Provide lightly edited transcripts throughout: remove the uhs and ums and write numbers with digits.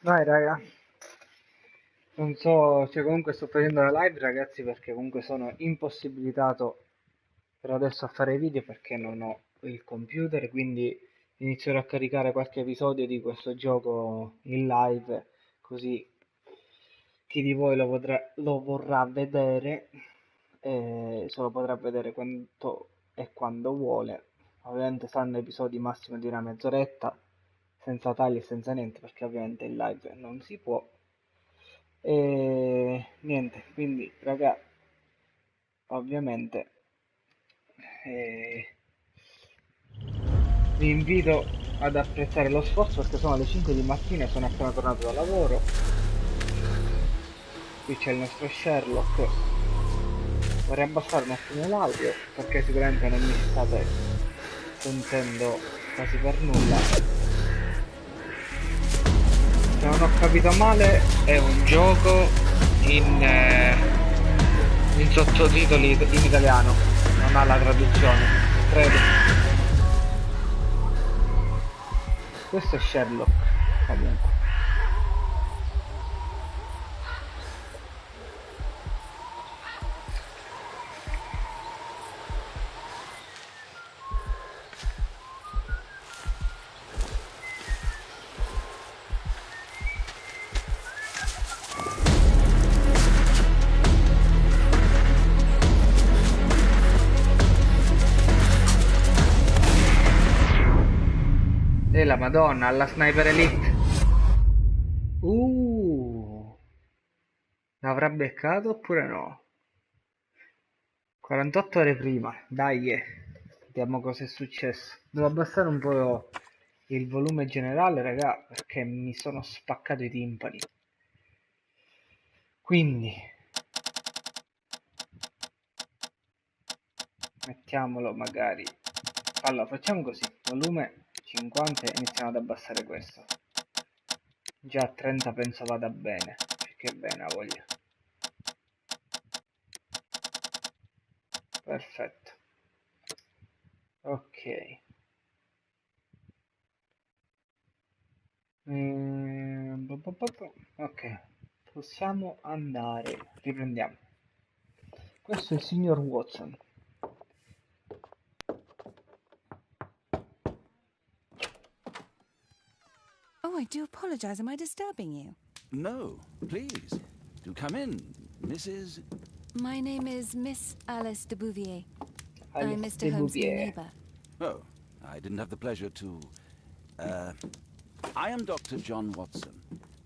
Vai raga, non so, cioè comunque sto facendo la live ragazzi perché comunque sono impossibilitato per adesso a fare video perché non ho il computer, quindi inizierò a caricare qualche episodio di questo gioco in live, così chi di voi lo vorrà vedere se lo potrà vedere quanto e quando vuole. Ovviamente saranno episodi massimo di una mezz'oretta, senza tagli e senza niente, perché ovviamente in live non si può. E niente, quindi raga, ovviamente eh, vi invito ad apprezzare lo sforzo perché sono le 5 di mattina e sono appena tornato dal lavoro. Qui c'è il nostro Sherlock. Vorrei abbassare un attimo l'audio perché sicuramente non mi state sentendo quasi per nulla. Se non ho capito male è un gioco in sottotitoli in italiano, non ha la traduzione, credo. Questo è Sherlock, comunque. E la Madonna, alla Sniper Elite. Uh, l'avrà beccato oppure no? 48 ore prima, dai, vediamo cosa è successo. Devo abbassare un po' il volume generale, raga, perché mi sono spaccato i timpani. Quindi, mettiamolo magari. Allora, facciamo così, volume 50 e iniziamo ad abbassare questo. Già a 30 penso vada bene, perché bene ha voglia. Perfetto. Ok. Ok, possiamo andare. Riprendiamo. Questo è il signor Watson. Oh, I do apologize. Am I disturbing you? No, please. Do come in, Mrs. My name is Miss Alice de Bouvier. I'm Alice Mr. de Holmes' new Bouvier. neighbor. Oh, I didn't have the pleasure to... I am Dr. John Watson.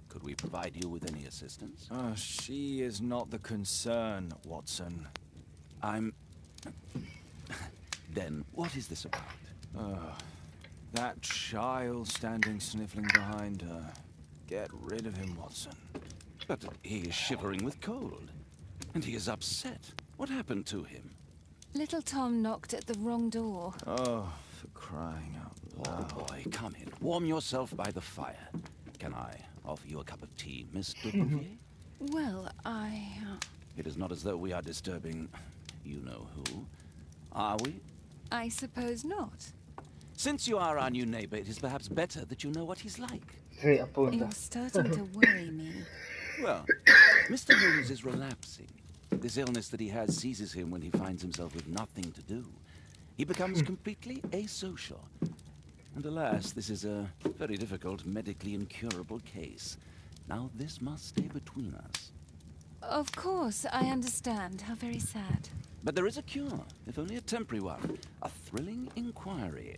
Could we provide you with any assistance? She is not the concern, Watson. I'm... Then, what is this about? That child standing sniffling behind her. Get rid of him, Watson. But he is shivering with cold. And he is upset. What happened to him? Little Tom knocked at the wrong door. Oh, for crying out Oh, loud. boy, come in. Warm yourself by the fire. Can I offer you a cup of tea, Miss de Bouvier? Well, It is not as though we are disturbing you-know-who, are we? I suppose not. Since you are our new neighbor, it is perhaps better that you know what he's like. Sì, appunto. You're starting to worry me. Well, Mr. Holmes is relapsing. This illness that he has seizes him when he finds himself with nothing to do. He becomes completely asocial. And alas, this is a very difficult, medically incurable case. Now, this must stay between us. Of course, I understand. How very sad. But there is a cure, if only a temporary one. A thrilling inquiry.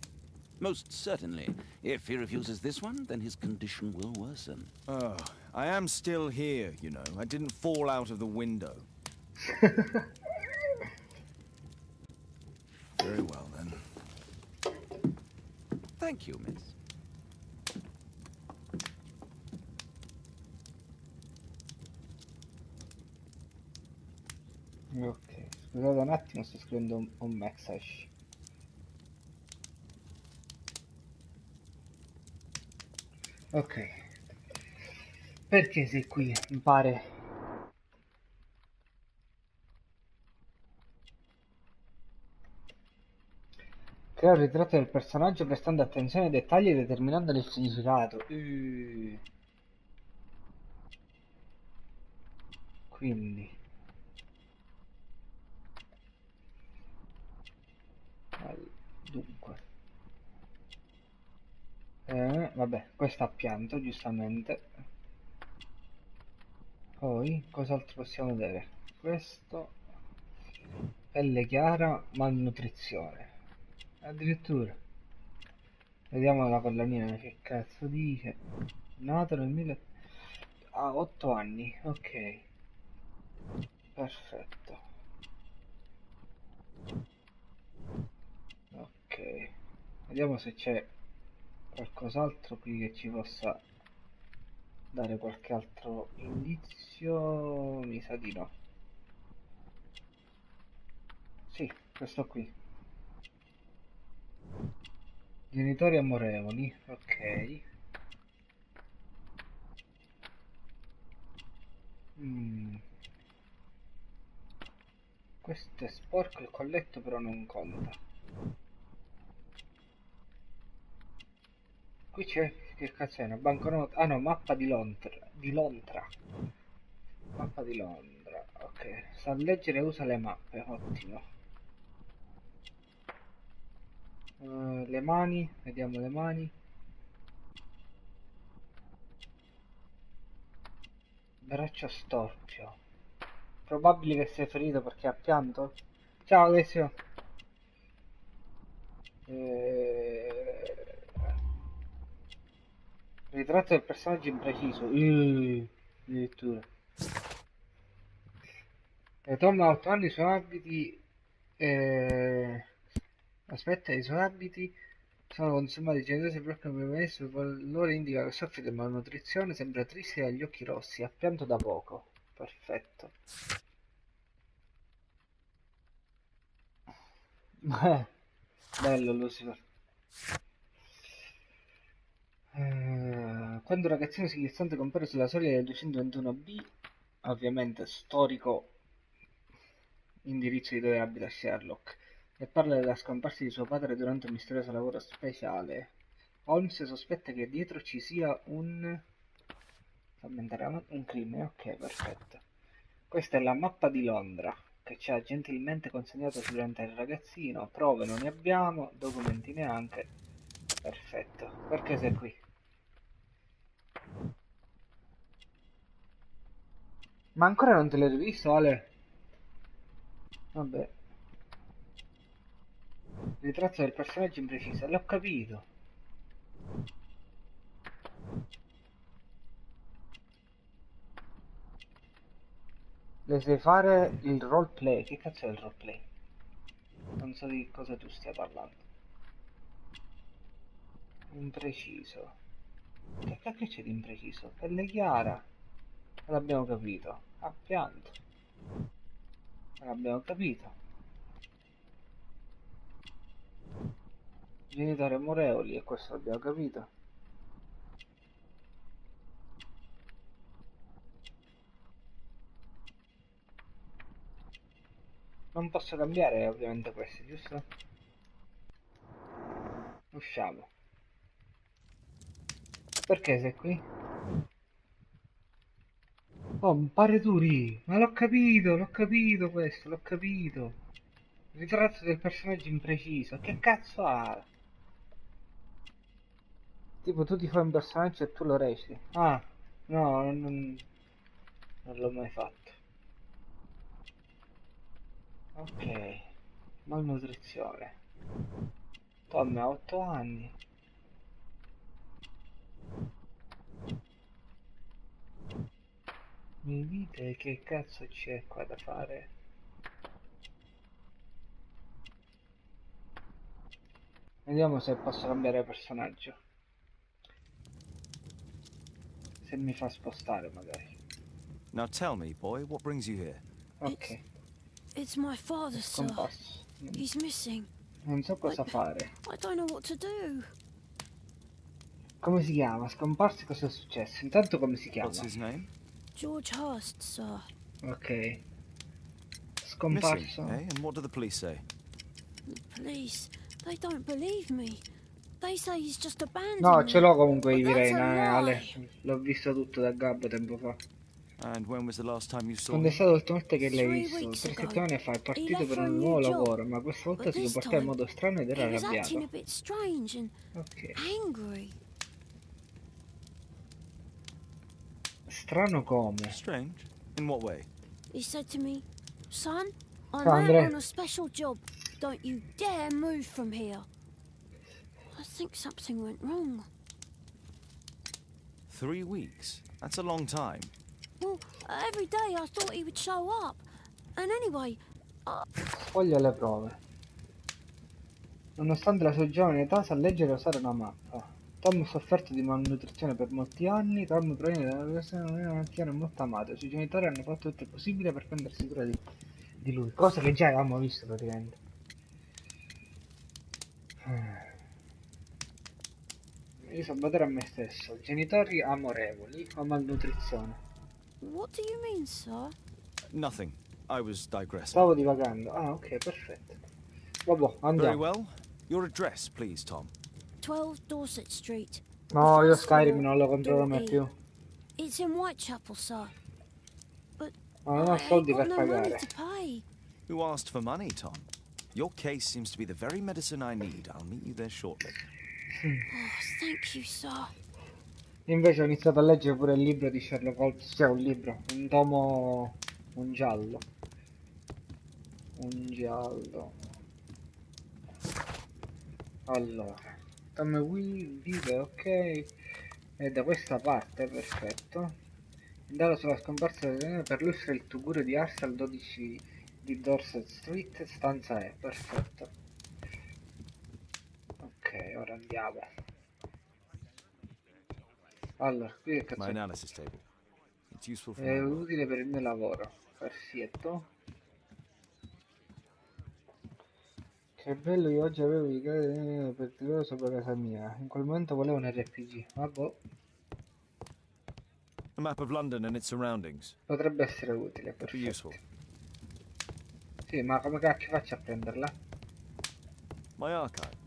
Most certainly. If he refuses this one, then his condition will worsen. Oh, I am still here, you know. I didn't fall out of the window. Very well, then. Thank you, miss. Ok, scusate un attimo, sto scrivendo un message. Ok, perché sei qui? Mi pare. Crea il ritratto del personaggio prestando attenzione ai dettagli e determinandone il significato. Quindi dunque vabbè, questo ha pianto giustamente. Poi cos'altro possiamo vedere? Questo, pelle chiara, malnutrizione, addirittura. Vediamo la collanina che cazzo dice. Nato nel 1000, ha 8 anni, ok, perfetto. Ok, vediamo se c'è qualcos'altro qui che ci possa dare qualche altro indizio. Mi sa di no. Sì, questo qui. Genitori amorevoli, ok. Questo è sporco, il colletto però non conta. Qui c'è, che cazzo è, una banconota? Ah no, mappa di Londra. Mappa di Londra, ok. Sa leggere e usa le mappe, ottimo. Le mani, vediamo le mani. Braccio storpio. Probabile che sia ferito perché ha pianto. Ciao Alessio. Ritratto del personaggio impreciso. Addirittura. Tom ha 8 anni, i suoi abiti. Aspetta, i suoi abiti sono consumati generosi blocchi come messo, il valore indica che soffre di malnutrizione, sembra triste e ha gli occhi rossi, ha pianto da poco. Perfetto. Bello Lucifer. Quando un ragazzino singhiazzante compare sulla soglia del 221B, ovviamente storico indirizzo di dove abita Sherlock, e parla della scomparsa di suo padre durante un misterioso lavoro speciale. Holmes sospetta che dietro ci sia un crimine, ok, perfetto. Questa è la mappa di Londra che ci ha gentilmente consegnato durante il ragazzino. Prove non ne abbiamo, documenti neanche. Perfetto. Perché sei qui? Ma ancora non te l'hai rivisto, Ale? Vabbè. Ritratto del personaggio impreciso, l'ho capito. Le sai fare il roleplay? Che cazzo è il roleplay? Non so di cosa tu stia parlando. Impreciso. Che cacchio c'è di impreciso? Pelle chiara. L'abbiamo capito. Ha pianto. L'abbiamo capito. Genitori amorevoli, e questo l'abbiamo capito. Non posso cambiare ovviamente questi, giusto? Usciamo. Perché sei qui? Oh, pare Turi! Ma l'ho capito questo, l'ho capito. Ritratto del personaggio impreciso. Che cazzo ha? Tipo tu ti fai un personaggio e tu lo reciti. Ah, no, non l'ho mai fatto. Ok, malnutrizione. Tom ha 8 anni. Mi dite che cazzo c'è qua da fare? Vediamo se posso cambiare personaggio. Se mi fa spostare magari. Now tell me, boy, what brings you here? Ok, It's my è father, sir. scomparso. He's missing. Non so cosa fare. I don't know what to do. Come si chiama? Scomparso, cosa è successo? Intanto come si What's chiama? his name? George Hurst, sir. Ok. Missing, Scomparso. eh? And what do the police say? The police, they don't believe me. They say he's just No, abandoned ce me. l'ho comunque But i that's virei, a Ale. lie. L'ho visto tutto da Gabbo tempo fa. And when was the last time you saw Quando è him? stata l'ultima volta che l'hai 3 visto? weeks 3 ago. settimane fa è He partito left per for a un new nuovo job, lavoro, ma questa volta but si this comportava in time modo strano ed era he was acting a arrabbiato. bit strange and Ok. angry. Strano come? Strange? In what way? He said to me, "Son, I'm Ciao out Andrea. on a special job. Don't you dare move from here." I think something went wrong. 3 weeks? That's a long time. Well, every day I thought he would show up. And anyway, Sfoglia le prove. Nonostante la sua giovane età sa leggere e usare una mappa. Tom ha sofferto di malnutrizione per molti anni. Tom proviene da una malattia non molto amata. I suoi genitori hanno fatto tutto il possibile per prendersi cura di lui. Cosa che già avevamo visto praticamente. Io so badare a me stesso. Genitori amorevoli o malnutrizione. what do you mean, sir? Nothing. I was digressing. Stavo divagando. Ah, ok, perfetto. Vabbè, Very andiamo. well. Your address, please, Tom. 12 Dorset Street. No, The io first Skyrim floor, non lo controllo door mai E. più. It's in Whitechapel, sir. But Ma non ho I ain't soldi got per no money pagare. to pay. Who asked for money, Tom? Your case seems to be the very medicine I need. I'll meet you there shortly. Oh, thank you, sir. Invece ho iniziato a leggere pure il libro di Sherlock Holmes, cioè un libro, un tomo, un giallo. Un giallo. Allora, Tom vive, ok. E da questa parte, perfetto. Indaga sulla scomparsa per lui il tugurio di Ars al 12 di Dorset Street, stanza E, perfetto. Ok, ora andiamo. Allora, qui che My cazzo è? analysis table. It's useful for È my work. utile per il mio lavoro, perfetto. Che bello, io oggi avevo i per tirare sopra casa mia. In quel momento volevo un RPG. Vabbè, A map of London and its surroundings. potrebbe essere utile, Be perfetto. useful. Sì, ma come cacchio faccio a prenderla? My archive.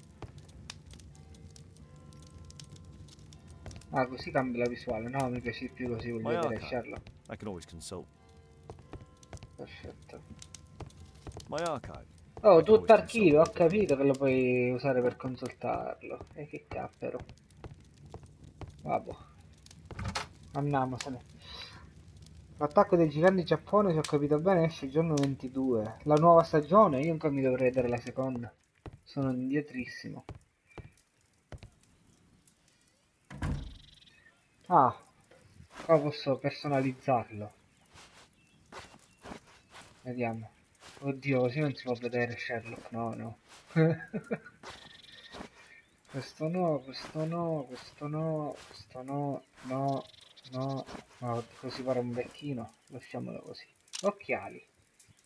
Ah, così cambia la visuale. No, mi piace di più così, voglio My vedere archive. Sherlock. I can always consult. Perfetto. My archive. Oh, I can tutto always consult. archivio, ho capito che lo puoi usare per consultarlo. E che cappero. Vabbè, andiamosene. L'attacco dei giganti giapponesi, se ho capito bene, esce il giorno 22. La nuova stagione, io ancora mi dovrei vedere la seconda. Sono indietrissimo. Ah, qua posso personalizzarlo. Vediamo. Oddio, così non si può vedere Sherlock, no, no. Questo no, questo no, questo no, questo no, no, no, no, così pare un vecchino, lasciamolo così. Occhiali,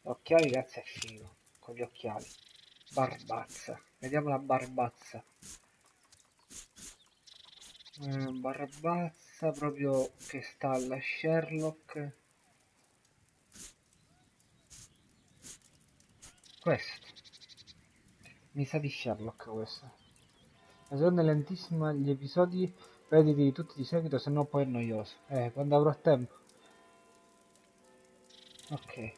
occhiali cazzo è figo, con gli occhiali. Barbazza, vediamo la barbazza. Barbazza proprio che sta alla Sherlock. Questo, mi sa di Sherlock questo. La seconda è lentissima, gli episodi vediti tutti di seguito, se no poi è noioso. Quando avrò tempo. Ok.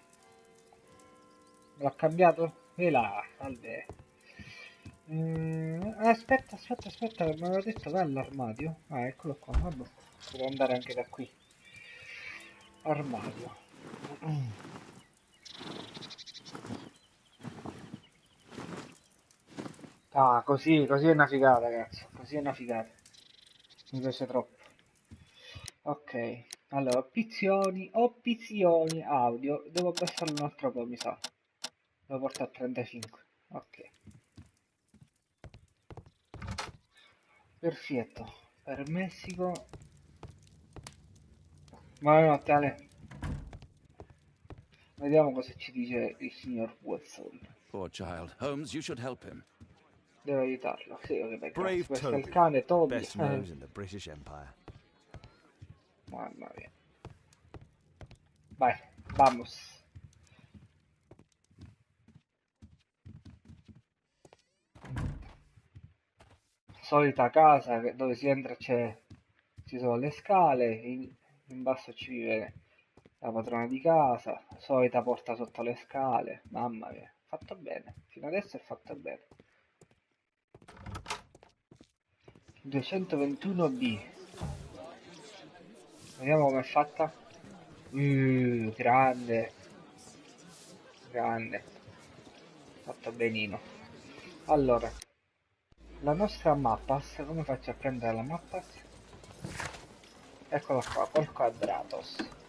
L'ha cambiato? E là, vabbè. Aspetta, aspetta, aspetta, che mi aveva detto che è all'armadio. Ah, eccolo qua, vabbè. Devo andare anche da qui. Armadio. Ah, così è una figata, ragazzi. Così è una figata. Mi piace troppo. Ok. Allora, opzioni audio. Devo abbassarlo un altro po', mi sa. Devo portare a 35. Ok. Perfetto. Per Messico. Buonanotte, Ale. Vediamo cosa ci dice il signor Watson. Poor child. Holmes, you should help him. Devo aiutarlo. Sì, ok, beh, grazie. Brave Questo è il Toby. cane Toby. Best nose in the British Empire. Mamma mia. Vai, vamos. Solita casa dove si entra ci sono le scale, in basso ci vive La padrona di casa, solita porta sotto le scale, mamma mia, fatto bene, fino adesso è fatto bene. 221B, vediamo com'è fatta. Grande, grande, fatto benino. Allora, la nostra mappas, come faccio a prendere la mappas? Eccola qua, col quadratos.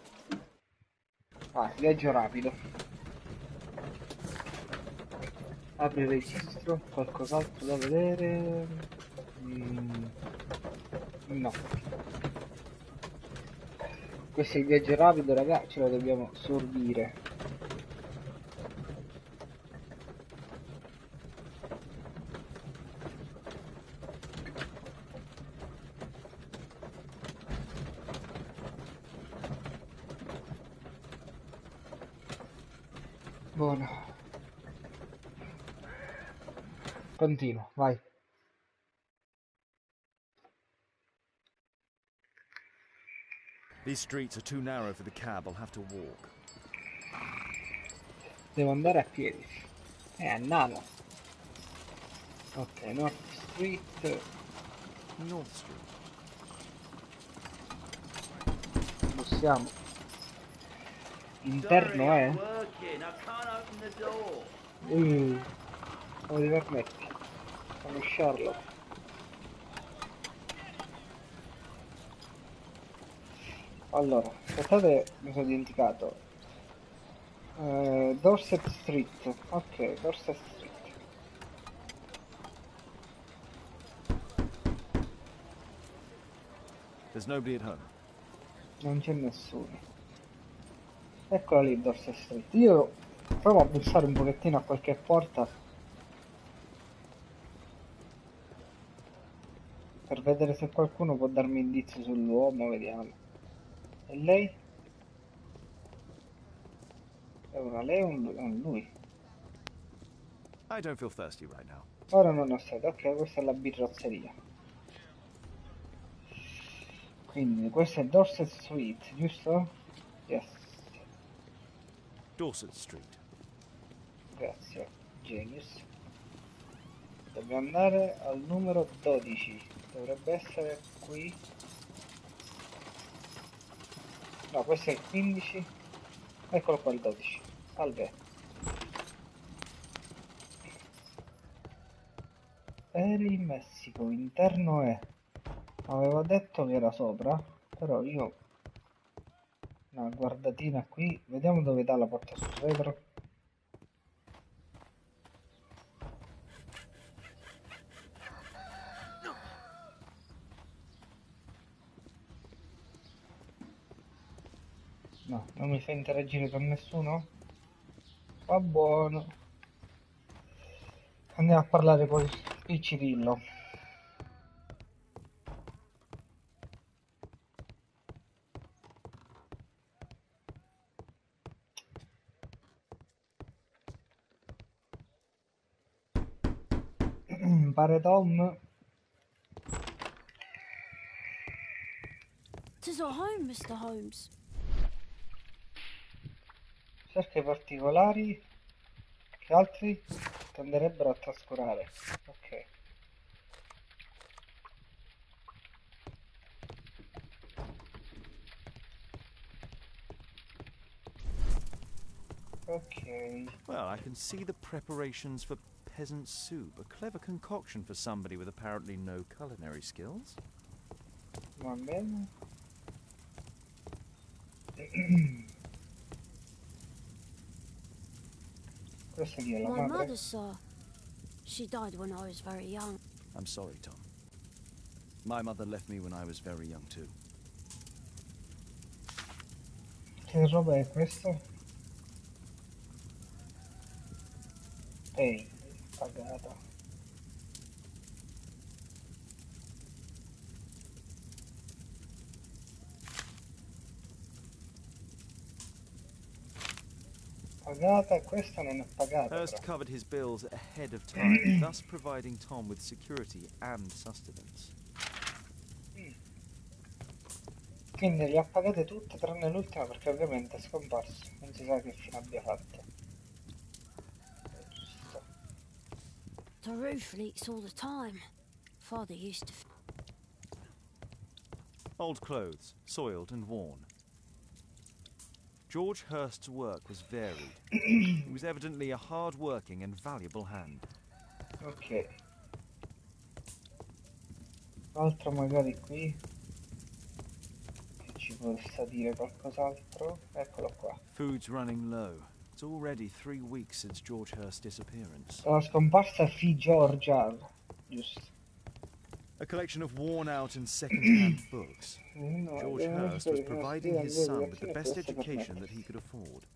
Viaggio rapido. Apri il registro, qualcos'altro da vedere? No. Questo è il viaggio rapido, ragazzi, ce lo dobbiamo sorbire. Buono. Continuo, vai. These streets are too narrow for the cab. I'll have to walk. Devo andare a piedi. Andiamo. Ok, North Street. North Street. Possiamo. Interno è? Come ti permetti? Sono Sherlock. Allora, aspettate, mi sono dimenticato. Dorset Street. Ok, Dorset Street. There's nobody at home. Non c'è nessuno. Eccola lì, Dorset Street. Io provo a bussare un pochettino a qualche porta per vedere se qualcuno può darmi indizi sull'uomo, vediamo. E lei? È una lei o un lui? I don't feel thirsty right now. Ora non ho sete, ok, questa è la birrazzeria. Quindi questo è Dorset Street, giusto? Yes. Dorset Street. Grazie, Genius. Dobbiamo andare al numero 12. Dovrebbe essere qui. No, questo è il 15. Eccolo qua il 12. Salve. Per il Messico, interno è. Avevo detto che era sopra, però io una guardatina qui, vediamo dove dà la porta sul retro. No, non mi fa interagire con nessuno? Va buono. Andiamo a parlare con il Cirillo. Pare Tom. Tis at home, Mr. Holmes. Cerca i particolari che altri tenderebbero a trascurare. Ok. Ok. Well, I can see the preparations for peasant soup, a clever concoction for somebody with apparently no culinary skills. Va bene. Questa chi è la My madre? mother, sir. She died when I was very young. I'm sorry, Tom. My mother left me when I was very young too. Che roba è questa? Ehi, pagata. Pagata e questa non è pagata Hurst però. covered his bills ahead of time, thus providing Tom with security and sustenance. Quindi le ho pagate tutte tranne l'ultima perché ovviamente è scomparso. Non si sa che fine abbia fatto. Giusto. The roof leaks all the time. Father used to. Old clothes, soiled and worn. George Hurst's work was varied. He was evidently a hard-working and valuable hand. Ok. Altro magari qui che ci possa dire qualcos'altro. Eccolo qua. Food's running low. It's already 3 weeks since George Hurst's disappearance. La scomparsa Georgia. Giusto. A collection of worn-out and second-hand books. No, George devono Hurst was sapere che uno providing his studio son with the di best potesse education that permettersi. he could afford.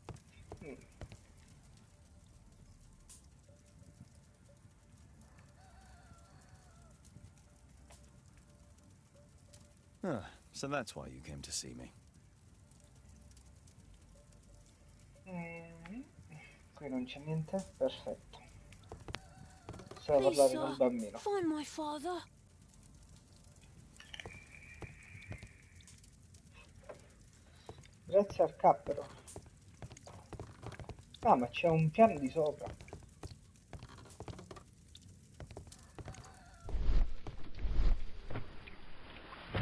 Ah, so that's why you came to see me. Qui non c'è niente? Perfetto. Possiamo Please, parlare col sir, bambino. find my father. Grazie al cappero. Ah, ma c'è un piano di sopra.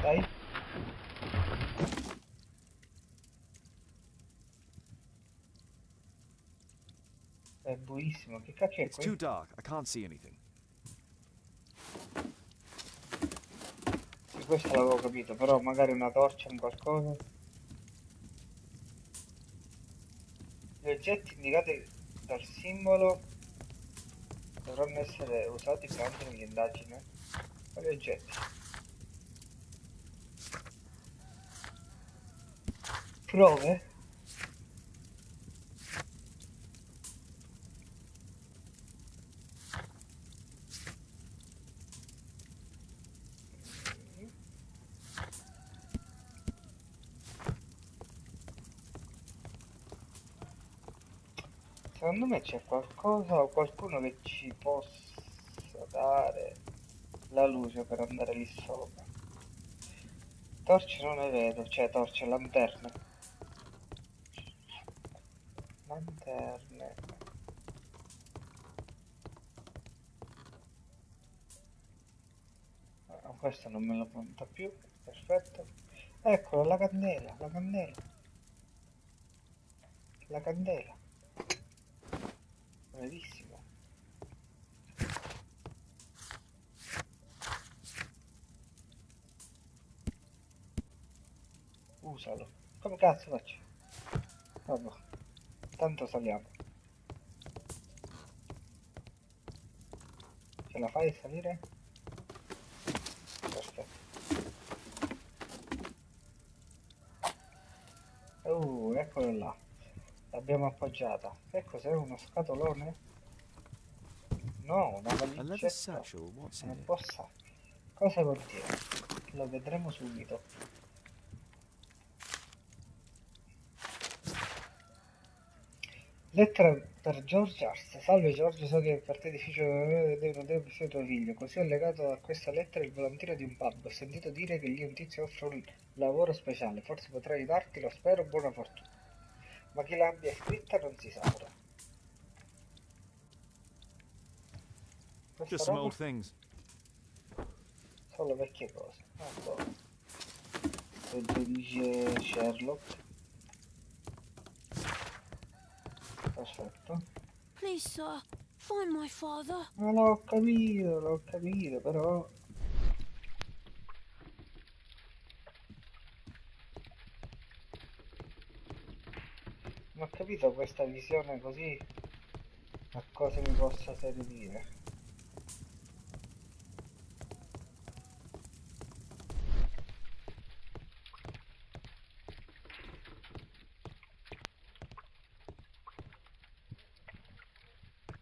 Dai. È buissimo. Che cacchio è It's qui? too dark. I can't see anything. Sì, questo l'avevo capito, però magari una torcia, un qualcosa. Gli oggetti indicati dal simbolo dovranno essere usati durante l'indagine. Quali oggetti? Prove? Secondo me c'è qualcosa o qualcuno che ci possa dare la luce per andare lì sopra. Torce non ne vedo, cioè torce, lanterne. Lanterne. Ah, questo non me lo conta più, perfetto. Eccolo, la candela, la candela. La candela. Bravissimo. Usalo. Come cazzo faccio? Vabbè. Tanto saliamo. Ce la fai a salire? Perfetto. Eccolo là. L'abbiamo appoggiata. Che cos'è? Uno scatolone? No, una A leather valigetta. satchel? What's in Una it? borsa. Cosa contiene? Lo vedremo subito. Lettera per George Hurst. Salve George, so che per te è difficile vedere un del tuo figlio. Così ho legato a questa lettera il volantino di un pub. Ho sentito dire che lì un tizio offre un lavoro speciale. Forse potrai aiutarti, lo spero, buona fortuna. Ma chi l'abbia scritta non si sa ora. Questa Just some roba? old things. Solo vecchie cose. Ah, boh. Questo dice Sherlock. Perfetto. Please, sir, find my father. Ma l'ho capito, però... Non ho capito questa visione così a cosa mi possa servire.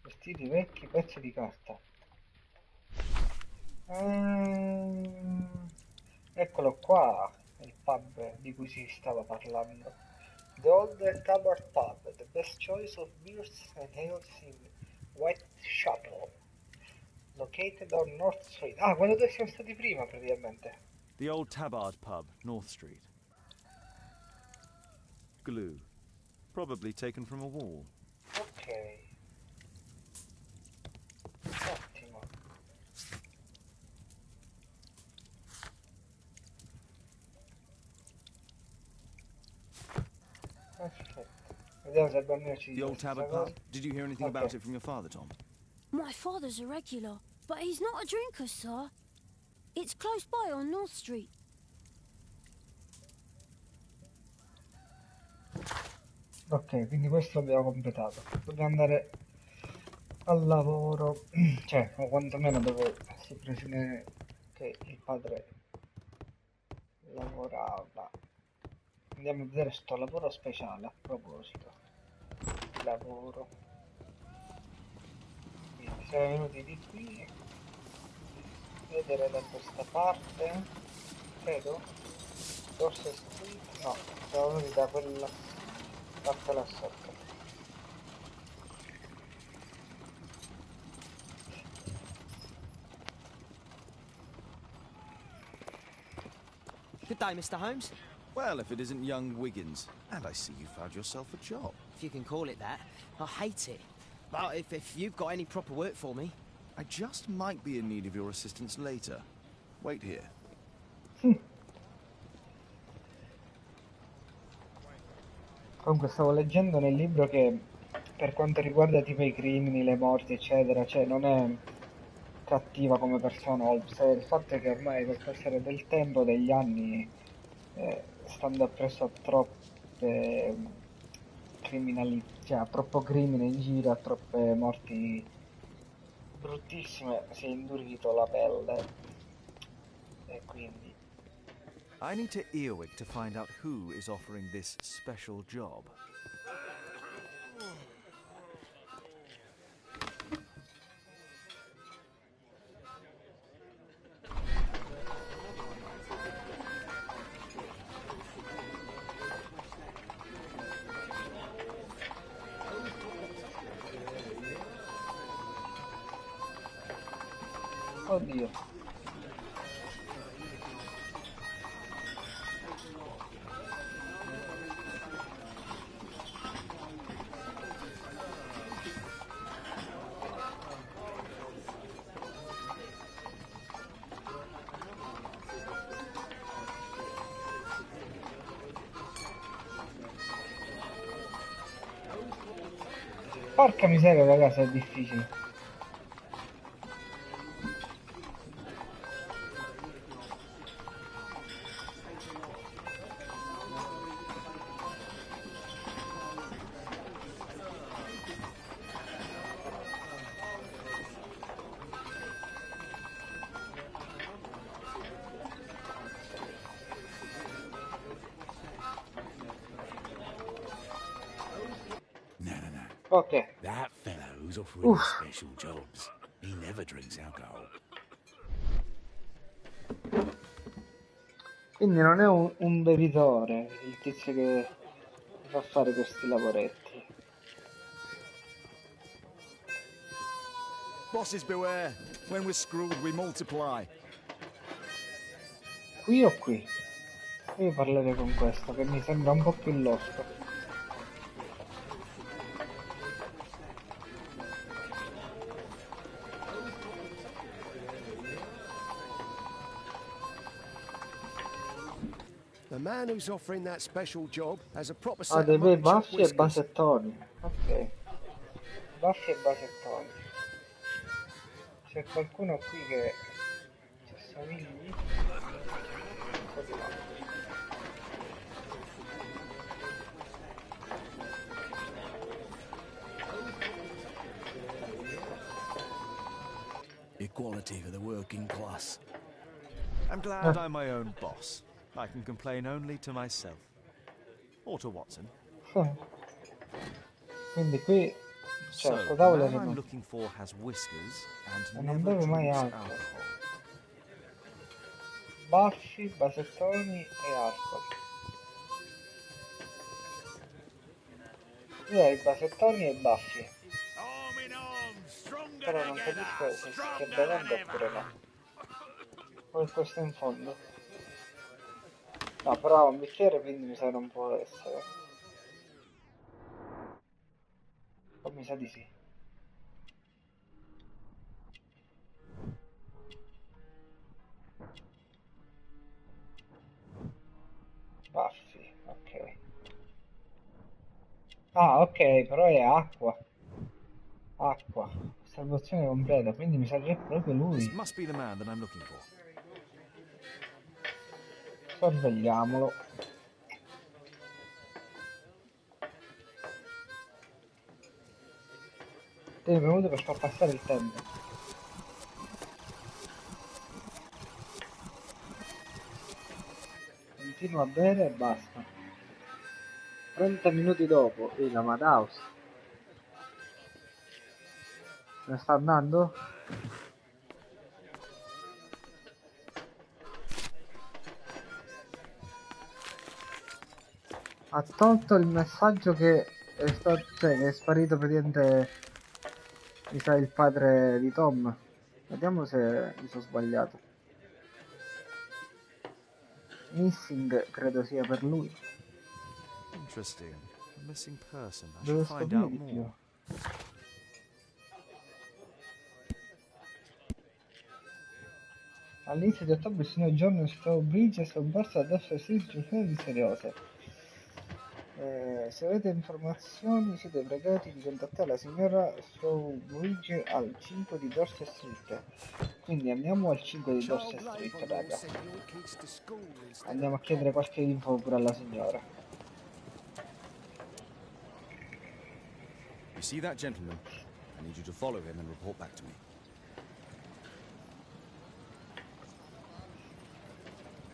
Vestiti vecchi, pezzi di carta. Ah, eccolo qua, il pub di cui si stava parlando. The Old Tabard Pub, the best choice of beers and ales in Whitechapel, located on North Street. Ah, quello dove siamo stati prima praticamente. The old Tabard pub, North Street. glue, probably taken from a wall. Ok. Ottimo. Perfetto. Vediamo se il bambino ci The dice old questa tabard cosa. pub? Did you hear anything about it from your father, Tom? My father's a regular, but he's not a drinker, sir. It's close by on North Street. Ok, quindi questo l'abbiamo completato. Dobbiamo andare al lavoro, cioè, o quantomeno dove si presume che il padre lavorava. Andiamo a vedere sto lavoro speciale a proposito di lavoro. Quindi siamo venuti di qui, vedere da questa parte, credo, Dorset Street, no, siamo venuti da quella parte là sotto. Good day, Mr. Holmes. Well, if it isn't young Wiggins. And I see you found yourself a job. If you can call it that. I hate it. But if you've got any proper work for me... I just might be in need of your assistance later. Wait here. Comunque stavo leggendo nel libro che per quanto riguarda tipo i crimini, le morti, eccetera, cioè non è cattiva come persona Holmes, il fatto è che ormai col passare del tempo, degli anni, stando appresso a troppe cioè a troppo crimine in giro, a troppe morti bruttissime, si è indurito la pelle e quindi... I need to earwig to find out who is offering this special job. Oddio. Porca miseria ragazzi, è difficile. Ok. That fellow who's offering special jobs. He never drinks alcohol. Quindi non è un bevitore il tizio che fa fare questi lavoretti. Bosses beware. When we're screwed, we multiply. Qui o qui? Io parlerei con questo che mi sembra un po' più losco. The man who's offering that special job has a proper Ha set dei of bei mutton chop baffi e whiskers. basettoni. Ok. Baffi e basettoni. C'è qualcuno qui che ci assomigli? Un po' di no. Equality for the working class. I'm glad I'm my own boss. I can complain only to myself. Or to Watson. Quindi qui c'è So, questo the tavolo man che I'm non, looking for has whiskers e and non never beve mai drinks alcol. alcohol. Baffi, basettoni e alcol. Io ho i basettoni e i baffi. Però non capisco se stia bevendo oppure no. Poi questo in fondo. No, però ha un bicchiere quindi mi sa non può essere. Mi sa di sì. Baffi, ok. Ah, ok, però è acqua. Acqua. Osservazione completa, quindi mi sa che è proprio This lui. must be the man that I'm looking for. Sorvegliamolo. Te è venuto per far passare il tempo. Continua a bere e basta. 30 minuti dopo, la Madhouse. Se ne sta andando? Ha tolto il messaggio che è stato, cioè che è sparito praticamente, mi sa, il padre di Tom. Vediamo se mi sono sbagliato. Missing credo sia per lui. Interesting. A missing person. I Devo should find scoprire out di più. more. All'inizio di ottobre il signor John Strawbridge è scomparso da Duffer Street giornate misteriose. Se avete informazioni siete pregati di contattare la signora Strawbridge al 5 di Dorset Street. Quindi andiamo al 5 di Dorset Street, raga. Andiamo a chiedere qualche info pure alla signora. You see that gentleman? I need you to follow him and report back to me.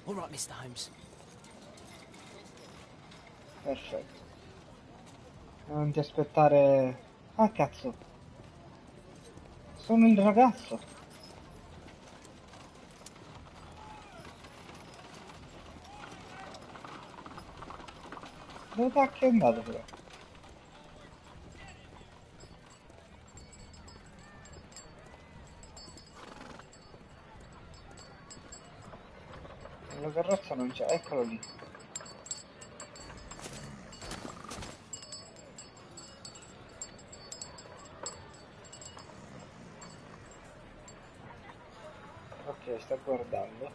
All right, Mr. Holmes. Perfetto. Non ti aspettare... Ah, cazzo. Sono il ragazzo. Dove cacchio è andato però? La carrozza non c'è, eccolo lì. Ok, sta guardando.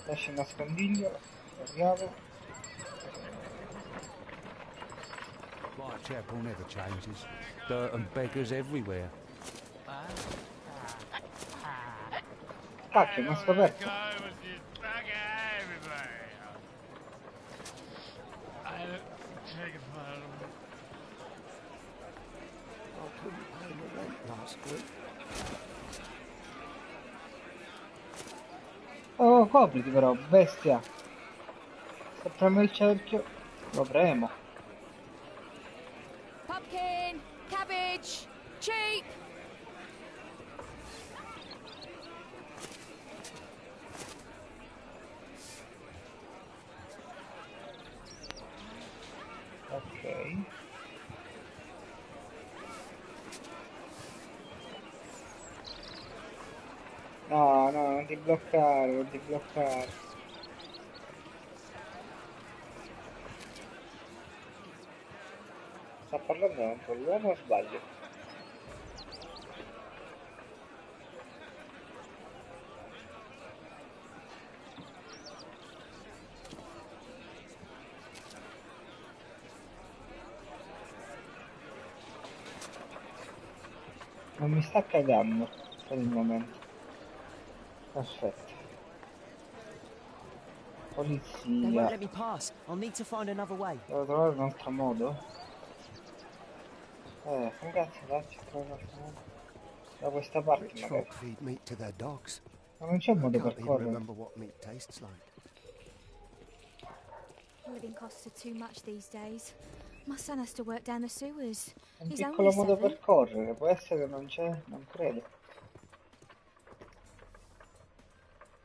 Lascia il nascondiglio, guardiamo. Whitechapel never changes. Dirt and beggars everywhere. Cacchio, mi ha scoperto. Oh, copriti però, bestia. Se premo il cerchio, lo premo. Pumpkin, cabbage, cheap. Ok. No, no, non ti bloccare, non ti bloccare. Sta parlando un po' l'uomo o sbaglio? Non mi sta cagando per il momento. Perfetto. They won't Polizia. let me pass. I'll need to find another way. Devo trovare un altro modo? Ragazzi, faccio trovare un altro modo. Da questa parte Rich magari. folk feed meat to their dogs. Ma non c'è un I modo per can't even correre. remember what meat tastes like. Living costs are too much these days. My son has to work down the sewers. Un He's piccolo only modo 7. per correre, può essere che non c'è? Non credo.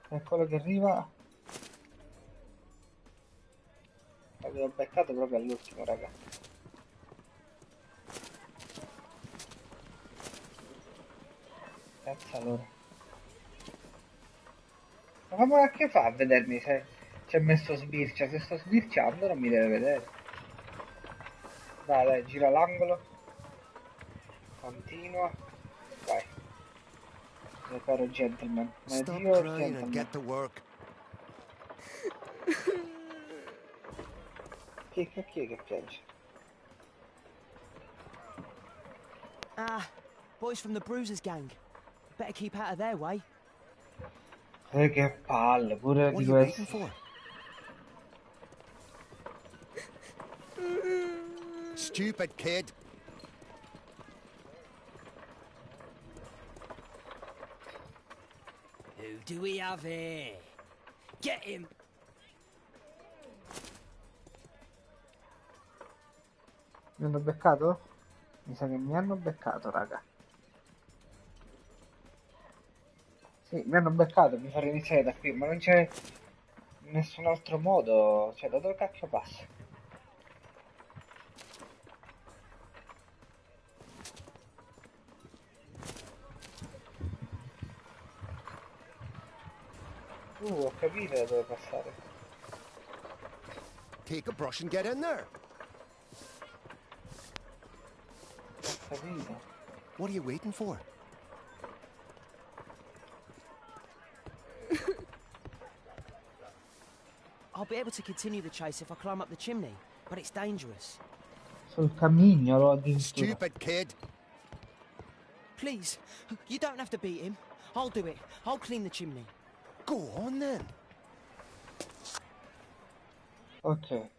Eccolo che arriva. L'avevo beccato proprio all'ultimo, raga. Cazzo allora. Ma che fa a vedermi se ci ha messo sbircia? Se sto sbirciando non mi deve vedere. Dai, dai, gira l'angolo. Continua. Vai. Mio caro gentleman. My Stop dear crying and gentleman. get to work. Chi è che piange? Ah, boys from the Bruisers gang. Better keep out of their way. Che palle, pure What di are you waiting questo. for? Stupid kid. Who do we have here? Get him! Mi hanno beccato? Mi sa che mi hanno beccato, raga. Sì, mi hanno beccato, mi farei iniziare da qui, ma non c'è nessun altro modo. Cioè, da dove cacchio passa? Ho capito da dove passare. Take a brush and get in there. Ho capito. What are you waiting for? I'll be able to continue the chase if I climb up the chimney, but it's dangerous. Sul camignolo addirittura. Stupid kid. Please, you don't have to beat him. I'll do it. I'll clean the chimney. Go on then. Ok.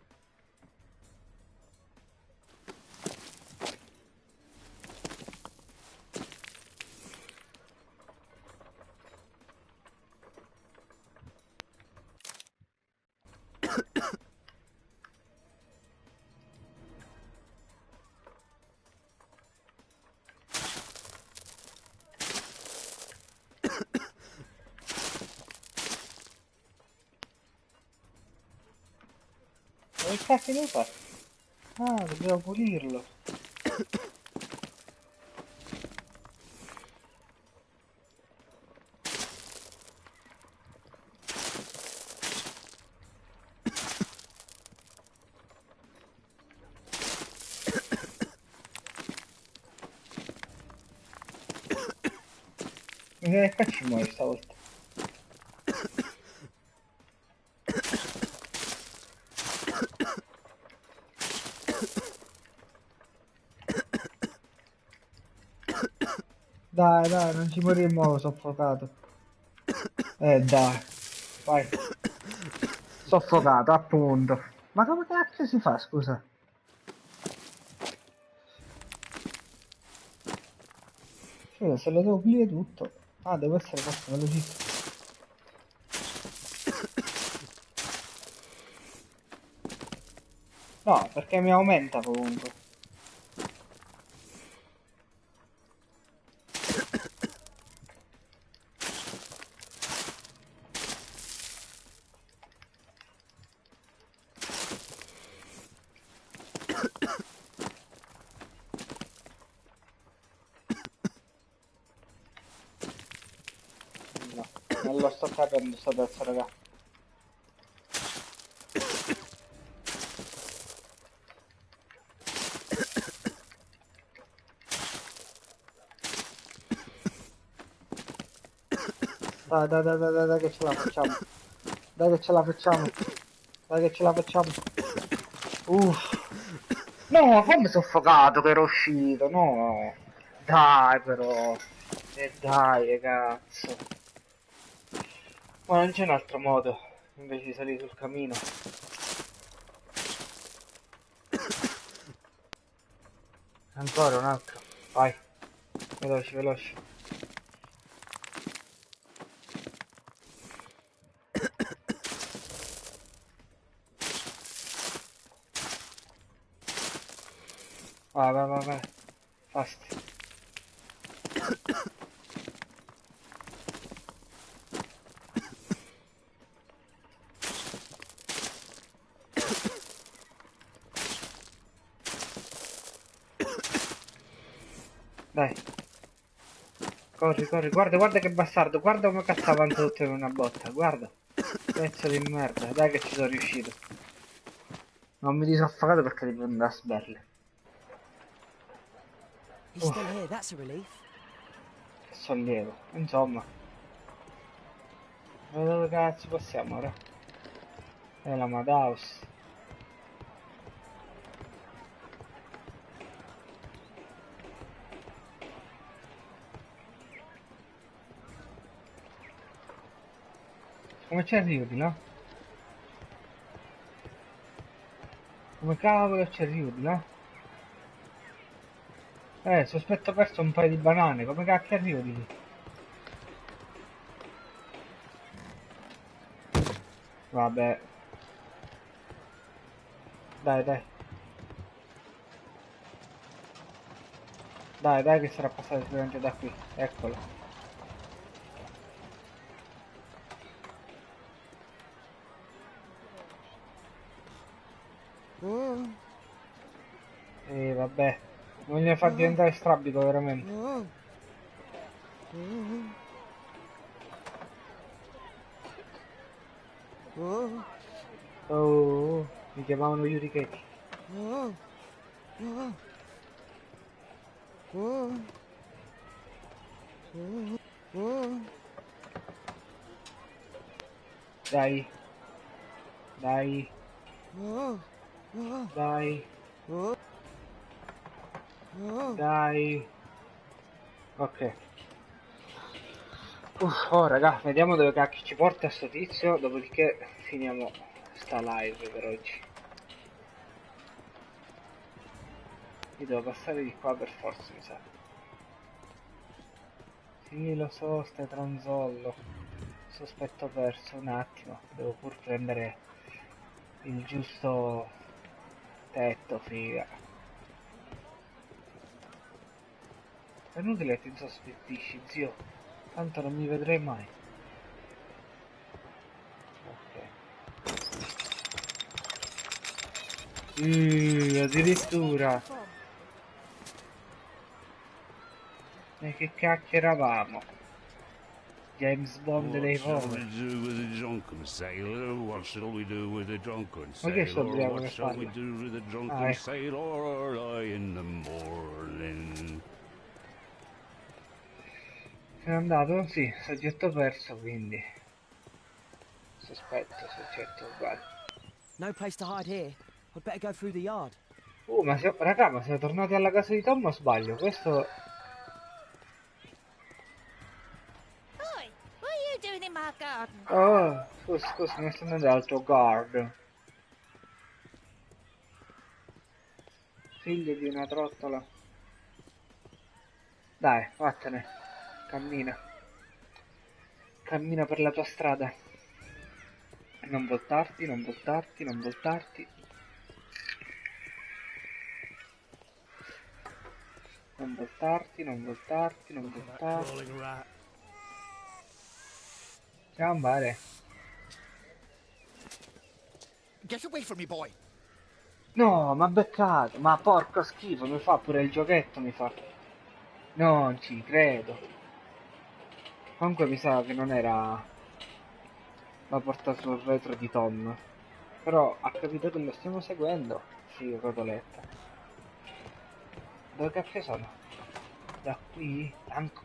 Che cazzo devo fare? Ah, dobbiamo pulirlo. Mi sa che qua ci muoio stavolta. Dai, dai, non ci moriremo soffocato. Dai, vai. Soffocato, appunto. Ma come cazzo si fa, scusa? Cioè, se lo devo pulire tutto. Ah, devo essere fatto velocissimo. No, perché mi aumenta comunque. No, non lo sto capendo sto pezzo, raga. Dai, dai, dai, dai, dai, dai che ce la facciamo. Dai che ce la facciamo. Dai che ce la facciamo. Uff. No, come soffocato che ero uscito, no. Dai però. E dai, cazzo. Ma non c'è un altro modo invece di salire sul camino. Ancora un altro. Vai. Veloci, veloci. Vai, vai, vai, vai. Fast. Dai. Corri, corri. Guarda, guarda che bastardo. Guarda come cazzo avanza tutto in una botta. Guarda. Pezzo di merda. Dai che ci sono riuscito. Non mi disaffogato perché devo andare a sberle. He's still here, that's a relief. Che sollievo. Insomma. Ma dove cazzo possiamo ora? È la Madhouse. Come ci arrivo di là? Come cavolo ci arrivo di là? Sospetto perso un paio di banane, come cacchio arrivo di lì? Vabbè. Dai, dai. Dai, dai che sarà passato sicuramente da qui. Eccolo. Vabbè. Non gli fa diventare strabico veramente. Oh, mi chiamavano Yurichetti. Dai. Dai. Dai. Dai. Ok. Oh raga, vediamo dove cacchio ci porta sto tizio, dopodiché finiamo sta live per oggi. Io devo passare di qua per forza, mi sa. Sì, lo so, stai transollo. Sospetto perso, un attimo. Devo pur prendere il giusto tetto, figa. È inutile che ti insospettisci, zio. Tanto non mi vedrei mai. Ok. Addirittura. E che cacchio eravamo? James Bond dei poveri. Ma che sto ubriaco che parla? Ah, ecco. Se n'è andato? Sì, soggetto perso, quindi. Sospetto, soggetto uguale. No place to hide here. I'd better go through the yard. Raga, ma siamo tornati alla casa di Tom o sbaglio? Questo... Oi, what are you doing in my garden? Oh, scusa, non sto andando al tuo guard. Figlio di una trottola. Dai, vattene. Cammina. Cammina per la tua strada. Non voltarti, non voltarti, non voltarti. Non voltarti, non voltarti, non voltarti. Gambare. Get away from me, boy. No, ma beccato. Ma porco schifo, mi fa pure il giochetto, mi fa. Non ci credo. Comunque mi sa che non era la porta sul retro di Tom. Però ha capito che lo stiamo seguendo. Sì, rotoletta. Dove cacchio sono? Da qui?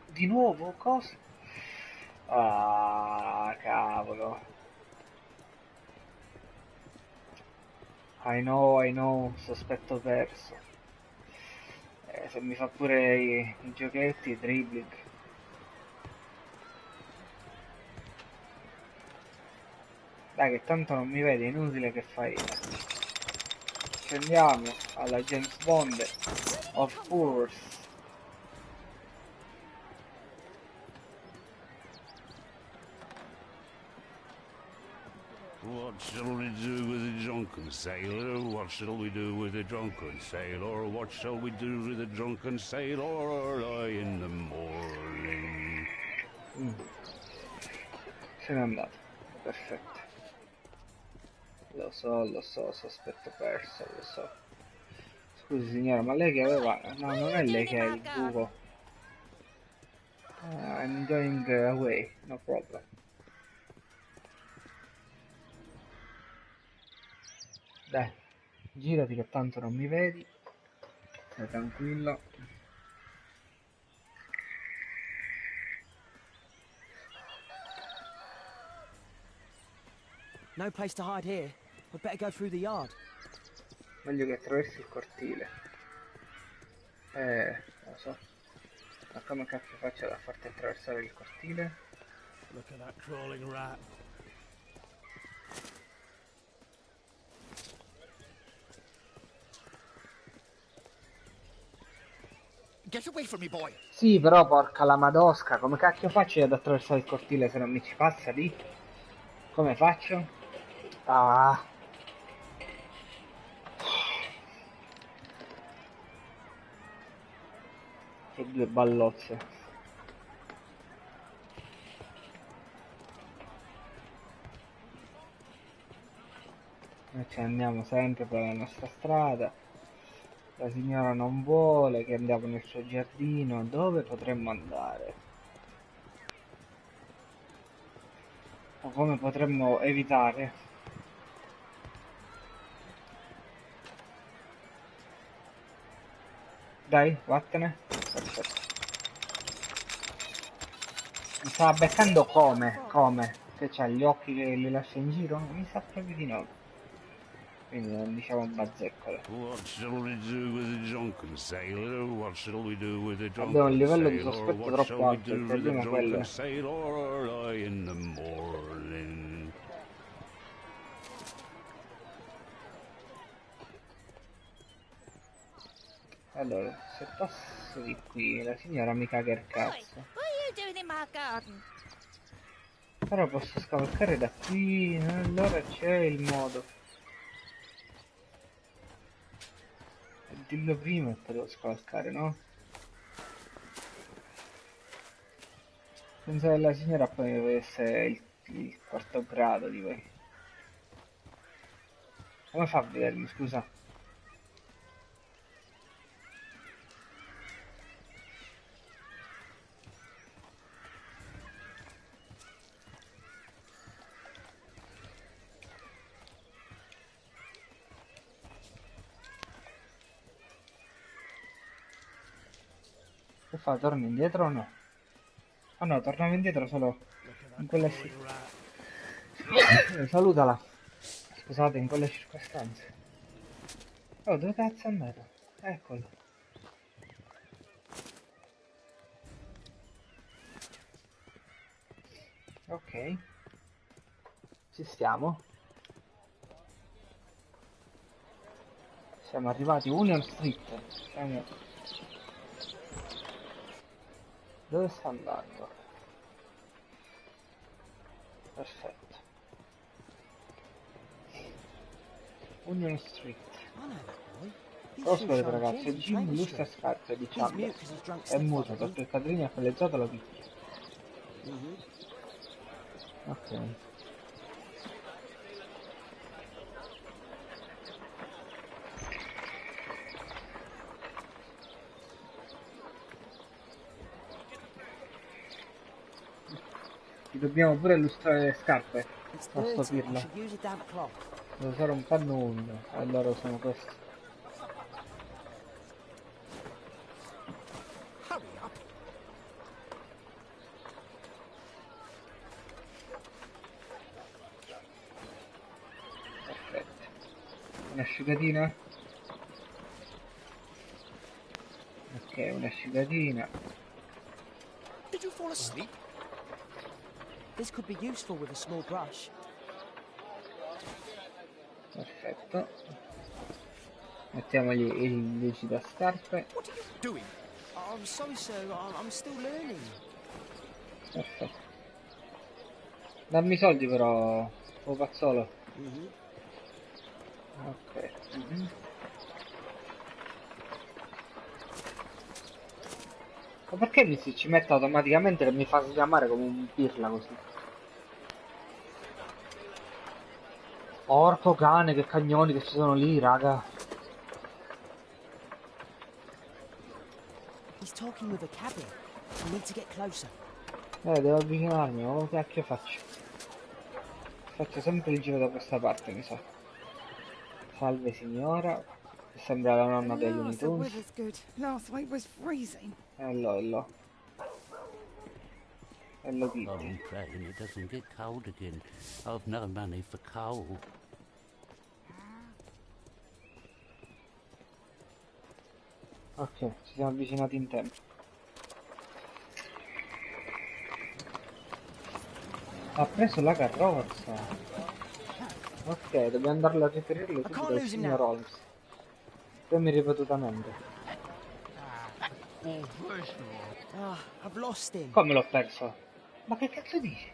Di nuovo? Cosa? Ah, cavolo. I know, sospetto perso. Se mi fa pure i giochetti, i dribbling. Dai che tanto non mi vedi, è inutile che fai. Scendiamo alla James Bond, of course. What shall we do with the drunken sailor? What shall we do with the drunken sailor? What shall we do with the drunken sailor early in the morning? Se n'è andato, perfetto. Lo so, sospetto perso, lo so. Scusi signora, ma lei che aveva... No, non è lei che ha il buco. I'm going away, no problem. Dai, girati che tanto non mi vedi. Stai tranquillo. No place to hide here. We'd better go through the yard. Meglio che attraversi il cortile. Non lo so. Ma come cazzo faccio a farti attraversare il cortile? Look at that crawling rat. Get away from me, boy. Sì, però porca la madosca, come cacchio faccio io ad attraversare il cortile se non mi ci passa lì? Come faccio? Ah. Che due ballozze. Noi ci andiamo sempre per la nostra strada. La signora non vuole che andiamo nel suo giardino. Dove potremmo andare? O come potremmo evitare? Dai, vattene. Perfetto. Mi stava beccando come? Come? Che c'ha gli occhi che li lascia in giro? Mi sa proprio di no. Quindi non diciamo bazzeccole. What shall we do with the drunken sailor? What shall we do with the Abbiamo un drunken livello di sailor? sospetto What troppo shall we alto, do il with the problema è quello. drunken sailor early in the morning? Allora, se passo di qui, la signora mi caga il cazzo. What are you doing in my garden? Però posso scavalcare da qui, allora c'è il modo. Dillo prima e poi devo scavalcare, no? Penso che la signora poi deve essere il quarto grado di voi. Come fa a vedermi, scusa? Che fa? Torna indietro o no? Ah no, tornavo indietro solo in quelle salutala. Scusate, in quelle circostanze. Oh, dove cazzo è andato? Eccolo. Ok. Ci stiamo. Siamo arrivati Union Street. Siamo... Dove sta andando? Perfetto. Union Street. Lo sapete ragazzi, Jim illustra scarpe di Chandler. È muto perché il padrino ha palleggiato la vittima. Ok. Ci dobbiamo pure illustrare le scarpe. A sto pirla. Devo usare un panno umido. Allora usiamo questo. Hurry up. Perfetto. Un'asciugatina? Ok, un'asciugatina. Did you fall asleep? This could be useful with a small brush. Perfetto. Mettiamogli il lucido scarpe. What are you doing? I'm sorry, sir. I'm still learning. Perfetto. Dammi i soldi però, o pazzolo. Ok. Ma perché ci mette automaticamente che mi fa sgamare come un pirla così? Porco cane, che cagnoni che ci sono lì, raga. He's talking with a cabin. We need to get closer. Devo avvicinarmi, ma come cacchio faccio? Faccio sempre il giro da questa parte, mi sa. Salve signora. Sembra la nonna degli Looney Tunes. Last week was freezing. Hello, hello. e lo dico. I'm praying it doesn't get cold again. I've no money for coal. Ok, ci siamo avvicinati in tempo. Ha preso la carrozza. Ok, dobbiamo andarlo a riferirlo subito al signor Holmes. Premi ripetutamente. Ah, I've lost him. Come l'ho perso? Ma che cazzo dici?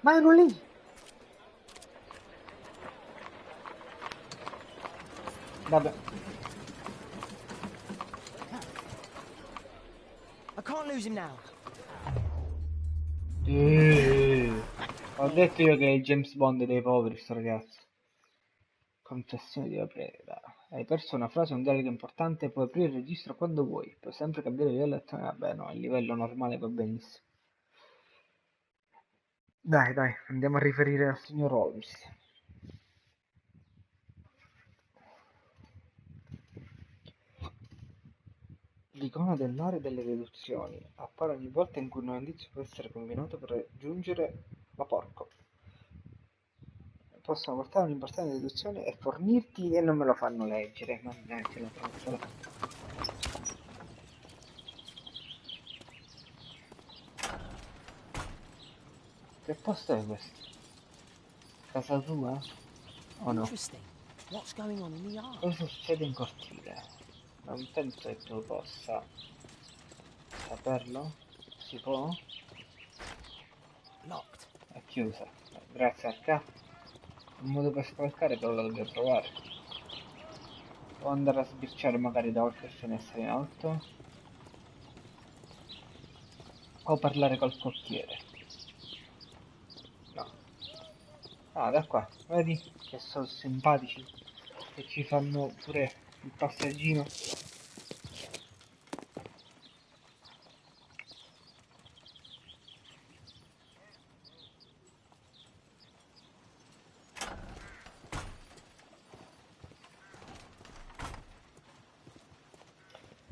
Ma ero lì! Vabbè. I can't lose him now. Ho detto io che è il James Bond dei poveri sto ragazzo. Confessione di aprire. Hai perso una frase, un dialogo importante, puoi aprire il registro quando vuoi. Puoi sempre cambiare il livello. Vabbè no, il livello normale va benissimo. Dai, andiamo a riferire al signor Holmes. L'icona dell'area delle deduzioni appare ogni volta in cui un indizio può essere combinato per raggiungere la porco. Possono portare un'importante deduzione e fornirti e non me lo fanno leggere. Mannaggia la trottola. Che posto è questo? Casa tua? O no? Interesting. What's going on in the yard? Cosa succede in cortile? Non penso che tu possa saperlo. Si può? Locked. È chiusa. Grazie al capo. Un modo per scavalcare però lo dobbiamo trovare. O andare a sbirciare magari da qualche finestra in alto. O parlare col cocchiere. No. Ah, da qua. Vedi che sono simpatici. Che ci fanno pure il passaggino.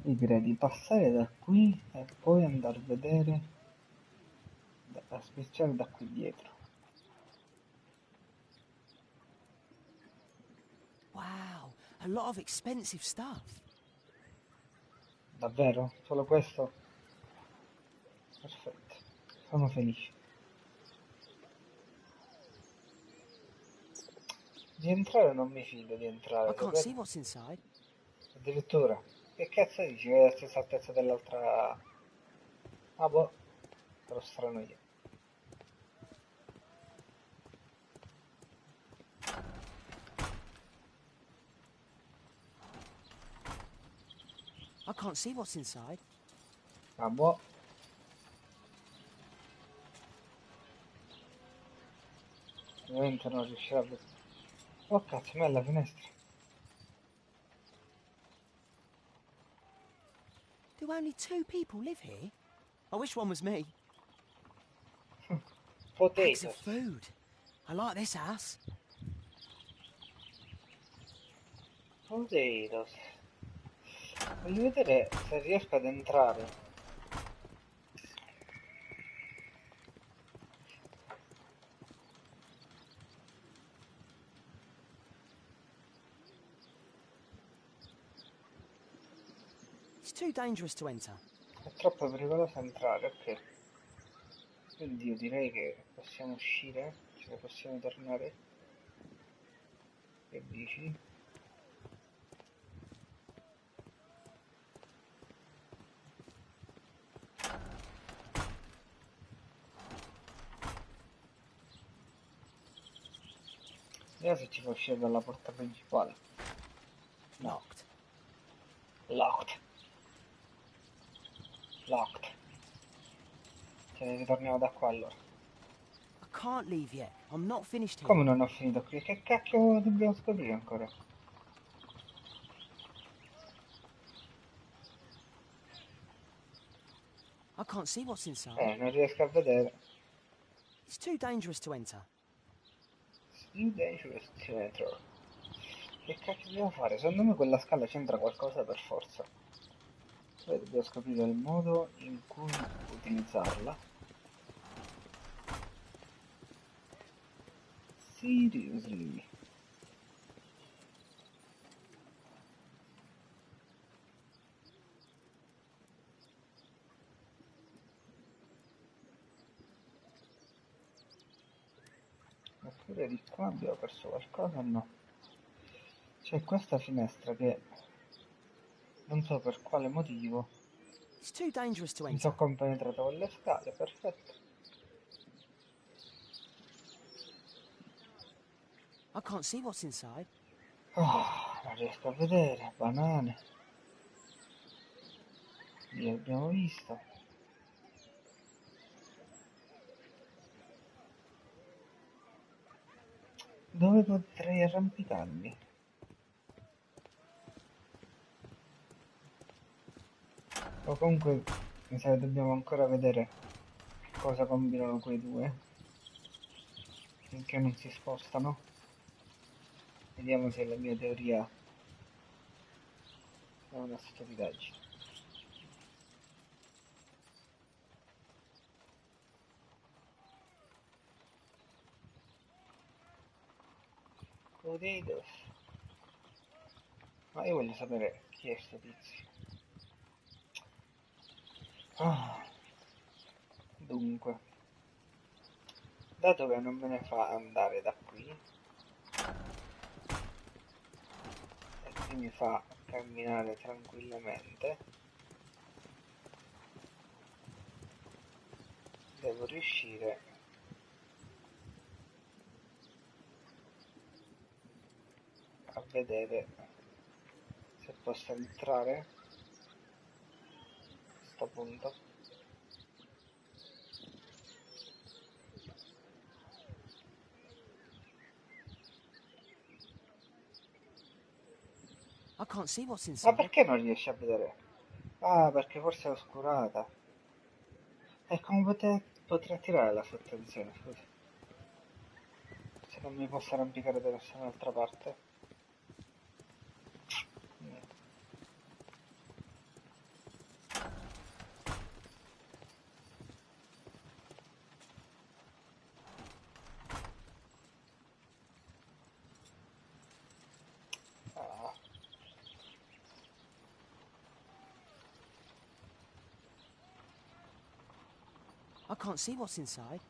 Io direi di passare da qui e poi andare a vedere, a spicciare da qui dietro. Wow, a lot of expensive stuff. Davvero? Solo questo? Perfetto, sono felice. Di entrare non mi fido di I entrare, can't see sapete? what's inside. Addirittura. Che cazzo dici? È la stessa altezza dell'altra... Ah boh, però strano io. I can't see what's inside. Ah boh. Ovviamente non riuscirà a vedere. Oh cazzo, ma è la finestra. Do only 2 people live here? I wish one was me. Bags of Potatoes. food. I like this house. Potatoes. Voglio vedere se riesco ad entrare. It's too dangerous to enter. È troppo pericoloso entrare, ok. Quindi io direi che possiamo uscire, cioè possiamo tornare. Che dici? Vediamo se ci fa uscire dalla porta principale. No. Locked. Locked. Locked. Ce ne ritorniamo da qua allora. I can't leave yet. I'm not finished here. Come non ho finito qui? Che cacchio dobbiamo scoprire ancora? I can't see what's inside. Non riesco a vedere. It's too dangerous to enter. Still dangerous theater. Che cacchio dobbiamo fare? Secondo me quella scala c'entra qualcosa per forza. Poi dobbiamo scoprire il modo in cui utilizzarla. Seriously. Oppure di qua abbiamo perso qualcosa? No. C'è questa finestra che non so per quale motivo It's too dangerous to mi sono enter. compenetrato con le scale, perfetto. I can't see what's inside. Oh, non riesco a vedere, banane. Li abbiamo visto. Dove potrei arrampicarmi? O comunque mi sa che dobbiamo ancora vedere cosa combinano quei due finché non si spostano. Vediamo se la mia teoria è una stupidaggine. Potatoes. Ma io voglio sapere chi è sto tizio. Ah, dunque, dato che non me ne fa andare da qui e qui mi fa camminare tranquillamente, devo riuscire a vedere se posso entrare a questo punto. I can't see what's Ma inside. perché non riesci a vedere? Ah, perché forse è oscurata. E come potrei attirare la sua attenzione, scusa? Se non mi posso arrampicare da nessun'altra parte. Niente. Ah, I can't see what's inside.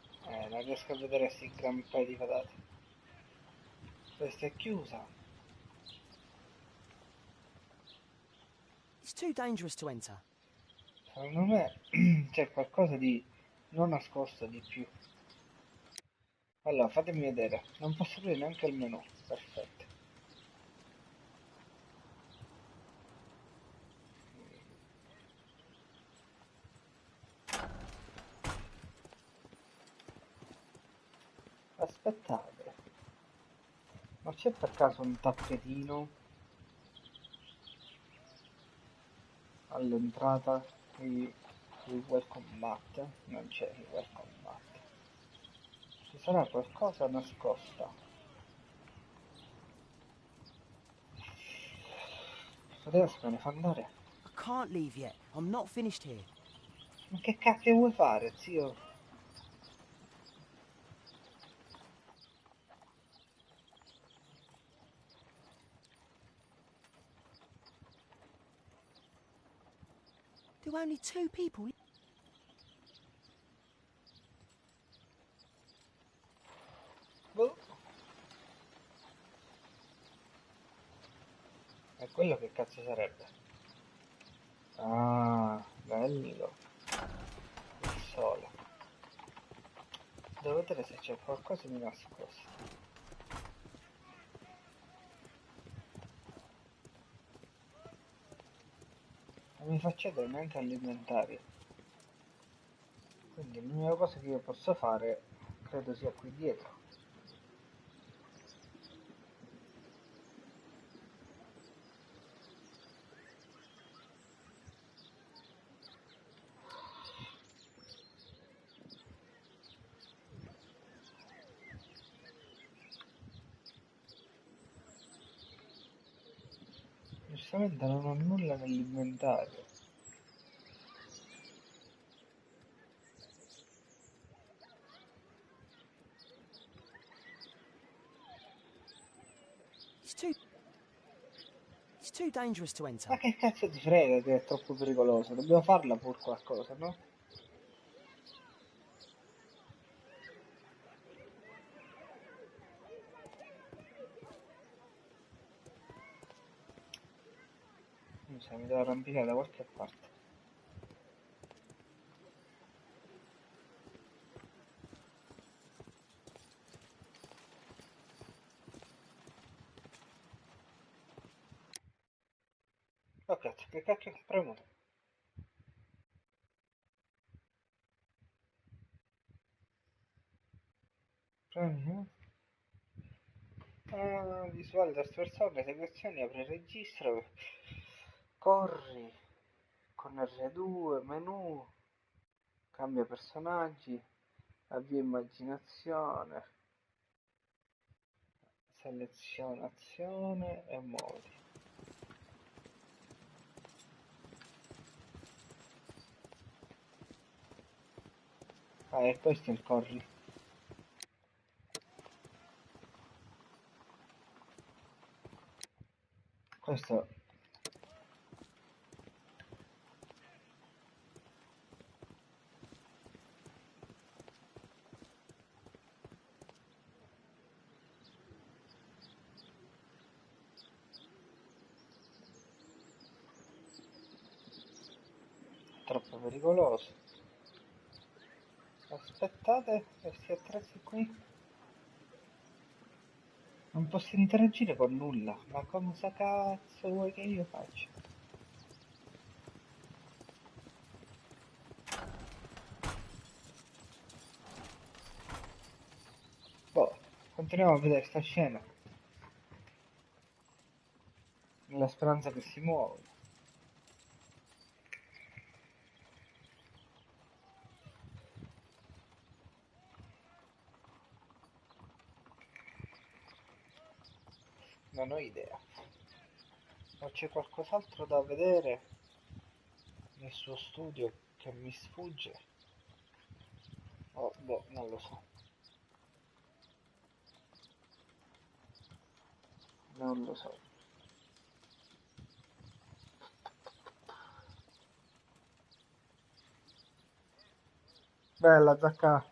non riesco a vedere sti gran paio di patate. Questa è chiusa. It's too dangerous to enter. Secondo me c'è qualcosa di non nascosto di più. Allora, fatemi vedere. Non posso aprire neanche il menu. Perfetto. Aspettate. Ma c'è per caso un tappetino all'entrata qui il welcome mat? Non c'è il welcome mat. Ci sarà qualcosa nascosta. Adesso me ne fa andare. I can't leave yet. I'm not finished here. Ma che cacchio vuoi fare, zio? Do only 2 people... Boh. E quello che cazzo sarebbe? Ah, bello. Il sole. Devo vedere se c'è qualcosa di nascosto. Non mi fa accedere neanche all'inventario. Quindi l'unica cosa che io posso fare credo sia qui dietro. Giustamente non ho nulla nell'inventario. too dangerous to enter. Ma che cazzo ti frega che è troppo pericoloso? Dobbiamo farla pur qualcosa, no? Mi devo arrampicare da qualche parte. Oh cazzo, che cacchio ho premuto? Premi, visuale trasversale, esecuzioni, apri registro, corri, con R2, menu, cambia personaggi, avvia immaginazione, seleziona azione e muoviti. Ah, e questo è il corri. Questo è troppo pericoloso. Aspettate, questi attrezzi qui non posso interagire con nulla. Ma cosa cazzo vuoi che io faccia? Boh, continuiamo a vedere sta scena nella speranza che si muova. Non ho idea. O c'è qualcos'altro da vedere nel suo studio che mi sfugge? Oh, boh, non lo so. Non lo so. Bella zacca.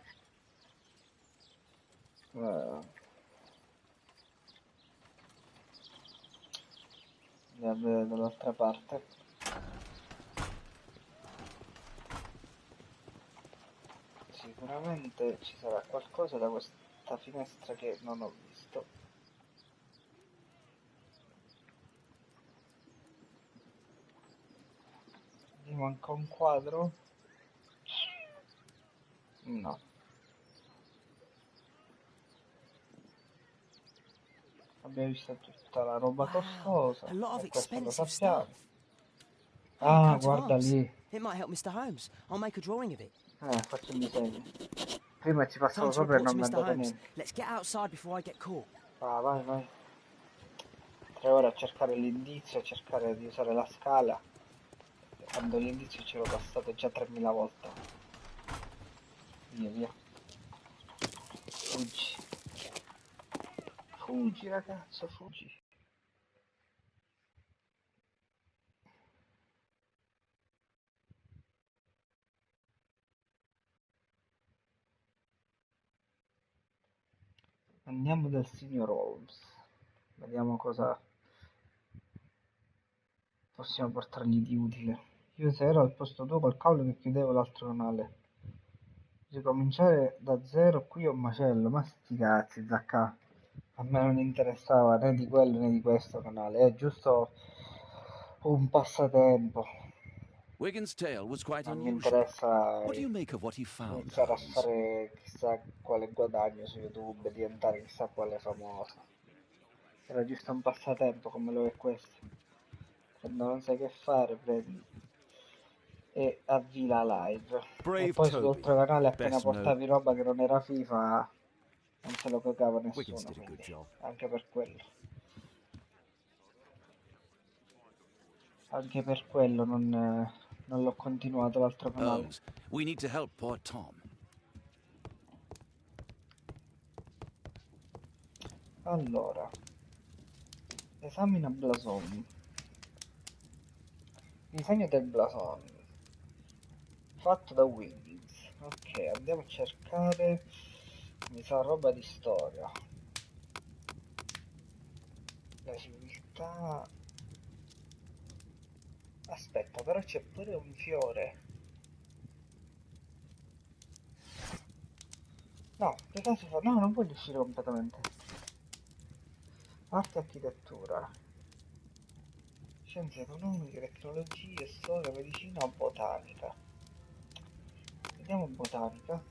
Andiamo a vedere dall'altra parte. Sicuramente ci sarà qualcosa da questa finestra che non ho visto. Mi manca un quadro? No. Abbiamo visto tutta la roba costosa A lot of e questo lo expensive sappiamo. stuff. Ah, Coat of guarda arms. lì. It might help Mr. Holmes. I'll make a drawing of it. Faccio un disegno. Prima ci passavo Time to sopra e report non to mi è Mr. andato Holmes. niente. Let's get outside before I get caught. Ah, vai, vai. 3 ore a cercare l'indizio, a cercare di usare la scala. Quando l'indizio ce l'ho passato già 3000 volte. Via, via. Fuggi. Fuggi, ragazzo, fuggi. Andiamo dal signor Holmes. Vediamo cosa possiamo portargli di utile. Io se ero al posto tuo col cavolo che chiudevo l'altro canale. Ricominciare da zero qui è un macello, ma sti cazzi, Zacca. A me non interessava né di quello né di questo canale, è giusto un passatempo. Wigan's tale was quite Non mi unusual. interessa What do you make of what he found, iniziare a Holmes? fare chissà quale guadagno su YouTube, diventare chissà quale famoso. Era giusto un passatempo come lo è questo. Quando non sai che fare, prendi e avvii la live. E Brave poi Toby, sull'altro canale appena best known. portavi roba che non era FIFA non se lo cagava Wiggins nessuno, did a good quindi job. anche per quello. Anche per quello non l'ho continuato l'altro canale. Holmes, we need to help poor Tom. Allora, esamina blasoni. Disegno del blasone fatto da Wiggins. Ok, andiamo a cercare, mi sa, roba di storia. La civiltà. Aspetta, però c'è pure un fiore. No, che caso fa? No, non voglio uscire completamente. Arte e architettura. Scienze economiche, tecnologie, storia, medicina o botanica. Vediamo botanica.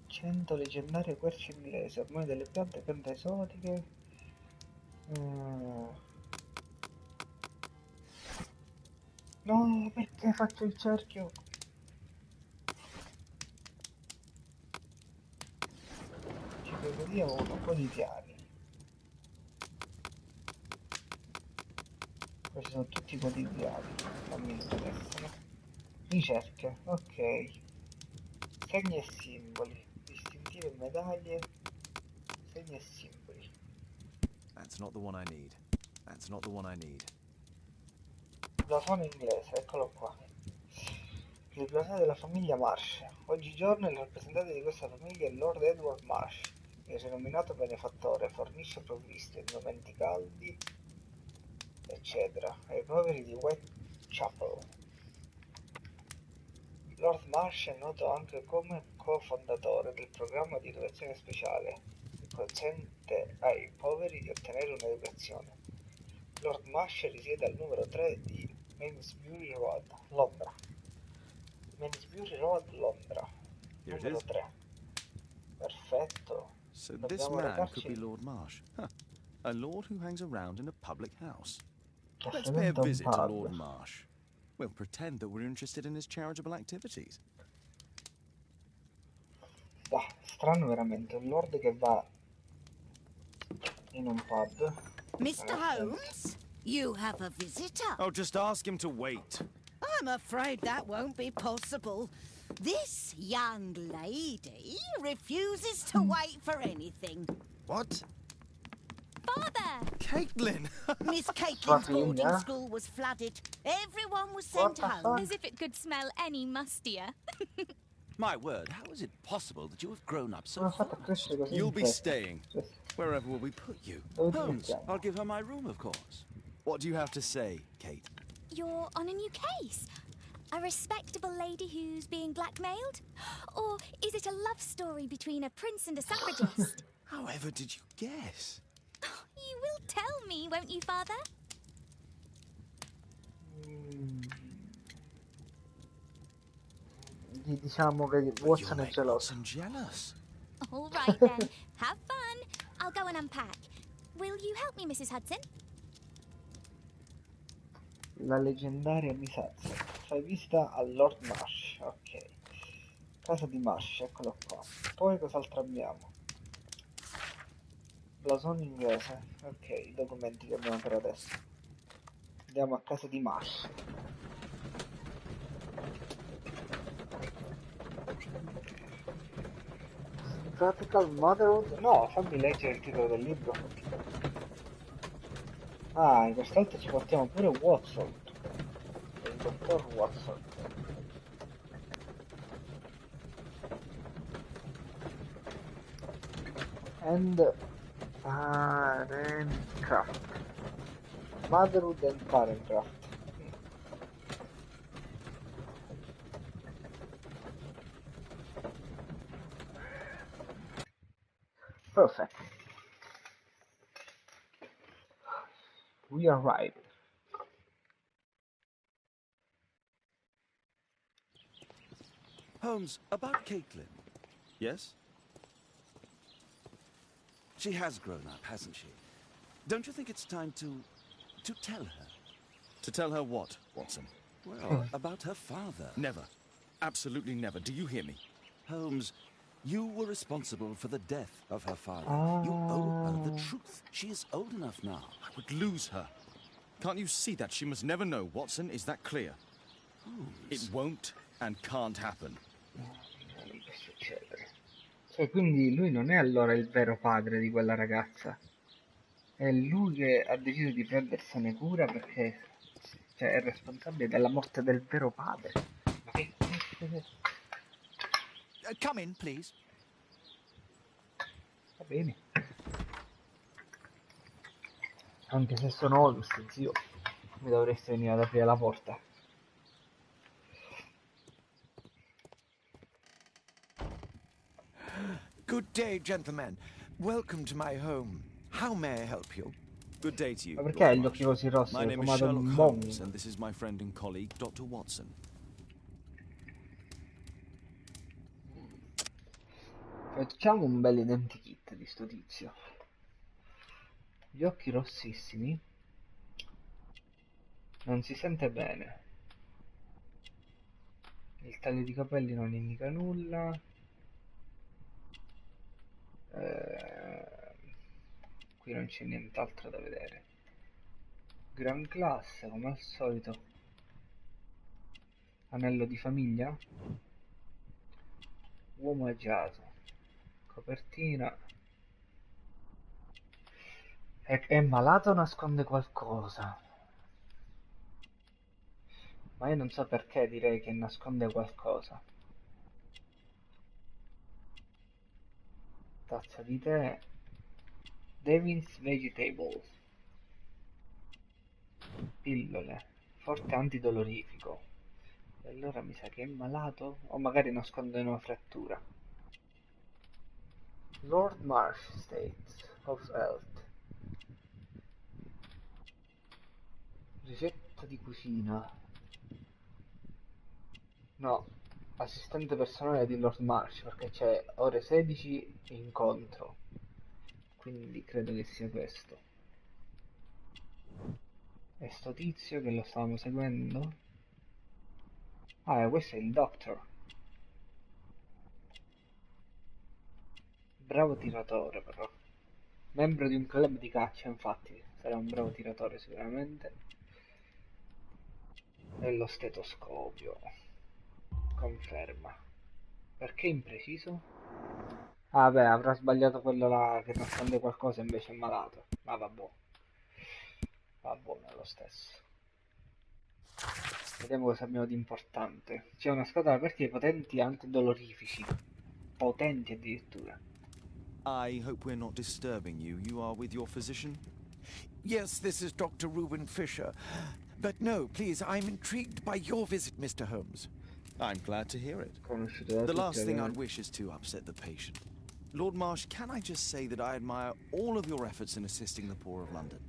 100 leggendarie querce inglesi, ormoni delle piante, piante esotiche. No, perché faccio il cerchio? Ci preferiamo un po' di piani. Questi sono tutti quotidiani, non mi interessano. Ricerche, ok. Segni e simboli, distintivi e medaglie, segni e simboli. That's not the one I need. That's not the one I need. Blasone inglese, eccolo qua. Il blasone della famiglia Marsh. Oggigiorno il rappresentante di questa famiglia è Lord Edward Marsh, il rinominato benefattore, fornisce provviste, indumenti caldi, eccetera, ai poveri di Whitechapel. Lord Marsh è noto anche come cofondatore del programma di educazione speciale, che consente ai poveri di ottenere un'educazione. Lord Marsh risiede al numero 3 di Mainsbury Road, Londra. Mainsbury Road, Londra. Here it Numero is. 3. Perfetto. So this Dobbiamo man recarci could be Lord Marsh. Huh. A lord who hangs around in a public house. che Let's pay a frequenta un visit to pub. Lord Marsh. We'll pretend that we're interested in his charitable activities. Ah, strano veramente, un lord che va in un pub. Mr. Non ha senso. Holmes, you have a visitor. Oh, just ask him to wait. I'm afraid that won't be possible. This young lady refuses to wait for anything. What? Father! Caitlin! Miss Sua Caitlin's boarding figlia? school was flooded. Everyone was What sent the home. fuck? As if it could smell any mustier. My word, how is it possible that you have grown up so Come ha fatto a fast? crescere così You'll in be fretta? staying. Cioè, Wherever will we put you? dove ti Holmes, mettiamo? I'll give her my room, of course. What do you have to say, Kate? You're on a new case. A respectable lady who's being blackmailed? Or is it a love story between a prince and a suffragist? However did you guess? You will tell me, won't you, Father? Diciamo che But you'll Watson è make geloso. Watson jealous. All right then. Have fun. I'll go and unpack. Will you help me, Mrs. Hudson? La leggendaria Misazza. Fai visita al Lord Marsh. Ok. Casa di Marsh, eccolo qua. Poi cos'altro abbiamo? Blasone inglese. Ok, i documenti che abbiamo per adesso. Andiamo a casa di Marsh. Practical Motherhood? No, fammi leggere il titolo del libro. Ah, in quest'altro ci portiamo pure Watson. Il dottor Watson. And Parencraft. Motherhood and Parencraft. Perfect. We arrived. Holmes, about Caitlin. Yes? She has grown up, hasn't she? Don't you think it's time to tell her? To tell her what, Watson? Well, about her father. Never. Absolutely never. Do you hear me? Holmes, you were responsible for the death of her father. You owe her the truth. She is old enough now. I would lose her. Can't you see that? She must never know, Watson. Is that clear? It won't and can't happen. Non può succedere. Cioè, quindi lui non è allora il vero padre di quella ragazza. È lui che ha deciso di prendersene cura perché cioè è responsabile della morte del vero padre. Ma che... Come in, please. Va bene. Anche se sono Holmes, zio, mi dovresti venire ad aprire la porta. Good day, gentlemen. Welcome to my home. How may I help you? Good day to you, Ma perché Lord hai gli occhi Marsh. così rossi? My name is Come ad Sherlock un Holmes, bong. and this is my friend and colleague, Dr. Watson. Facciamo un bel identikit di sto tizio. Gli occhi rossissimi. Non si sente bene. Il taglio di capelli non indica nulla. Qui non c'è nient'altro da vedere. Gran classe, come al solito. Anello di famiglia. Uomo agiato. Copertina. È malato o nasconde qualcosa? Ma io non so perché direi che nasconde qualcosa. Tazza di tè. Davin's Vegetables. Pillole. Forte antidolorifico. E allora mi sa che è malato? O magari nasconde una frattura. Lord Marsh State of Health. Ricetta di cucina. No, assistente personale di Lord Marsh, perché c'è ore 16 incontro. Quindi credo che sia questo. E sto tizio che lo stavamo seguendo? Ah, questo è il Doctor. Bravo tiratore però. Membro di un club di caccia, infatti. Sarà un bravo tiratore sicuramente. E lo stetoscopio. Conferma. Perché impreciso? Ah beh, avrà sbagliato quello là che nasconde qualcosa invece è malato. Ma va buono. Va buono lo stesso. Vediamo cosa abbiamo di importante. C'è una scatola aperta di potenti antidolorifici. Potenti addirittura. I hope we're not disturbing you. You are with your physician? Yes, this is Dr. Reuben Fisher. But no, please, I'm intrigued by your visit, Mr. Holmes. I'm glad to hear it. Conosciuto da The tutti, last thing I'd ovviamente. wish is to upset the patient. Lord Marsh, can I just say that I admire all of your efforts in assisting the poor of London?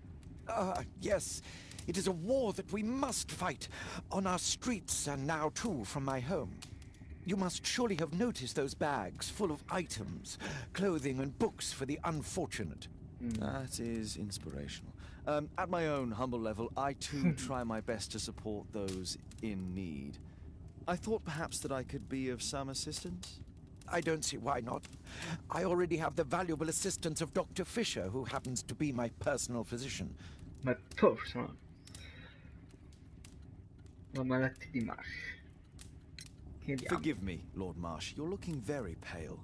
Yes. It is a war that we must fight on our streets and now, too, from my home. You must surely have noticed those bags full of items, clothing and books for the unfortunate. That is inspirational. At my own humble level, I too try my best to support those in need. I thought perhaps that I could be of some assistance. I don't see why not. I already have the valuable assistance of Dr. Fisher, who happens to be my personal physician. Ma persona. La malattia di Marsh. Chiediamo. Forgive me, Lord Marsh. You're looking very pale.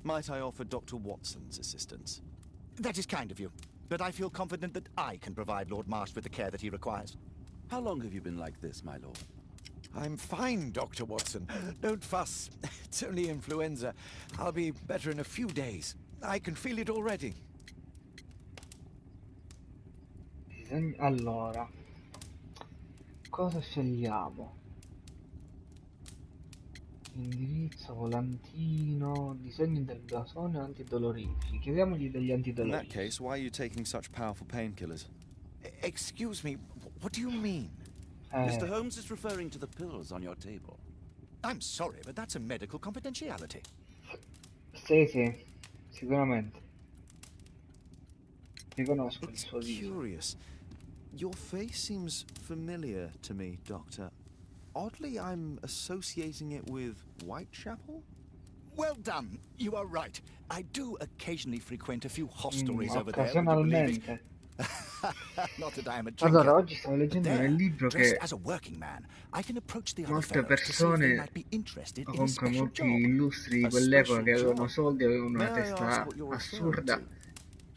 Might I offer Dr. Watson's assistance? That is kind of you, but I feel confident that I can provide Lord Marsh with the care that he requires. How long have you been like this, my lord? I'm fine, Dr. Watson. Don't fuss. It's only influenza. I'll be better in a few days. I can feel it already. Allora, cosa scegliamo? Indirizzo, volantino, disegni del blasone, antidolorifici. Chiediamogli degli In that antidolorifici. case, why are you taking such powerful painkillers? Excuse me, what do you mean? Mr. Holmes is referring to the pills on your table. I'm sorry, but that's a medical confidentiality. Sì, sicuramente. Riconosco il It's suo viso. curious. Your face seems familiar to me, Doctor. Oddly, I'm associating it with Whitechapel? Well done. You are right. I do occasionally frequent a few hostelries over there. Would you believe it? Occasionalmente. Not that I am a drinker. Allora, oggi stavo But leggendo there, nel libro dressed che as a working man, I can approach the other molte fellows to see if they persone, might be interested o in his comunque special molti job. illustri di A quell'epoca special che avevano job? soldi, avevano May una I ask testa what you're referring assurda, to?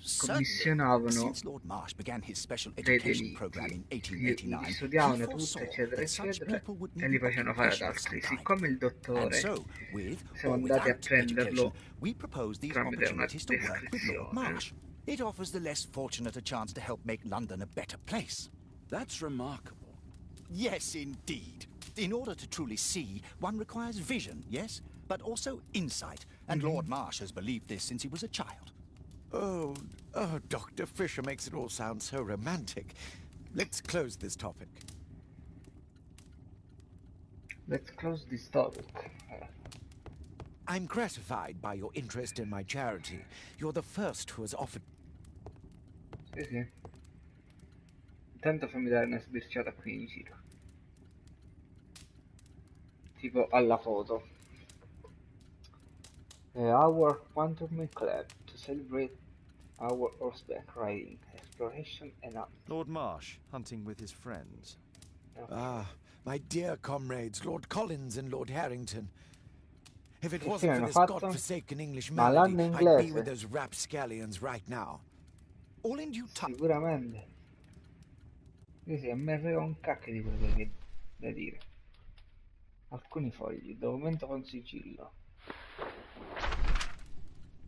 Certainly. commissionavano Since Lord Marsh began his special dei education program in delitti, li 1889, he studiavano tutti, foresaw eccetera, that such eccetera, people would e need li an facevano fare ad occupation of altri. some kind. Siccome il And dottore, so, with siamo or andati a without education, prenderlo we propose these tramite una opportunities to work with Lord descrizione. Marsh. It offers the less fortunate a chance to help make London a better place. That's remarkable. Yes, indeed. In order to truly see, one requires vision, yes? But also insight. And Lord Marsh has believed this since he was a child. Oh, Dr. Fisher makes it all sound so romantic. Let's close this topic. Let's close this topic. I'm gratified by your interest in my charity. You're the first who has offered... Sì, sì. Intanto fammi dare una sbirciata qui in giro. Tipo alla foto. Our Quantum Club to celebrate our horseback riding, exploration and art. Lord Marsh, hunting with his friends. Ah, my dear comrades, Lord Collins and Lord Harrington. If it Che wasn't fine for hanno this fatto? godforsaken English Ma melody, l'hanno I'd be with inglese? those rapscallions right now. All in due time. Sicuramente. Sì, sì, a me frega un cacchio di quello che da dire. Alcuni fogli, documento con sigillo.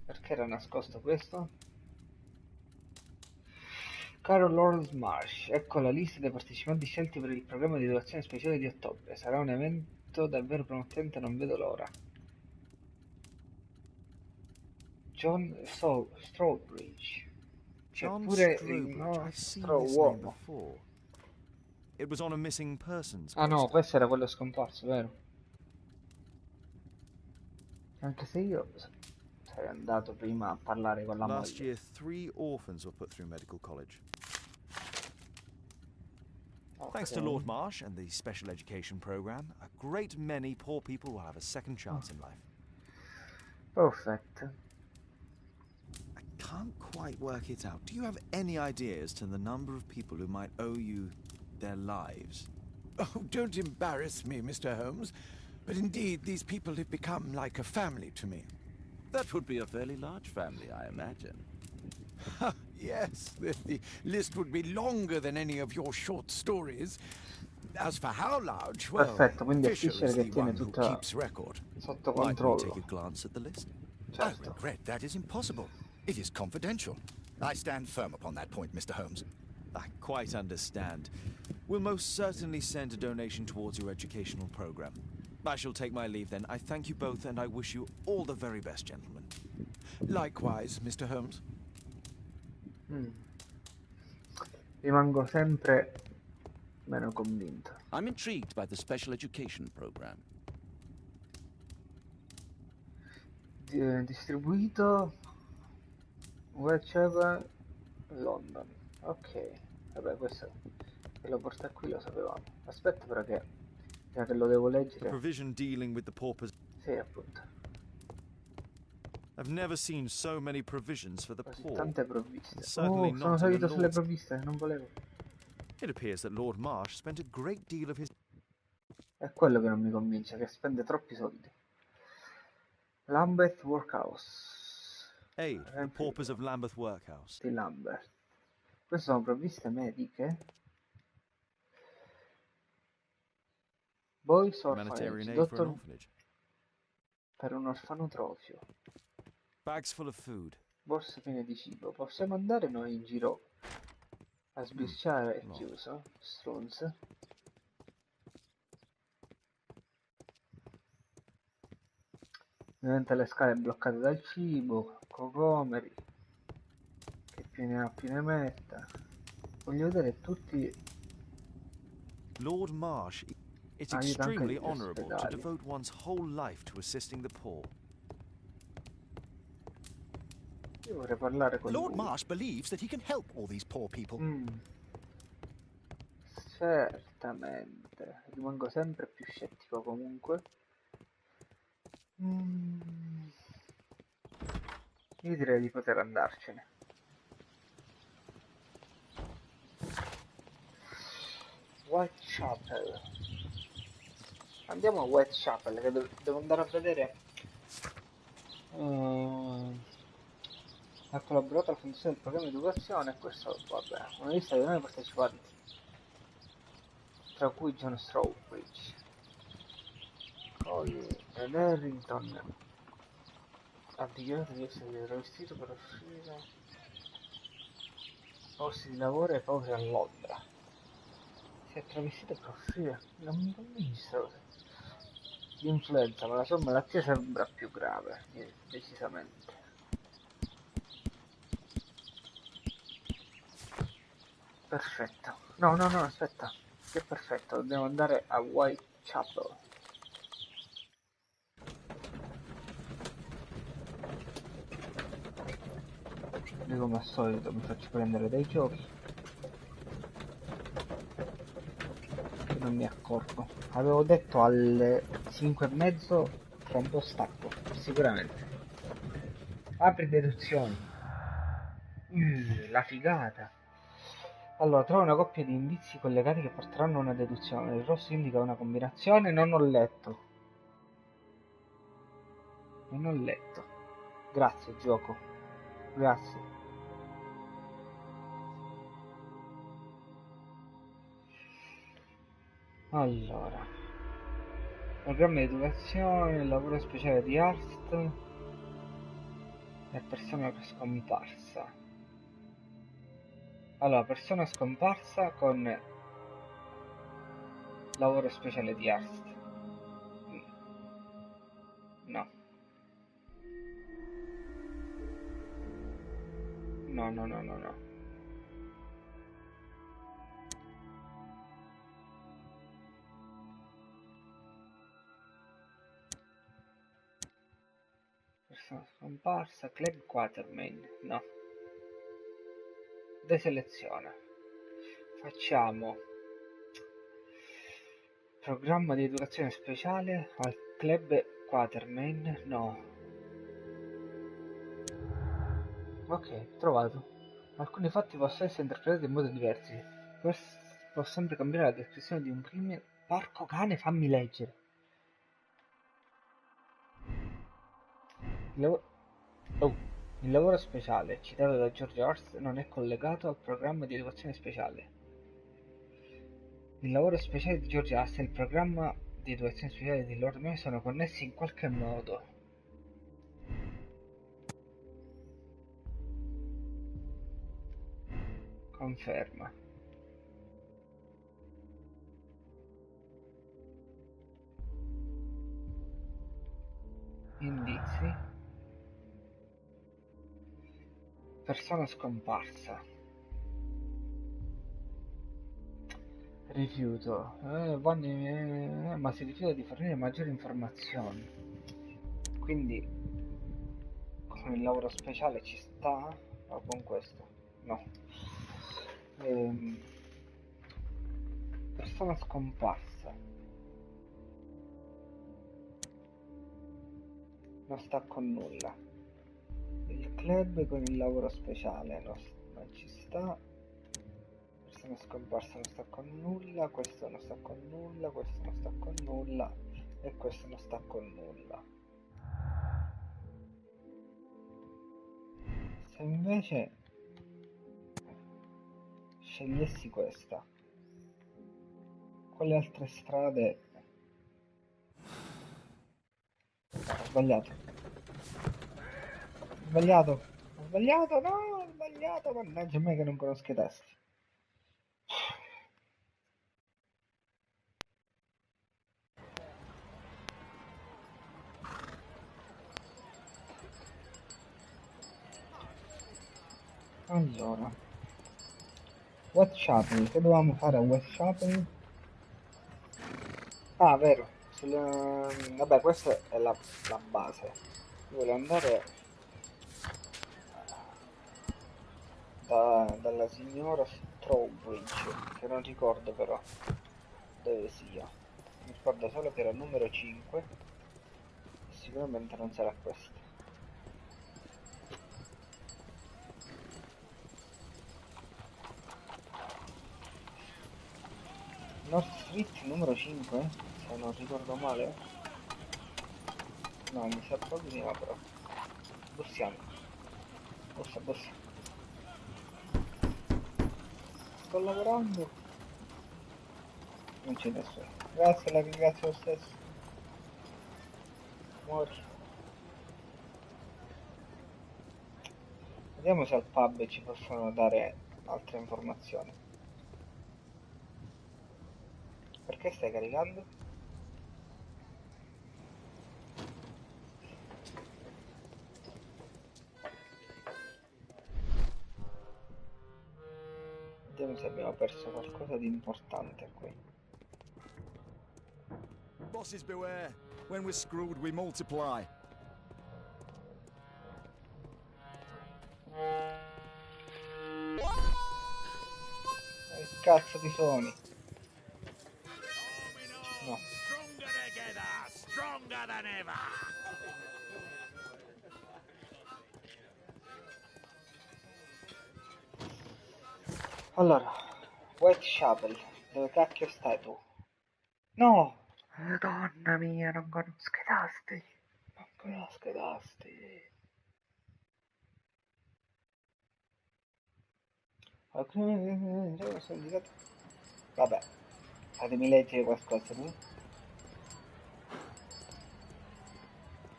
Perché era nascosto questo? Caro Lord Marsh, ecco la lista dei partecipanti scelti per il programma di educazione speciale di ottobre. Sarà un evento davvero promettente, non vedo l'ora. John Strawbridge. C'è John pure il Strobridge. I've seen nostro this name uomo. before. It was on a missing persons Ah no, poster. questo era quello scomparso, vero? Anche se io sarei andato prima a parlare con la Last moglie. year, 3 orphans were put through medical college. Thanks to Lord Marsh and the special education program, a great many poor people will have a second chance in life. Perfetto. I can't quite work it out. Do you have any idea as to the number of people who might owe you their lives? Oh, don't embarrass me, Mr. Holmes. But indeed, these people have become like a family to me. That would be a fairly large family, I imagine. Yes, the list would be longer than any of your short stories. As for how large, well, Perfetto, quindi è Fisher Fisher is che the tiene one who tutto keeps record. sotto Might we controllo. take a glance at the list? I Certo. regret that is impossible. It is confidential. I stand firm upon that point, Mr. Holmes. I quite understand. We'll most certainly send a donation towards your educational program. I shall take my leave then. I thank you both and I wish you all the very best, gentlemen. Likewise, Mr. Holmes. Rimango sempre meno convinto. I'm intrigued by the special education program. Distribuito Whichever London. Ok, vabbè, questo che lo porta qui lo sapevamo. Aspetta però che già che lo devo The leggere. provision dealing with the paupers. Sì, appunto. I've never seen so many provisions for the Così poor. tante provviste. Certainly Sono not in salito the sulle Lord's. provviste, non volevo. It appears that Lord Marsh spent a great deal of his. È quello che non mi convince, che spende troppi soldi. Lambeth Workhouse. Aid, the paupers of Lambeth Workhouse. Di Lambert. Queste sono provviste mediche. Boys Humanitarian Orphanage. aid for an Dottor orphanage. per un orfanotrofio. Bags full of food. Borse piene di cibo. Possiamo andare noi in giro a sbirciare? È no. chiuso. Stronze. Ovviamente le scale bloccate dal cibo. Cocomeri. Che piene a piene metta. Voglio vedere tutti. Lord Marsh, it's Aiuta anche extremely gli honourable to ospedali. devote one's whole life to assisting the poor. Io vorrei parlare con Lord lui. Marsh believes that he can help all these poor people. Certamente. Rimango sempre più scettico comunque. Io direi di poter andarcene. Whitechapel. Andiamo a Whitechapel che devo andare a vedere Ha collaborato alla fondazione del programma di educazione e questo, vabbè, una lista di nomi partecipanti, tra cui John Strawbridge, Colin ed Harrington, ha dichiarato di essere travestito per offrire posti di lavoro ai poveri a Londra. Si è travestito per offrire, non mi convince di influenza, ma la sua malattia sembra più grave, decisamente. Perfetto. No, aspetta. Che perfetto, dobbiamo andare a Whitechapel. Io come al solito mi faccio prendere dai giochi che non mi accorgo. Avevo detto alle 5:30, tra un po' stacco, sicuramente. Apri deduzioni. La figata. Allora, trova una coppia di indizi collegati che porteranno a una deduzione. Il rosso indica una combinazione. Non ho letto. Grazie, gioco. Grazie. Allora. Programma di educazione, lavoro speciale di Art e persona scomparsa. Allora, persona scomparsa con lavoro speciale di Art. No. No. Persona scomparsa, Club Quatermain. No. Deselezione. Facciamo programma di educazione speciale al Club Quatermain. No. Ok, trovato. Alcuni fatti possono essere interpretati in modi diversi. Può sempre cambiare la descrizione di un crimine. Porco cane, fammi leggere. Il lavoro speciale, citato da George Horst, non è collegato al programma di educazione speciale. Il lavoro speciale di George Horst e il programma di educazione speciale di Lord May sono connessi in qualche modo. Conferma. Indizi. Persona scomparsa. Rifiuto. Ma si rifiuta di fornire maggiori informazioni. Quindi con il lavoro speciale ci sta? O con questo? No. Persona scomparsa. Non sta con nulla. Il club con il lavoro speciale non ci sta. Persona scomparsa non sta con nulla. Questo non sta con nulla. Questo non sta con nulla. E questo non sta con nulla. Se invece scegliessi questa, quali altre strade? Ho sbagliato, no, ho sbagliato, mannaggia me che non conosco i testi. Allora, Whitechapel, che dovevamo fare a Whitechapel? Ah, vero, vabbè, questa è la base. Io voglio andare dalla signora Strawbridge, che non ricordo però dove sia. Mi ricordo solo che era il numero 5 e sicuramente non sarà questo. North Street numero 5, se non ricordo male. No, mi sa proprio di no, però bussiamo. Bussa, bussa. Sto lavorando. Non c'è nessuno. Grazie, la ringrazio lo stesso. Muori. Vediamo se al pub ci possono dare altre informazioni. Perché stai caricando? Vediamo se abbiamo perso qualcosa di importante qui. Bosses beware. When we're screwed, we multiply. Che cazzo di suoni? No. Stronger together, stronger than ever. Allora, Whitechapel, dove cacchio stai tu? No! Madonna mia, non conosco i tasti. Non conosco i tasti. Vabbè, fatemi leggere qualcosa, no?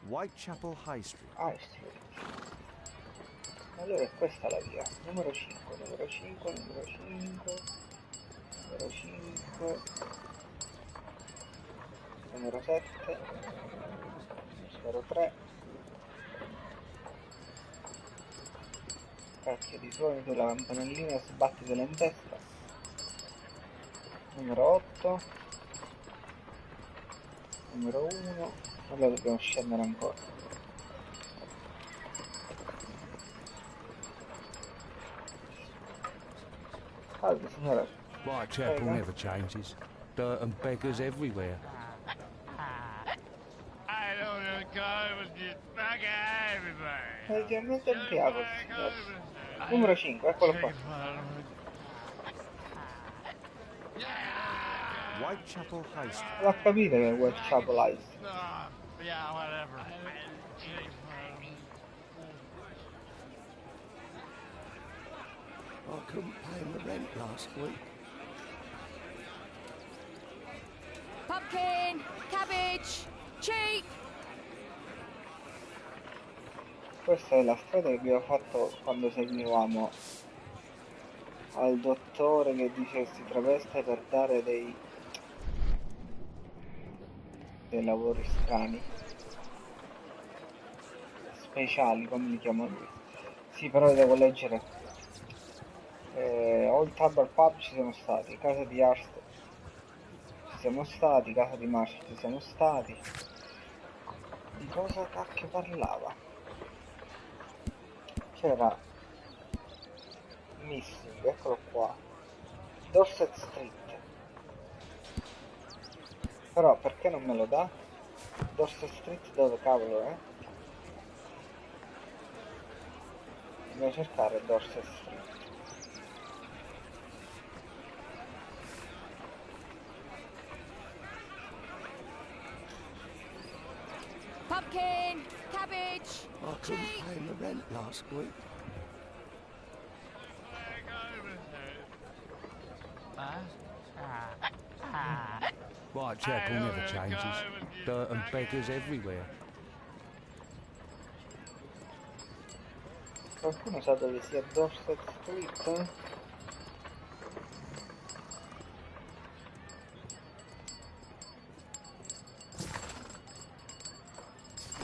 Whitechapel High Street. Ah, sì. Allora è questa la via. Numero 5, numero 5, numero 5, numero 5, numero 7, numero 3. Cacchio di suoni sulla campanellina, sbattitela in testa. Numero 8, numero 1. Allora dobbiamo scendere ancora. Salve signora. Whitechapel Prego. never changes. Dirt and beggars everywhere. I don't go with this bugger everywhere. Leggermente ubriaco, signore. Numero 5, eccolo qua. Whitechapel High Street. L'ho capito che è Whitechapel High Street. Yeah, whatever. I couldn't pay my rent last week. Pumpkin, cabbage, cheap. Questa è la strada che abbiamo fatto quando seguivamo al dottore che dice che si traveste per dare dei lavori strani, speciali, come li chiama lui. Sì, però devo leggere. Old Tabard Pub ci siamo stati, casa di Arst ci siamo stati, casa di Marsh ci siamo stati. Di cosa cacchio parlava? C'era Missing, eccolo qua, Dorset Street. Però perché non me lo dà? Dorset Street dove cavolo è? Devo cercare Dorset Street. Pumpkin, cabbage, I couldn't pay my rent last week. Whitechapel never changes. Dirt and beggars everywhere. Qualcuno sa dove sia Dorset Street?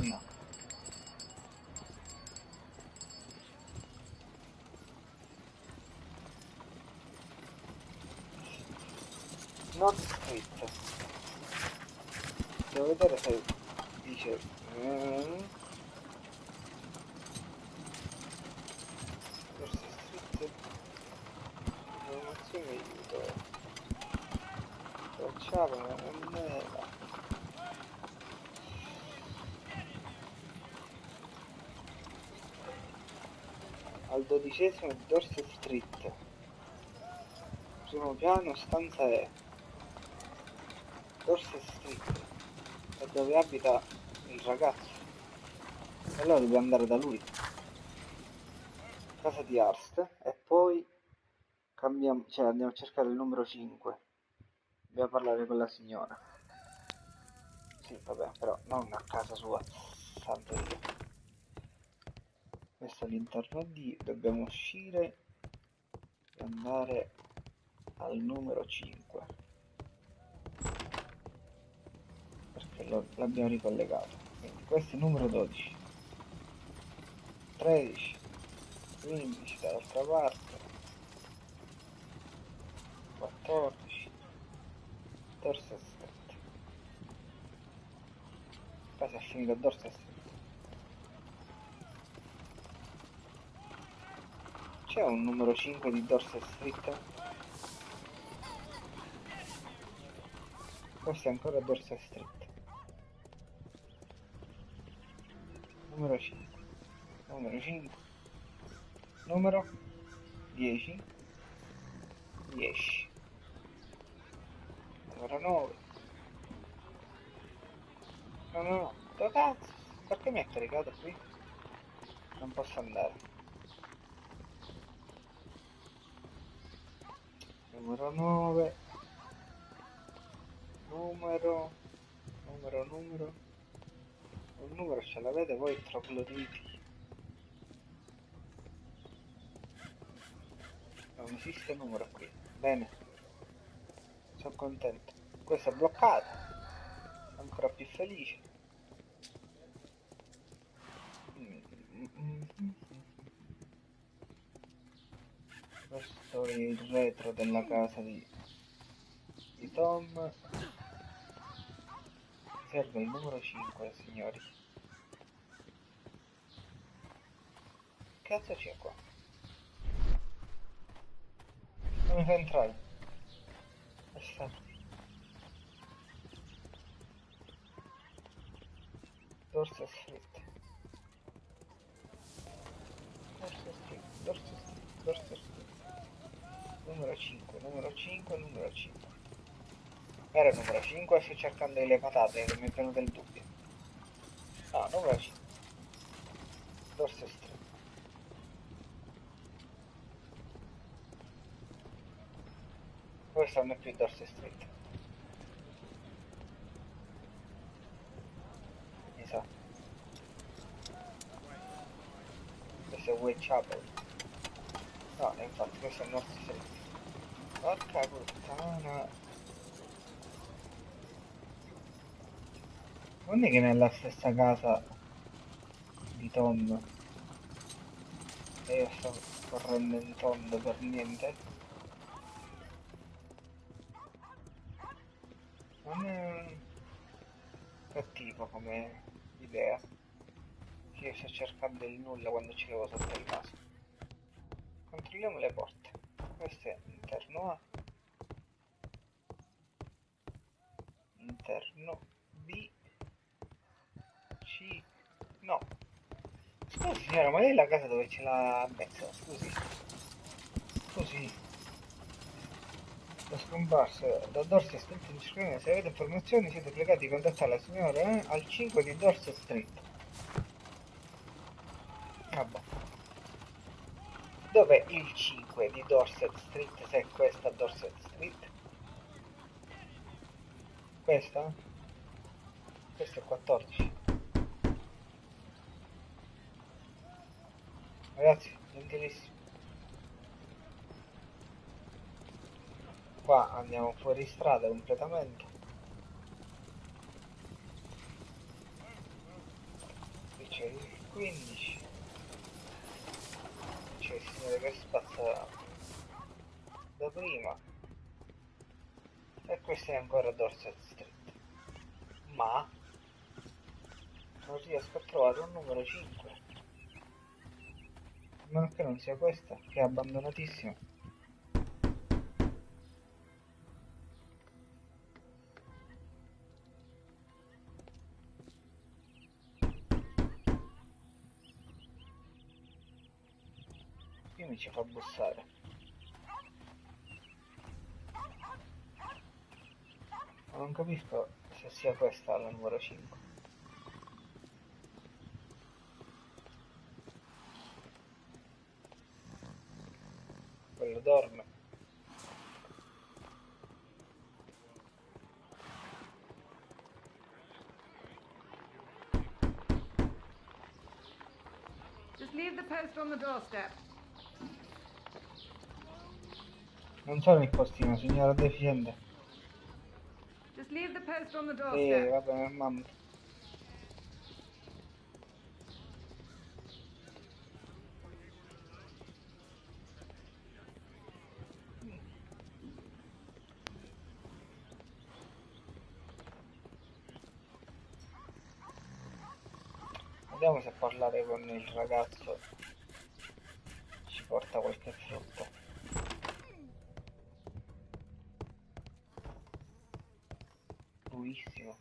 No. North Street. Devo vedere se dice Dorset Street. Informazioni aiuto. Facciamo una candela. Al 12° di Dorset Street. Primo piano, stanza E. Dorset Street. È dove abita il ragazzo. Allora dobbiamo andare da lui. casa di Arst e poi cambiamo, cioè andiamo a cercare il numero 5. Dobbiamo parlare con la signora. Sì, vabbè, però non a casa sua, santo Dio. Questo è l'interno D, dobbiamo uscire e andare al numero 5. Perché l'abbiamo ricollegato. Quindi questo è il numero 12. 13. 15 dall'altra parte. 14. Dorso stretto. Quasi è finito il dorso stretto. C'è un numero 5 di Dorset Street? Questo è ancora Dorset Street. Numero 5. Numero 5. Numero 10. 10. Numero 9. No. Dove cazzo? Perché mi ha caricato qui? Non posso andare. Numero 9. Numero. Un numero ce l'avete voi trogloditi? Non esiste numero qui. Bene. Sono contento. Questo è bloccato. Ancora più felice. Questo è il retro della casa di Tom. Serve il numero 5, signori. Che cazzo c'è qua? Non mi fa entrare. Aspetta. Dorset Street. Numero 5. Era il numero 5, sto cercando le patate che mi è venuto il dubbio. No, numero 5. Dorset Street. Questo non è più Dorset Street. Mi sa. Questo è Whitechapel. No, infatti questo è North Street. Porca puttana. Non è che nella stessa casa di Tom e io sto correndo in tondo per niente. Non è cattivo come idea. Io sto cercando il nulla quando ci avevo sotto il naso. Controlliamo le porte. Questo è interno A, interno B, C. No. Scusi signora, ma lei è la casa dove ce l'ha messa? Scusi. È scomparso da Dorset Street in Scrivine. Se avete informazioni siete pregati di contattare la signora al 5 di Dorset Street. Vabbè. Dov'è il 5 di Dorset Street se è questa Dorset Street? Questa? Questo è 14. Ragazzi, gentilissimo. Qua andiamo fuori strada completamente. Qui c'è il 15. C'è il signore che spazza da prima. E questa è ancora Dorset Street. Ma non riesco a trovare un numero 5. A meno che non sia questa, che è abbandonatissima. Qui mi ci fa bussare. Ma non capisco se sia questa la numero 5. dorme. Just leave the post on the doorstep. Non sono il postino, signora deficiente. Just leave the post on the Sì, doorstep. vabbè, mamma. Vediamo se parlare con il ragazzo ci porta qualche frutto. Buonissimo.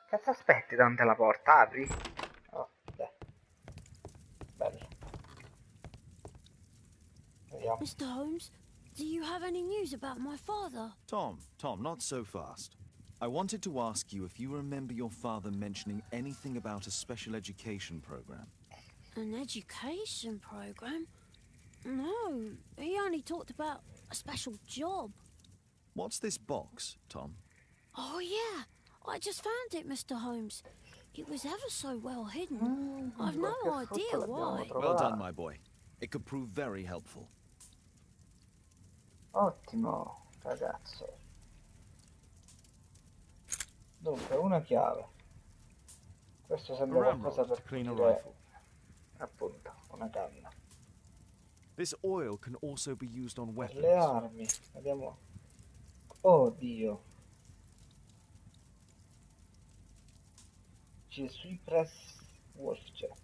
Cazzo aspetti davanti alla porta? Apri? Oh, dai. Bello. Vediamo. Mr. Holmes, do you have any news about my father? Tom, not so fast. I wanted to ask you if you remember your father mentioning anything about a special education program. An education program? No, he only talked about a special job. What's this box, Tom? Oh, yeah. I just found it, Mr. Holmes. It was ever so well hidden. I've no idea why. Well done, my boy. It could prove very helpful. Ottimo, ragazzo. Dunque, una chiave. Questo sembra qualcosa per pulire, appunto, una canna. This oil can also be used on Per weapons. le armi, vediamo. Oh Dio. Je suis press Wolfjack.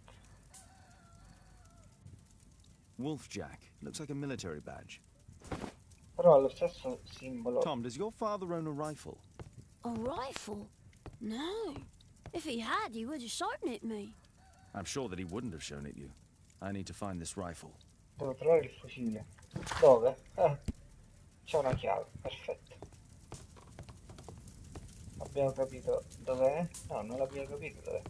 Wolfjack. Looks like a military badge. Però ha lo stesso simbolo. Tom, does your father own a rifle? A rifle? No. If he had, he would have shown it me. I'm sure that he wouldn't have shown it you. I need to find this rifle. Devo trovare il fucile. Dove? C'è una chiave, perfetto. Abbiamo capito dov'è? No, non l'abbiamo capito dov'è.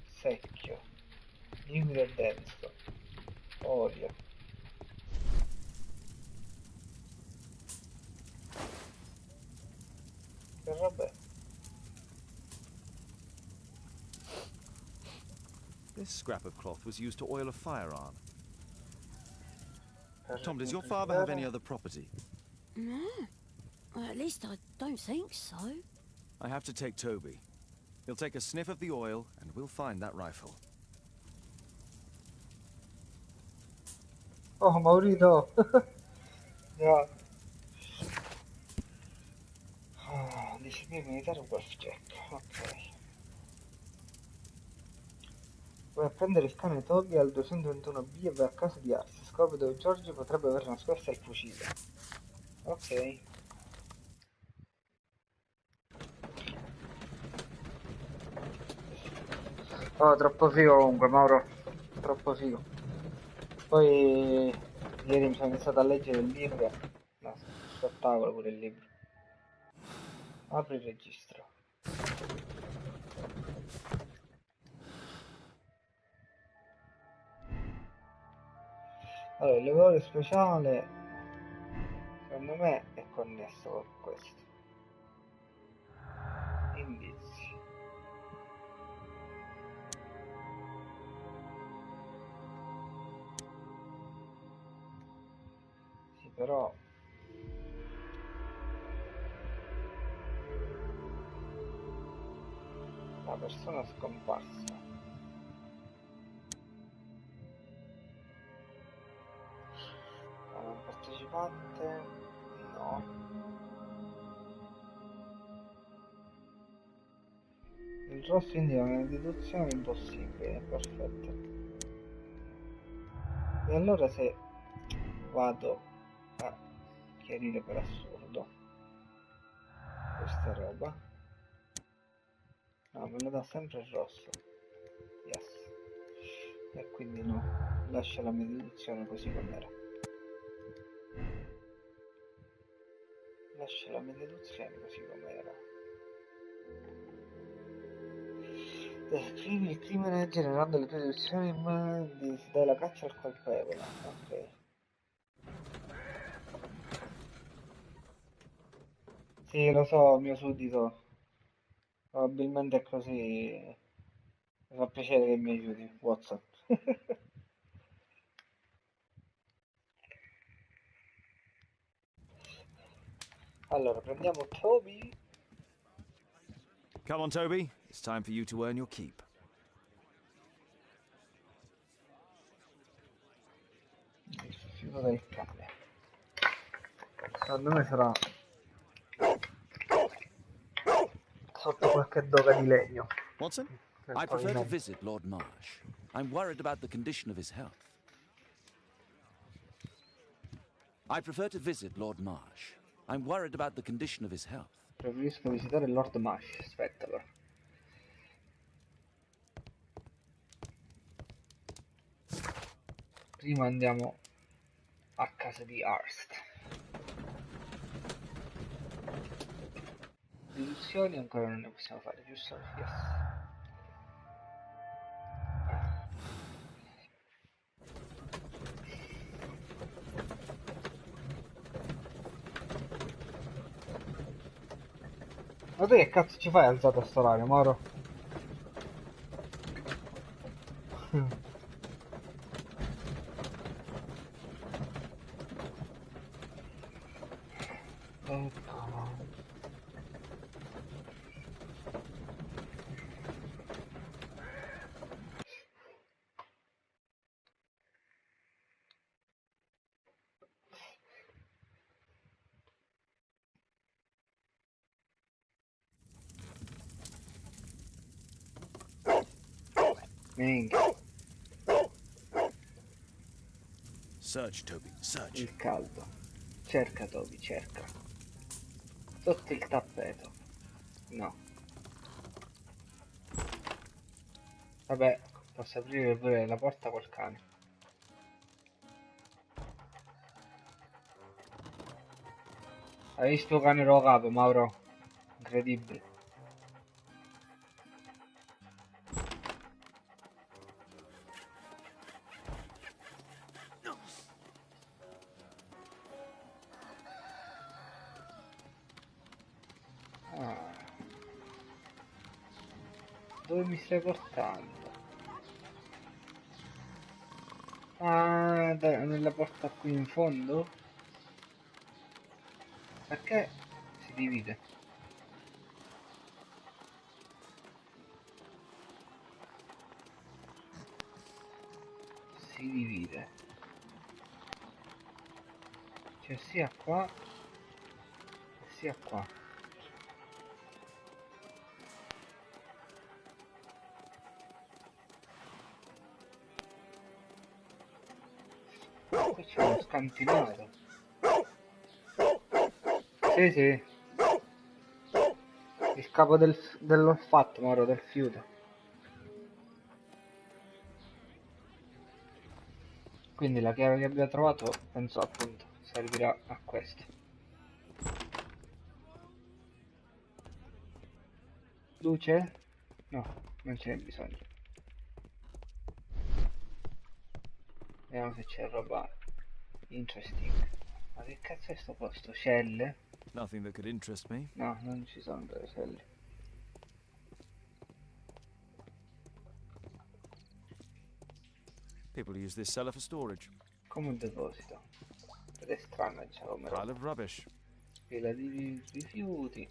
Secchio. Liquido e denso. Olio. Che roba è? This scrap of cloth was used to oil a firearm. Tom, does your father have any other property? No. Well, at least I don't think so. I have to take Toby. He'll take a sniff of the oil, and we'll find that rifle. Oh, Maurito! No. Disciplina militare Wolfjack, ok. Vai a prendere il cane Toby al 221B e vai a casa di Ars. Scopri dove Giorgio potrebbe aver nascosto il fucile. Ok. Oh, troppo figo comunque, Mauro. Troppo figo. Poi ieri mi sono iniziato a leggere il libro. No, spettacolo pure il libro. Apri il registro. Allora, il lavoro speciale secondo me è connesso con questo. Indizi. Sì, però la persona scomparsa. Un partecipante? No. Il rosso indica una deduzione impossibile, perfetto. E allora se vado a chiarire per assurdo questa roba, no, me lo dà sempre il rosso. Yes. E quindi no, lascia la mia deduzione così com'era. Lascia la mia deduzione così com'era. Descrivi il crimine generando le tue deduzioni si dà la caccia al colpevole. Ok. Sì, lo so, mio suddito. Probabilmente è così. Mi fa piacere che mi aiuti, Watson. Allora, prendiamo Toby. Come on, Toby. It's time for you to earn your keep. Il fiuto del cane. Secondo me sarà sotto qualche doga di legno. Watson? I prefer to visit Lord Marsh. I'm worried about the condition of his health. I prefer to visit Lord Marsh. I'm worried about the condition of his health. Preferisco visitare Lord Marsh. Aspetta allora. Prima andiamo a casa di Hurst. Deduzioni ancora non ne possiamo fare, giusto? Yes. Ma tu che cazzo ci fai alzato a sto orario, Moro? Ecco. Minchia. Search, Toby, search. Il caldo. Cerca Toby, cerca. Sotto il tappeto. No. Vabbè, posso aprire pure la porta col cane. Hai visto cane lo capo, Mauro? Incredibile. Ah. Dove mi stai portando? Ah, nella porta qui in fondo? Perché si divide? Si divide. Cioè sia qua sia qua. Qui c'è uno scantinato. Sì, sì. Il capo dell'olfatto, Moro, del fiuto. Quindi la chiave che abbiamo trovato, penso appunto, servirà a questo. Luce? No, non ce n'è bisogno. Vediamo se c'è roba interesting. Ma che cazzo è sto posto? Celle? Nothing that could interest me. No, non ci sono delle celle. People use this cellar for storage. Come un deposito. Ed è strano, diciamo, come Pile roba. of rubbish. Pila di rifiuti.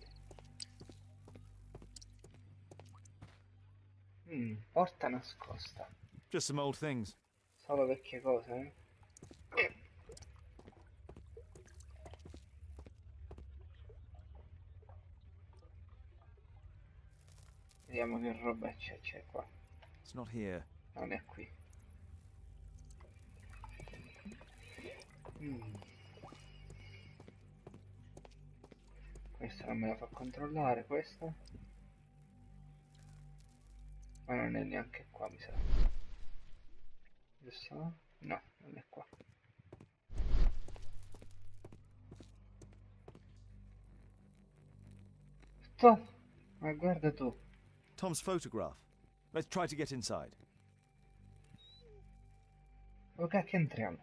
Porta nascosta. Just some old things. Solo vecchie cose, eh? Vediamo che roba c'è qua. It's not here. Non è qui. Questa non me la fa controllare, questa. Ma non è neanche qua, mi sa. Giusto? No, non è qua. Stop! Ma guarda tu. Tom's photograph. Let's try to get inside. Ok, che entriamo.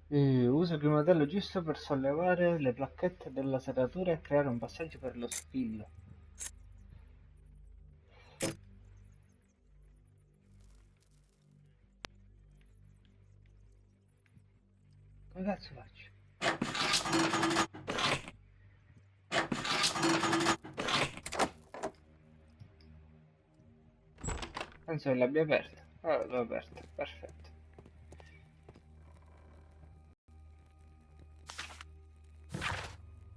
Usa il modello giusto per sollevare le placchette della serratura e creare un passaggio per lo spillo. Come cazzo faccio? Penso che l'abbia aperta. L'ho aperta, perfetto.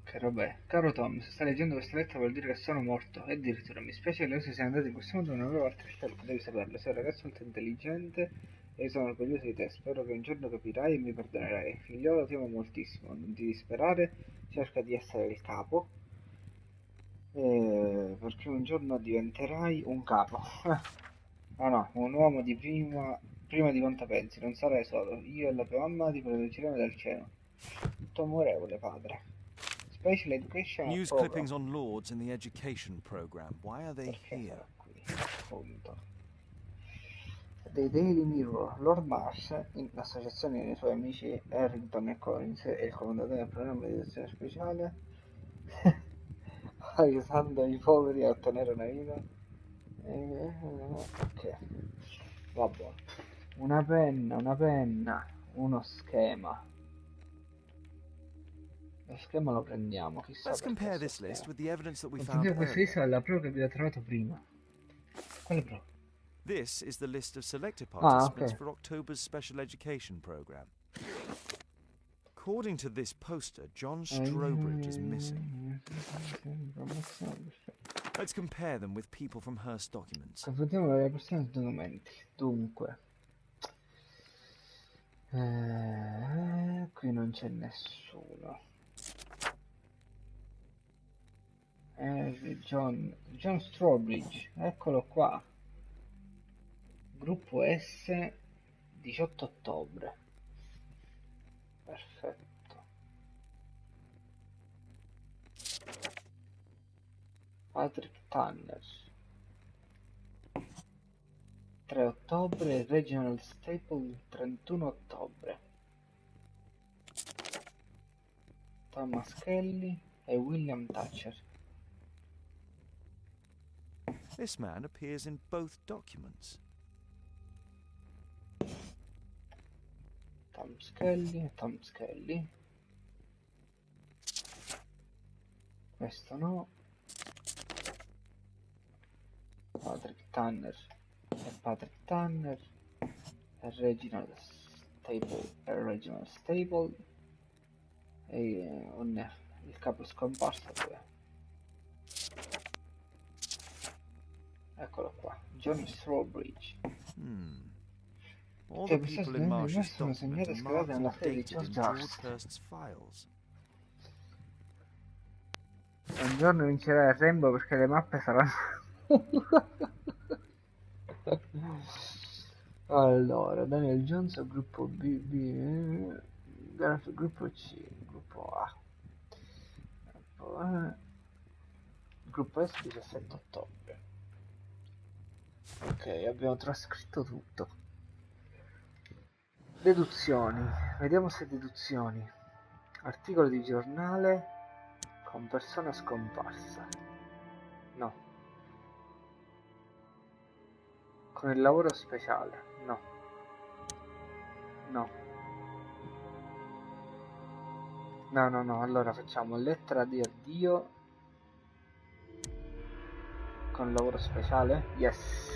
Che roba è? Caro Tom, se stai leggendo questa lettera vuol dire che sono morto. E addirittura mi spiace che le cose siano andate in questo modo, non avevo altre scelte, devi saperlo. Sei un ragazzo molto intelligente e io sono orgoglioso di te. Spero che un giorno capirai e mi perdonerai. Figliolo, ti amo moltissimo. Non ti disperare, cerca di essere il capo. Perché un giorno diventerai un capo. Ah no, un uomo di prima di quanto pensi, non sarai solo. Io e la tua mamma ti proteggeremo dal cielo. Tuo amorevole padre. Special Education News Program. clippings on Lords in the education program. Why are they Perché here? sarà qui? Punto. The Daily Mirror. Lord Marsh, in associazione dei suoi amici Harrington e Collins e il comandatore del programma di educazione speciale, aiutando i poveri a ottenere una vita. Ok, va buono. Una penna, uno schema. Lo schema lo prendiamo, chissà Let's perché compare sto this list schema. with the evidence that we found Confondiamo questa earlier. lista alla prova che abbiamo trovato prima. Quale prova? This is the list of selected Ah, participants ok. for October's special education program. According to this poster, John Strobridge is missing. Let's compare them with people from Hearst documents. Confrontiamo le persone e i documenti. Dunque, qui non c'è nessuno. John Strobridge, eccolo qua. Gruppo S, 18 ottobre. Perfetto. Patrick Tanner, 3 ottobre. Reginald Staple, 31 ottobre. Thomas Kelly e William Thatcher. This man appears in both documents. Thomas Kelly. Questo no. Patrick Tanner e Reginald Staple e il capo scomparso dov'è? Eccolo qua, John Strawbridge. All Cioè, the queste people in persone Marsh's sono document segnate are e schedate marked nella and sede di dated in George George Hurst. Hurst's files. Un giorno vincerai il Rainbow perché le mappe saranno... Allora, Daniel Jones, gruppo gruppo C, gruppo A, gruppo S, 17 ottobre. Ok, abbiamo trascritto tutto. Deduzioni, vediamo se deduzioni. Articolo di giornale con persona scomparsa. No. Con il lavoro speciale. No. No. No, allora facciamo lettera di addio con lavoro speciale? Yes.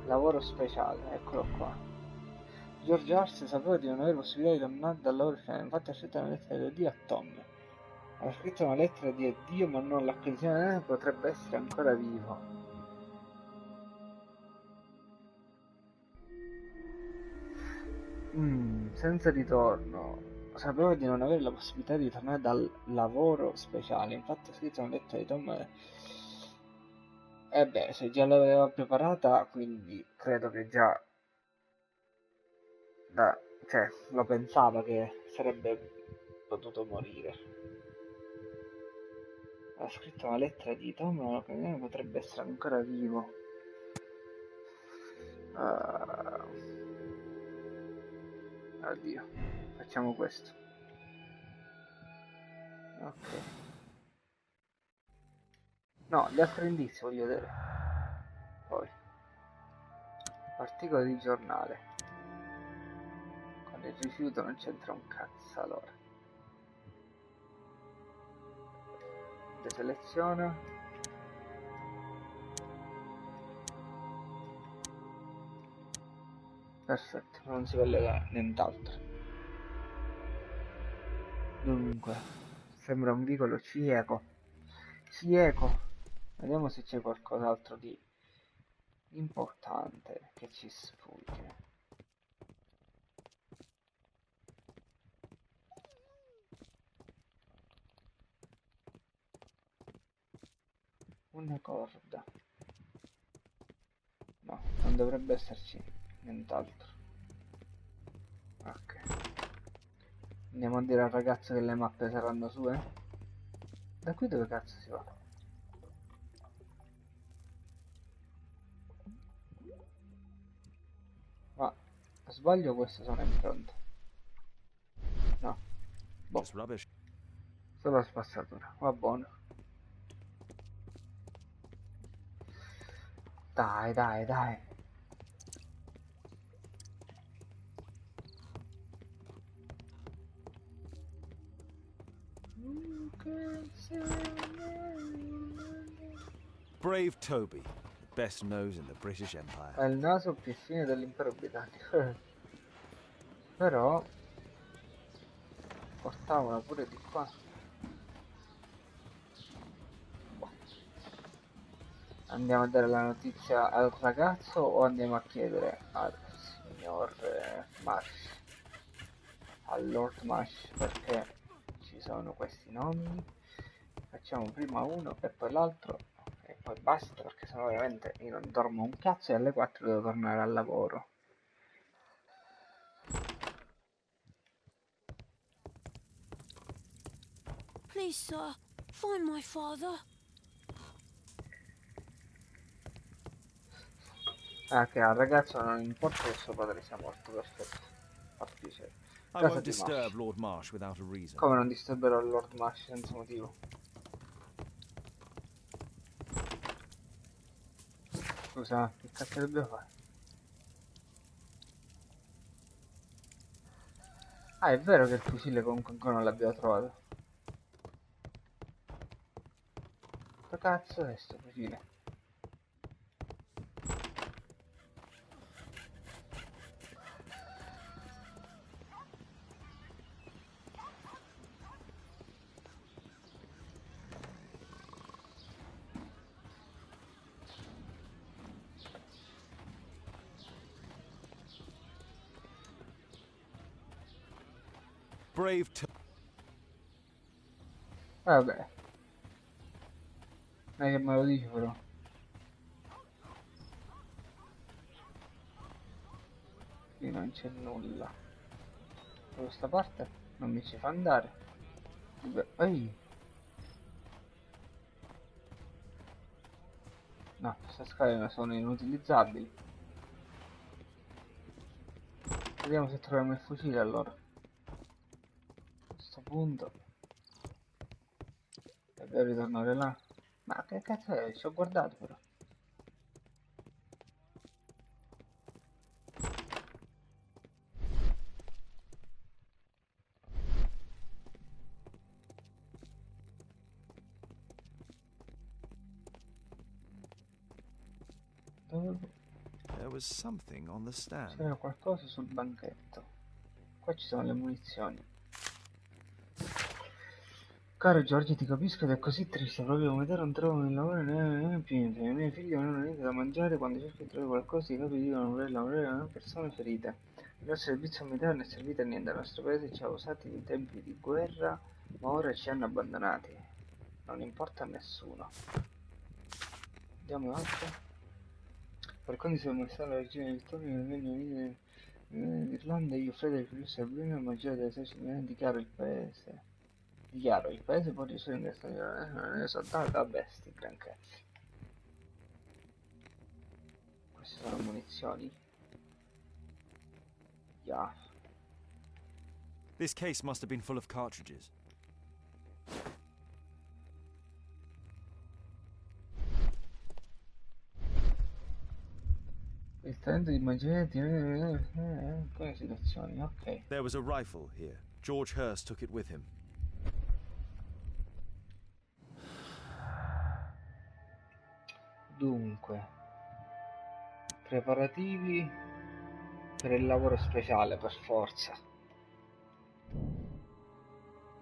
Lavoro speciale, eccolo qua. George Hurst sapeva di non avere possibilità di tornare dal lavoro finale, infatti ha scritto una lettera di addio a Tom. Ha scritto una lettera di addio ma non l'ha condizione, potrebbe essere ancora vivo. Senza ritorno. Sapeva di non avere la possibilità di tornare dal lavoro speciale, infatti ha scritto una lettera di Tom. Beh, se già l'aveva preparata, quindi credo che già cioè, lo pensava che sarebbe potuto morire. Ha scritto una lettera di Tom, ma potrebbe essere ancora vivo. Oddio, facciamo questo. Ok. No, gli altri indizi voglio vedere. Poi articolo di giornale. Con il rifiuto non c'entra un cazzo, allora. Deseleziona. Perfetto, non si collega nient'altro. Dunque, sembra un vicolo cieco. Cieco. Vediamo se c'è qualcos'altro di importante che ci sfugge. Una corda. No, non dovrebbe esserci nient'altro. Ok. Andiamo a dire al ragazzo che le mappe saranno sue? Da qui dove cazzo si va? Ma sbaglio, queste sono impronte. No. Boh. Solo la spazzatura, va buono. Dai, dai, dai. Brave Toby, best nose in the British Empire. Ha il naso più fine dell'impero britannico. Però portavano pure di qua. Boh. Andiamo a dare la notizia al ragazzo o andiamo a chiedere al signor Marsh, al Lord Marsh, perché ci sono questi nomi. Facciamo prima uno e poi l'altro e poi basta, perché sennò ovviamente io non dormo un cazzo e alle 4 devo tornare al lavoro. Please, sir, find my father. Ah, che al ragazzo non importa che suo padre sia morto, perfetto. Fa piacere. I Casa won't di Marsh. disturb Lord Marsh without a reason. Come non disturberò il Lord Marsh senza motivo? Scusa, che cazzo dobbiamo fare? Ah, è vero che il fucile comunque ancora non l'abbiamo trovato. Che cazzo è sto fucile? Brave Toby. Vabbè. Non è che me lo dici però. Qui non c'è nulla. Da questa parte non mi ci fa andare. Ehi. No, queste scale sono inutilizzabili. Vediamo se troviamo il fucile allora. A questo punto dobbiamo ritornare là. Ma che cazzo è? Ci ho guardato però. There was something on the stand. C'era qualcosa sul banchetto. Qua ci sono le munizioni. Caro Giorgio, ti capisco ed è così triste, proprio come te non trovo il lavoro né più niente. I miei figli non hanno niente da mangiare, quando cerco di trovare qualcosa i capi dicono vorrei lavorare persone ferite. Il nostro servizio militare non è servito a niente, il nostro paese ci ha usati in tempi di guerra, ma ora ci hanno abbandonati. Non importa a nessuno. Andiamo avanti. Per quando si è mostrata la regina Vittoria nel Regno Unito d'Irlanda, io Frederick Luis Albino, il maggiore dell'esercito militare, dichiaro, il paese può risolvere in questa non è soltanto da bestie, granché. Queste sono munizioni. Yeah. This case must have been full of cartridges. Il talento di immaginare alcune situazioni, ok. There was a rifle here. George Hurst took it with him. Dunque, preparativi per il lavoro speciale, per forza.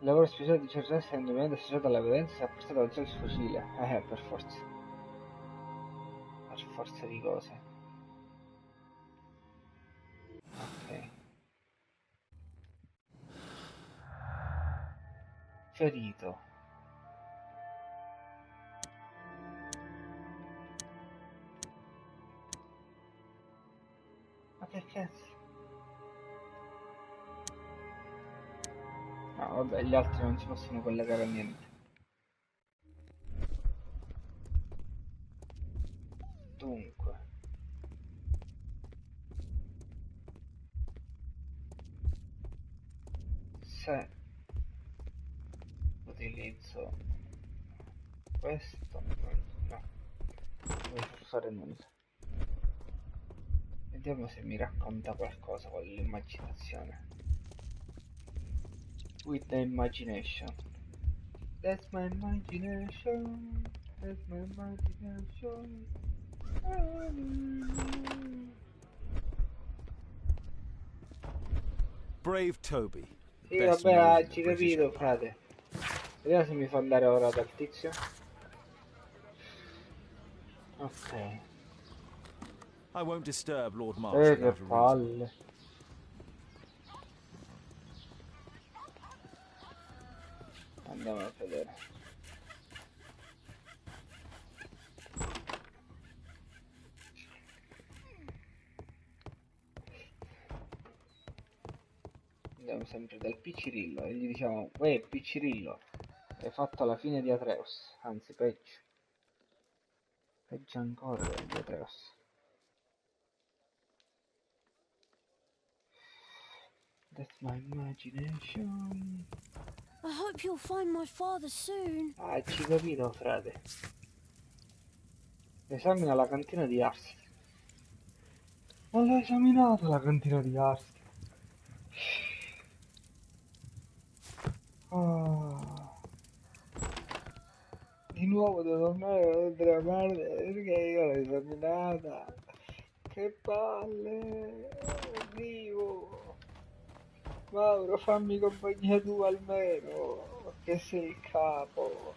Il lavoro speciale di George Hurst è indubbiamente associato all'evidenza e ha portato al gioco il fucile. Per forza. Per forza di cose. Ok. Ferito. Ma che cazzo? No, vabbè, gli altri non si possono collegare a niente. Dunque. Se utilizzo questo, no, non devo fare nulla. Vediamo se mi racconta qualcosa con l'immaginazione. With the imagination. That's my imagination. That's my imagination. Brave Toby. Sì, Best vabbè, move in the ci British capito, Empire. frate. Vediamo se mi fa andare ora dal tizio. Ok. I won't disturb Lord Marsh Che without a reason. palle. Andiamo a vedere. Andiamo sempre dal Piccirillo e gli diciamo: uè, Piccirillo, hai fatto la fine di Atreus. Anzi, peggio. Peggio ancora di Atreus. That's my imagination. I hope you'll find my father soon. Ah, ci capito, frate. Esamina la cantina di Ars. Non l'ho esaminata la cantina di Ars. Oh. Di nuovo devo tornare a vedere la parte perché io l'ho esaminata. Che palle. Vivo. Mauro, fammi compagnia tu almeno, che sei il capo.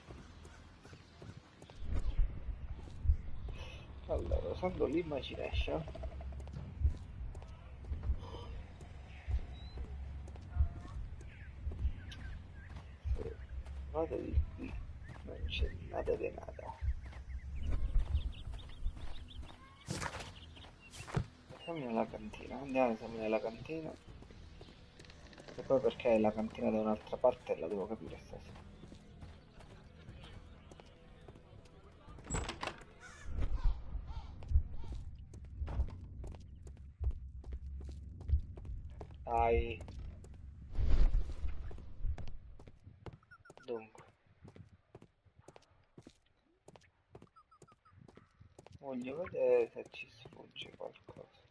Allora, usando l'imagination, vado di qui, non c'è nada di nada. Esamina la cantina, andiamo a esaminare la cantina. E poi perché la cantina da un'altra parte la devo capire stasera. Dai. Dunque. Voglio vedere se ci sfugge qualcosa.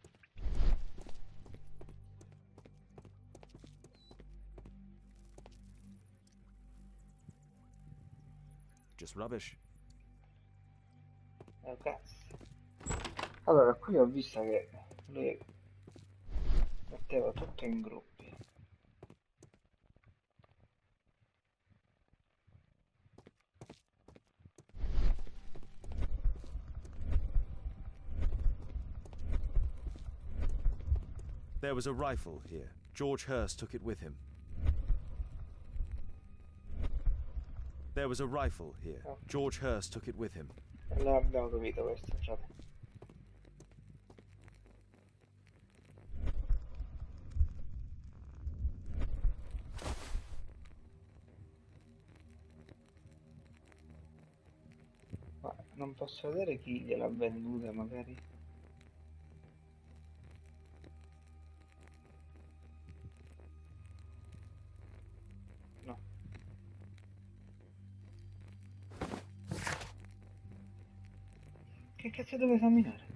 Just rubbish. Cazzo. Allora, qui ho visto che lui metteva tutto in gruppi. There was a rifle here. George Hurst took it with him. There was a rifle here. Oh. George Hurst took it with him. Non abbiamo capito questo, frate. Ma non posso vedere chi gliel'ha venduta, magari. cazzo devo esaminare?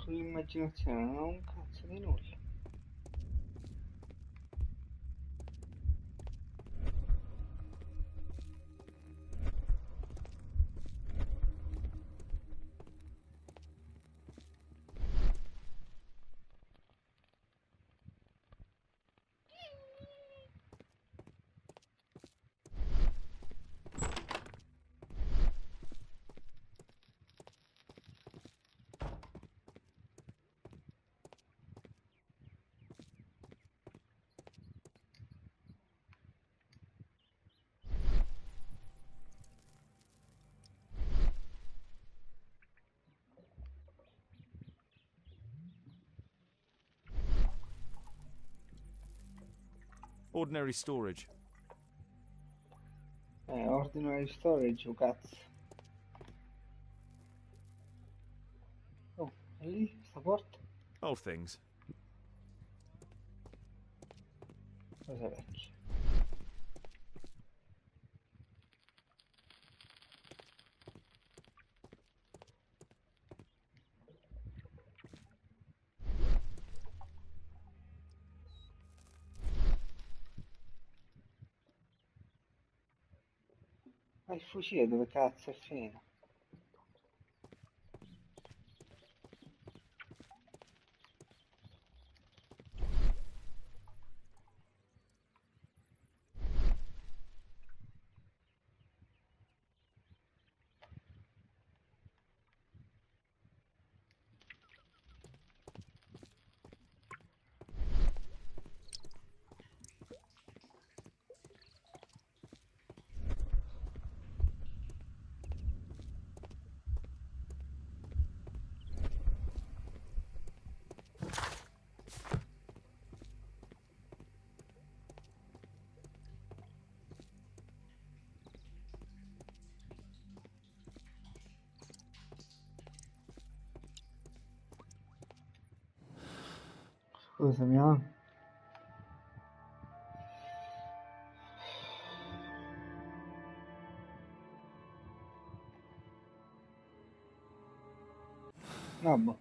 Con l'immaginazione non ho un cazzo di nulla. Ordinary storage. Ordinary storage, cazzo. Oh, è lì, sta porta? Old things. Cosa vecchia? Ma il fucile dove cazzo è finito? Scusami, no, boh.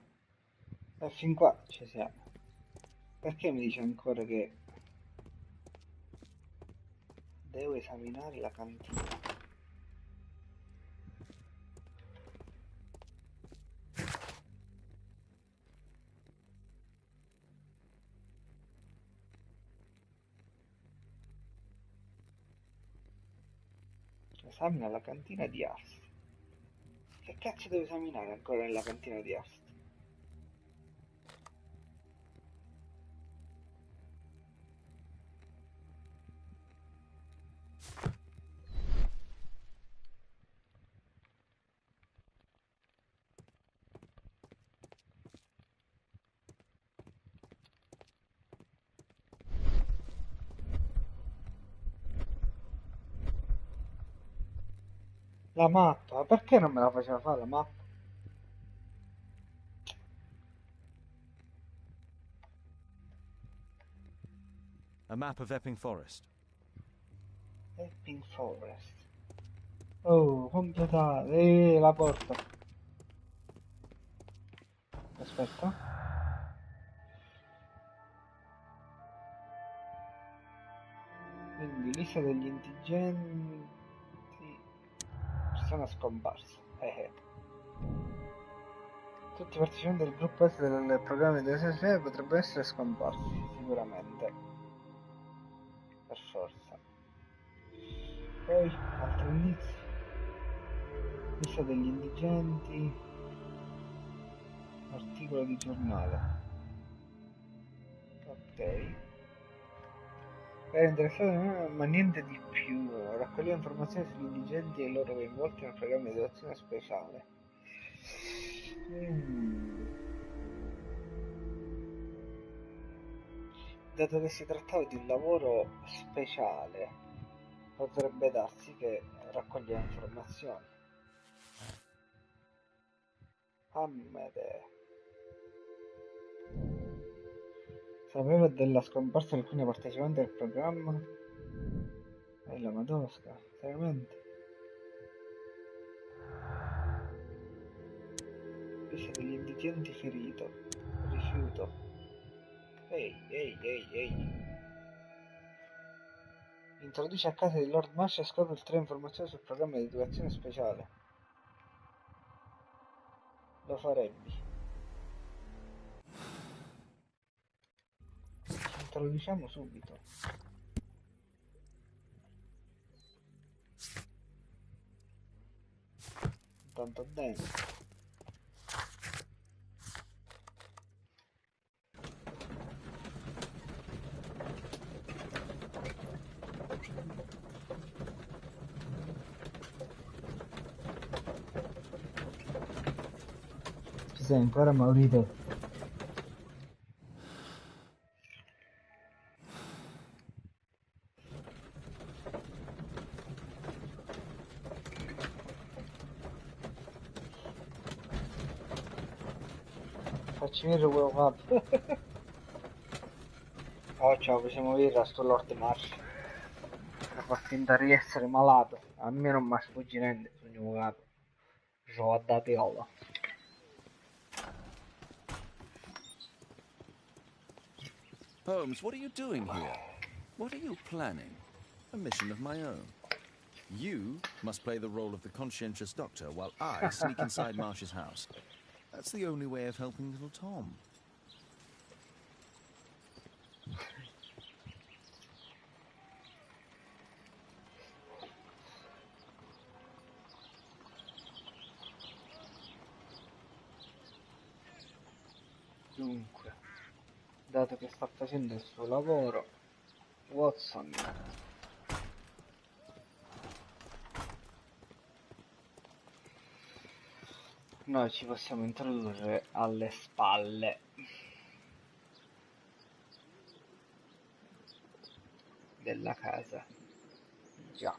E fin qua ci siamo. Perché mi dice ancora che devo esaminare la cantina? Esamina la cantina di Asti. Che cazzo devo esaminare ancora nella cantina di Asti? La mappa, perché non me la faceva fare la mappa? A map of Epping Forest. Epping Forest. Oh, completare. La porta. Aspetta. Quindi lista degli indigenti sono scomparsi. Tutti i partecipanti del gruppo S del programma di SSE potrebbero essere scomparsi, sicuramente. Per forza. Poi, altri indizi. Lista degli indigenti. Articolo di giornale. Ok. Era interessato, ma niente di più. Raccoglieva informazioni sugli indigenti e i loro coinvolti nel programma di azione speciale. Dato che si trattava di un lavoro speciale, potrebbe darsi che raccoglieva informazioni. Ammede. Sapeva della scomparsa di alcuni partecipanti del programma? E la Madosca, seriamente? Dice degli indigenti ferito. Rifiuto. Ehi. Introduce a casa di Lord Marsh e scopre il 3 informazioni sul programma di educazione speciale. Lo farebbe. Ci introduciamo subito. Tanto dentro. Ci sei ancora, Maurito? Facci vedere quello qua. Oh, ciao, facciamo vedere a sto Lord Marsh. Per far finta di essere malato. A me non mi sfugge niente, sono capo. Gio a da teola. Holmes, what are you doing here? What are you planning? A mission of my own. You must play the role of the conscientious doctor while I sneak inside Marsh's house. That's the only way of helping little Tom. Dunque, dato che sta facendo il suo lavoro, Watson noi ci possiamo introdurre alle spalle della casa. Già.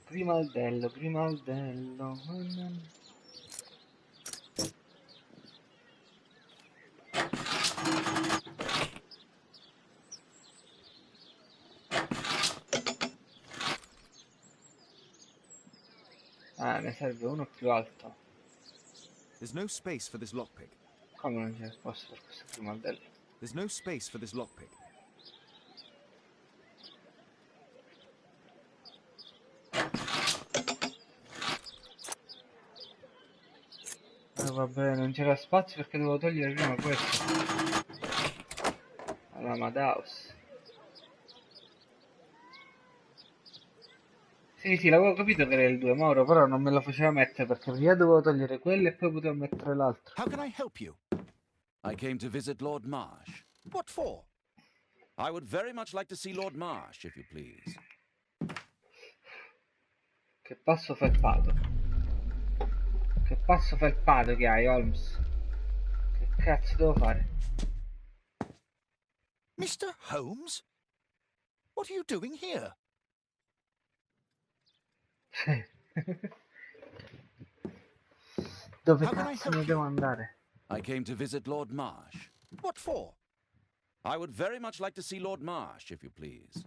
Grimaldello. Ah, ne serve uno più alto. There's no space for this lockpick. Come non c'è spazio per questo grimaldello? There's no space for this lockpick. Vabbè, non c'era spazio perché dovevo togliere prima questo. Alla Madaus. Sì, l'avevo capito che era il 2 Mauro, però non me lo faceva mettere perché prima dovevo togliere quello e poi potevo mettere l'altro. How can I help you? I came to visit Lord Marsh. What for? I would very much like to see Lord Marsh, if you please. Che passo felpato. Che passo felpato che hai, Holmes. Che cazzo devo fare? Mr. Holmes? What are you doing here? Dove cazzo ne devo andare? I came to visit Lord Marsh. What for? I would very much like to see Lord Marsh, if you please.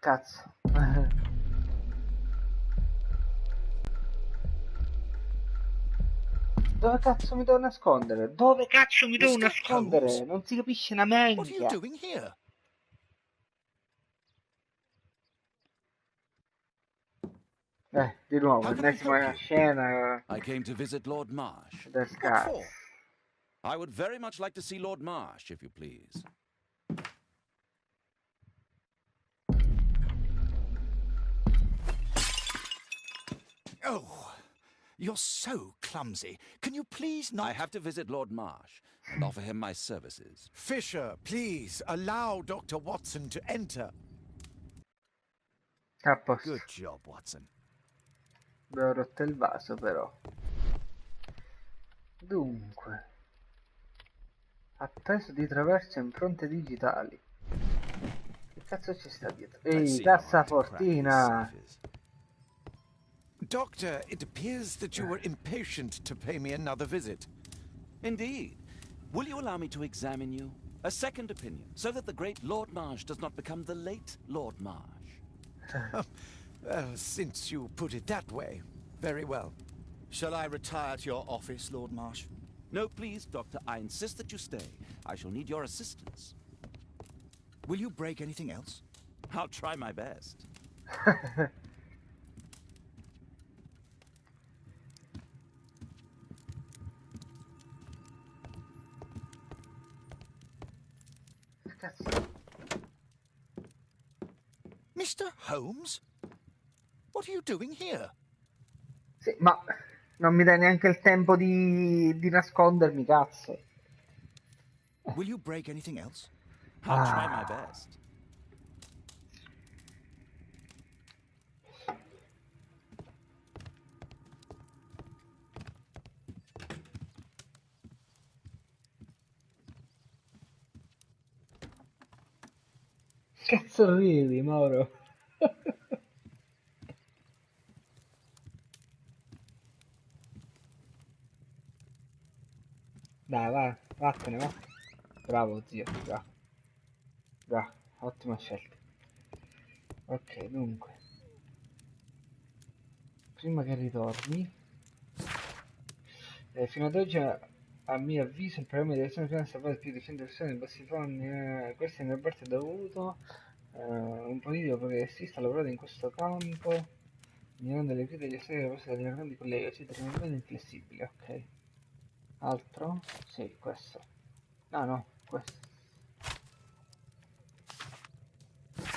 Cazzo. Dove cazzo mi devo nascondere? Dove cazzo mi devo nascondere? Holmes? Non si capisce una What are you menchia. doing here? Di nuovo, ennesima scena. I came to visit Lord Marsh. Del What cazzo. for? I would very much like to see Lord Marsh, if you please. Oh, You're so clumsy. Can you please not... I have to visit Lord Marsh and offer him my services. Fisher, please, allow Dr. Watson to enter. A posto. Good job, Watson. Abbiamo rotto il vaso, però. Dunque, appeso di traverso impronte digitali. Che cazzo ci sta dietro? Ehi, cassafortina! Doctor, it appears that you were impatient to pay me another visit. Indeed. Will you allow me to examine you? A second opinion, so that the great Lord Marsh does not become the late Lord Marsh. Well, since you put it that way, very well. Shall I retire to your office, Lord Marsh? No, please, Doctor. I insist that you stay. I shall need your assistance. Will you break anything else? I'll try my best. Mr. Holmes? What are you doing here? Sì, ma non mi dai neanche il tempo di nascondermi, cazzo. Will you break anything else? I'll try my best. Cazzo ridi, Mauro? Dai, va, vattene, va. Bravo, zio, bravo. Bravo, ottima scelta. Ok, dunque. Prima che ritorni, fino ad oggi, a mio avviso, il problema di elezione finale ha salvato più di 100 persone in bassifoni. Questo in gran parte è dovuto un politico progressista ha lavorato in questo campo, ignorando le critiche degli stati proposte dagli grandi colleghi, così tremendamente inflessibile, ok. Altro? Sì, questo. Ah no, questo.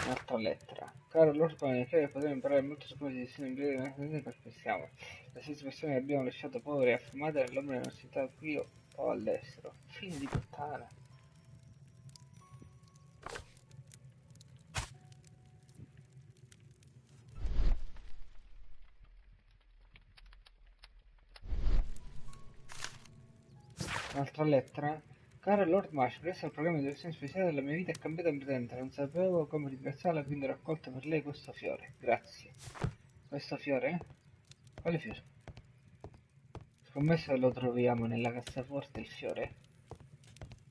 Un'altra lettera. Caro Lord Pane, credo che potremmo imparare molto su come si distingue in per pensiamo. Le stesse persone che abbiamo lasciato povere e affamate nell'ombra della nostra città qui o all'estero. Figli di puttana. Un'altra lettera. Caro Lord Marsh, grazie al programma di versione speciale la mia vita è cambiata completamente. Non sapevo come ringraziarla, quindi ho raccolto per lei questo fiore. Grazie. Questo fiore? Quale fiore? Scommesso che lo troviamo nella cassaforte il fiore?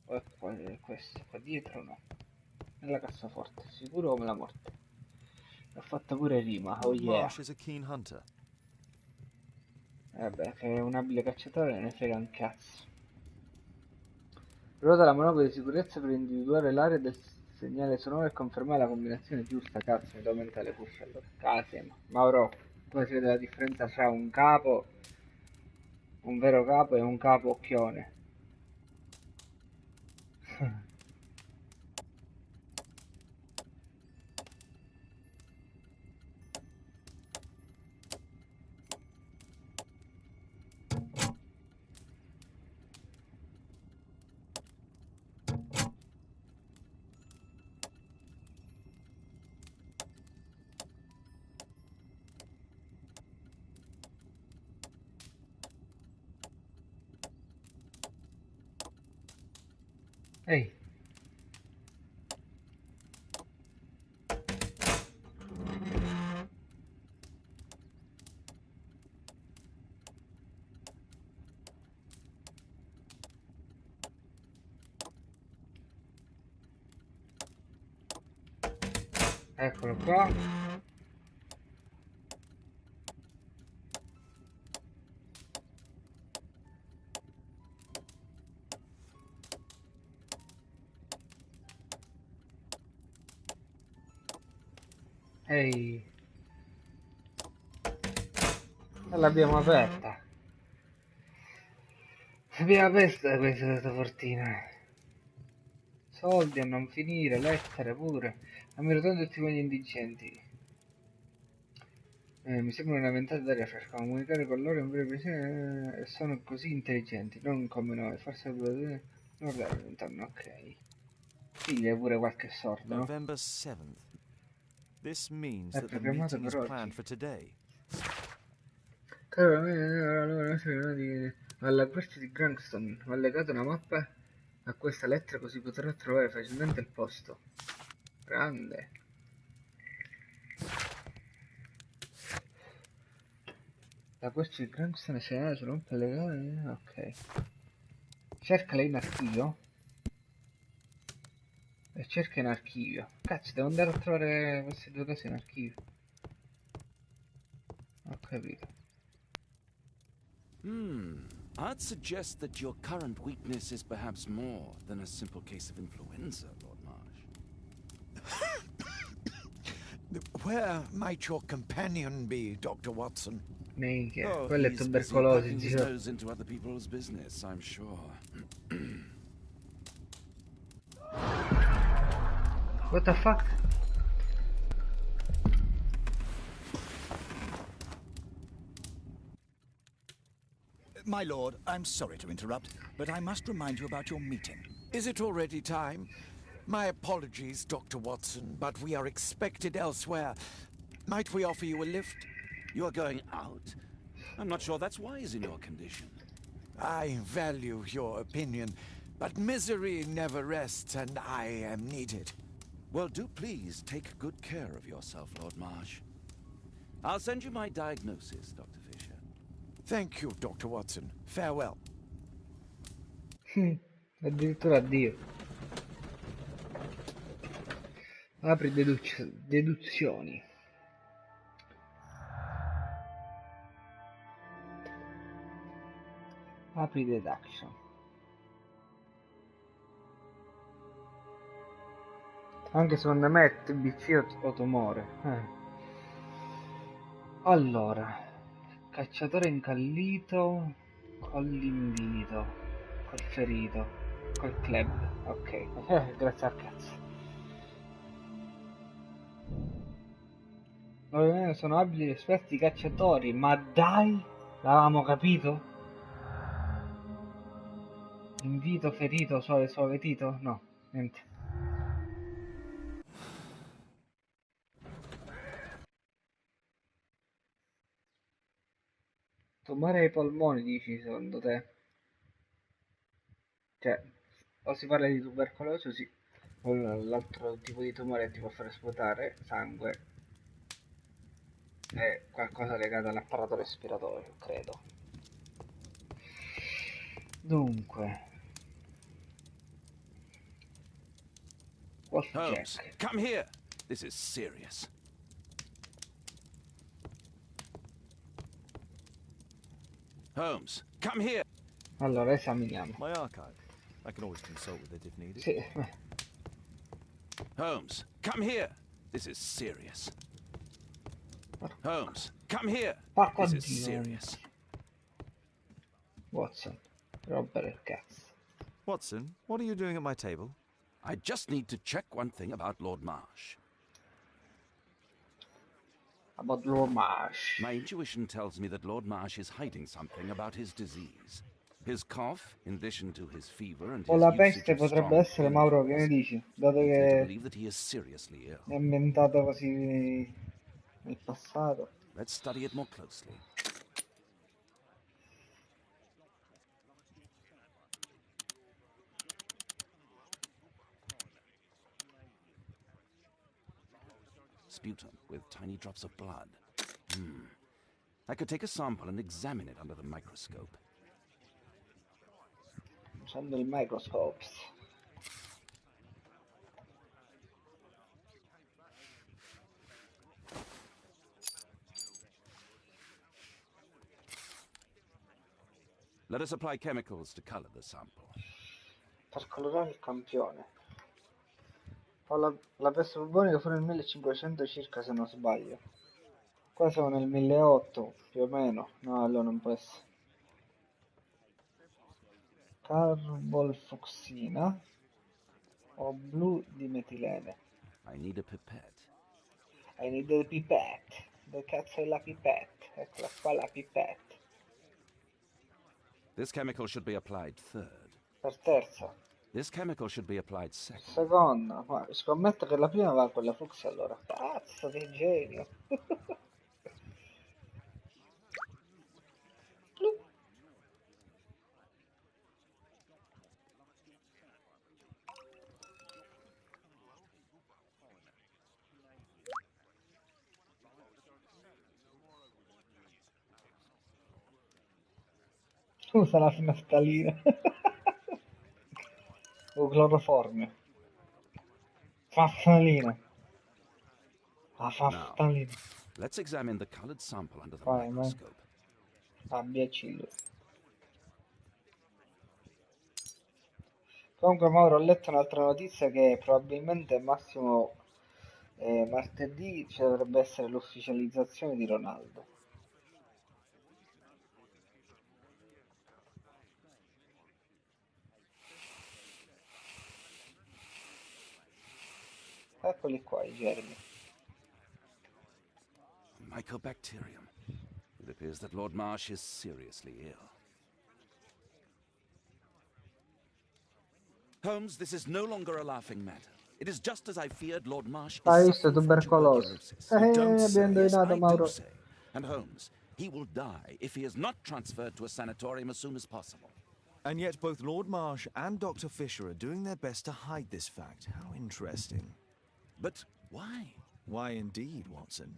O è questo? Qua dietro no. Nella cassaforte, sicuro come la morte. L'ho fatta pure rima, oh yeah. Marsh is a keen hunter. Vabbè, che è un abile cacciatore non ne frega un cazzo. Ruota la manovra di sicurezza per individuare l'area del segnale sonoro e confermare la combinazione giusta. Cazzo, mi devo aumentare le cuffie allora. Casema. Mauro, come si vede la differenza fra un capo, un vero capo e un capo occhione? Ehi. Eccolo qua. Ehi. L'abbiamo aperta. L'abbiamo aperta questa fortina. Soldi a non finire, lettere pure. Ammiro tanto tutti quegli indigenti. Mi sembra una ventata d'aria fresca, comunicare con loro è un vero piacere, sono così intelligenti, non come noi, forse non rallentano, ok. Figlia pure qualche sordo, no? November 7th. This means È that the programmato meeting is per planned oggi. for today. Caro, alla quest di Grangston, ho legato una mappa a questa lettera così potrò trovare facilmente il posto. Grande. La quest di Grangston è segnalata sulla mappa legata. Ok. Cercala in archivio. E cerca in archivio. Cazzo, devo andare a trovare queste due cose in archivio. Ho capito. I'd suggest that your current weakness is perhaps more than a simple case of influenza, Lord Marsh. Where might your companion be, Dr. Watson? Minchia, Oh, quella è he's busy tubercolosi, poking his zio. nose into other people's business, I'm sure. What the fuck? My lord, I'm sorry to interrupt, but I must remind you about your meeting. Is it already time? My apologies, Dr. Watson, but we are expected elsewhere. Might we offer you a lift? You are going out? I'm not sure that's wise in your condition. I value your opinion, but misery never rests, and I am needed. Well, do please take good care of yourself, Lord Marsh. I'll send you my diagnosis, Dr. Fisher. Thank you, Dr. Watson. Farewell. Addirittura addio. Apri deduzioni. Apri deduction. Anche secondo me è TBC o tumore. Allora, cacciatore incallito con l'invito, col ferito, col club. Ok, grazie al cazzo. Loro sono abili esperti cacciatori, ma dai, l'avevamo capito? Invito, ferito, suavetito? No, niente. Tumore ai polmoni, dici, secondo te? Cioè, o si parla di tubercolosi o l'altro tipo di tumore che ti può fare sputare sangue è qualcosa legato all'apparato respiratorio, credo. Dunque, Wolf Holmes, Jack. come here. This is serious. Holmes, come here. Allora, esaminiamo. My archive. I can always consult with it if needed. Sì. Holmes, come here. This is serious. Holmes, come here. Porco This is Dio. serious. Watson, rompere il cazzo. Watson, what are you doing at my table? I just need to check one thing about Lord Marsh. About Lord Marsh. My intuition tells me that Lord Marsh is hiding something about his disease. His cough, in addition to his fever and O his la usage peste of potrebbe strong essere, Mauro, che ne painkillers, dici? Dato leads me to che believe that he is seriously ill. è ambientato così nel passato. Let's study it more closely. Sputum with tiny drops of blood. I could take a sample and examine it under the microscope. Usando il microscope. Let us apply chemicals to color the sample. Per colorare il campione. La peste bubbonica fu nel 1500 circa, se non sbaglio. Qua siamo nel 1800 più o meno. No, allora non può essere. Carbolfoxina o blu di metilene. I need a pipette. I need a pipette. Dove cazzo è la pipette? Eccola qua la pipette. This chemical should be applied third. Per terza. This chemical should be applied second. Seconda. Ma scommetto che la prima va con la fucsia allora. Cazzo di genio. Usa la naftalina. O cloroformio. Faftalina. La faftalina. Let's examine the colored sample under the Vai, microscope. Abbiacillo. Comunque Mauro, ho letto un'altra notizia che probabilmente massimo martedì ci dovrebbe essere l'ufficializzazione di Ronaldo. Eccoli qua i germi. Mycobacterium. It appears that Lord Marsh is seriously ill. Holmes, this is no longer a laughing matter. It is just as I feared. Lord Marsh is Hai visto suffering from tubercolosi? tuberculosis. You don't Abbiamo say. Yes, indovinato, I Mauro. do say. And Holmes, he will die if he is not transferred to a sanatorium as soon as possible. And yet both Lord Marsh and Dr. Fisher are doing their best to hide this fact. How interesting. But why? Why indeed, Watson?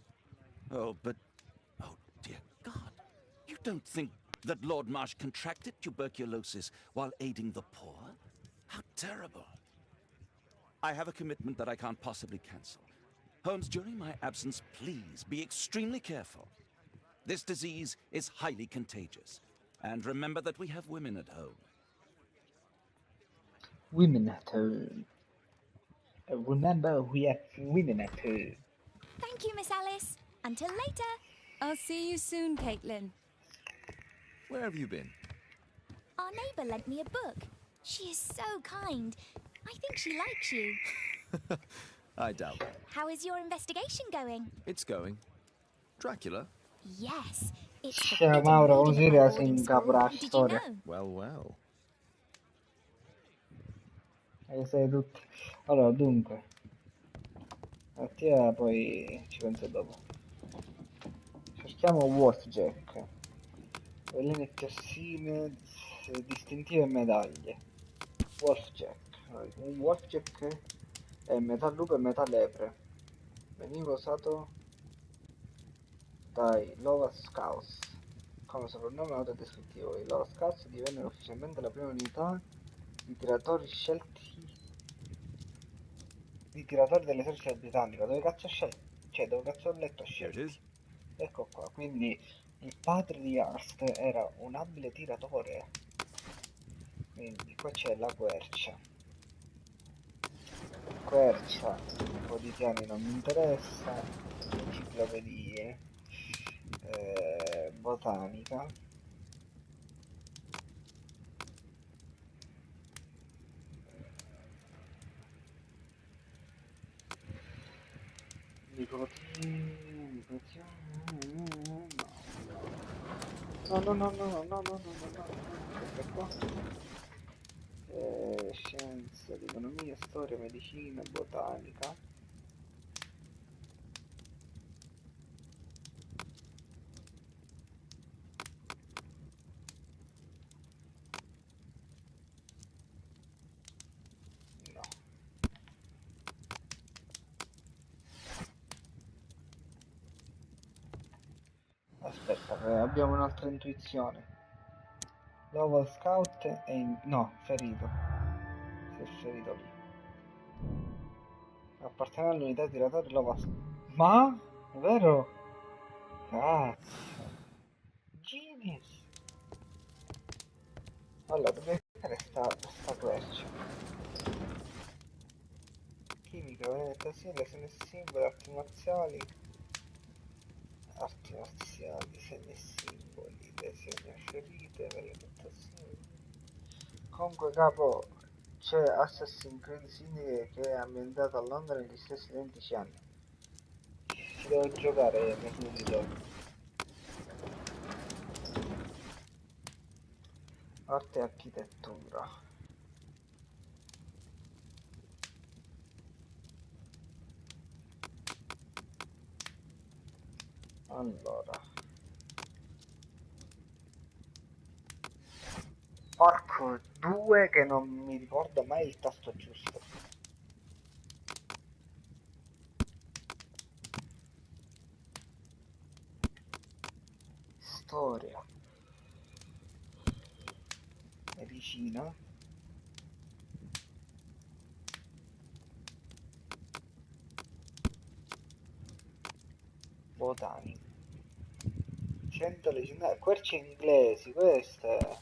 Oh, but... Oh, dear God. You don't think that Lord Marsh contracted tuberculosis while aiding the poor? How terrible. I have a commitment that I can't possibly cancel. Holmes, during my absence, please be extremely careful. This disease is highly contagious. And remember that we have women at home. Women at home. Remember, we have women at home. Thank you, Miss Alice. Until later. I'll see you soon, Caitlin. Where have you been? Our neighbour lent me a book. She is so kind. I think she likes you. I doubt it. How is your investigation going? It's going. Dracula? Yes, it's Cioè, Mauro, come si riesce in capo la Did you storia? know? Well, well. E sei tutti. Allora, dunque. Attiva, poi ci penso dopo. Cerchiamo Wolfjack. Veleni e tossine, distintive e medaglie. Wolfjack. Un Wolfjack è metà lupo e metà lepre. Veniva usato dai Lova Scouts come soprannome autodescrittivo. I Lova Scouts divennero ufficialmente la prima unità di tiratori dell'esercito britannico. Dove cazzo ho scelto? Cioè, dove cazzo ho letto scelti? Ecco qua, quindi il padre di Hearst era un abile tiratore. Quindi qua c'è la quercia. Quercia, quotidiani non mi interessa, enciclopedie, botanica. No, questa qua. Scienze, economia, storia, medicina, botanica. No. Aspetta, abbiamo un'altra intuizione. L'Oval Scout è no, ferito. Si è ferito lì. Appartiene all'unità di tiratori L'Oval Ma? È vero? Cazzo. Genius. Allora, dobbiamo fare sta quercia. Chimica, fantasia, lesioni e simboli, arti marziali, segni e simboli, lesioni e ferite, valutazioni. Comunque capo, c'è Assassin's Creed Syndicate che è ambientato a Londra negli stessi identici anni. ci devo giocare subito. Arte e architettura. Allora, porco 2 che non mi ricordo mai il tasto giusto. Storia. Medicina. Botanica. 100 leggendarie. Querce inglesi, queste.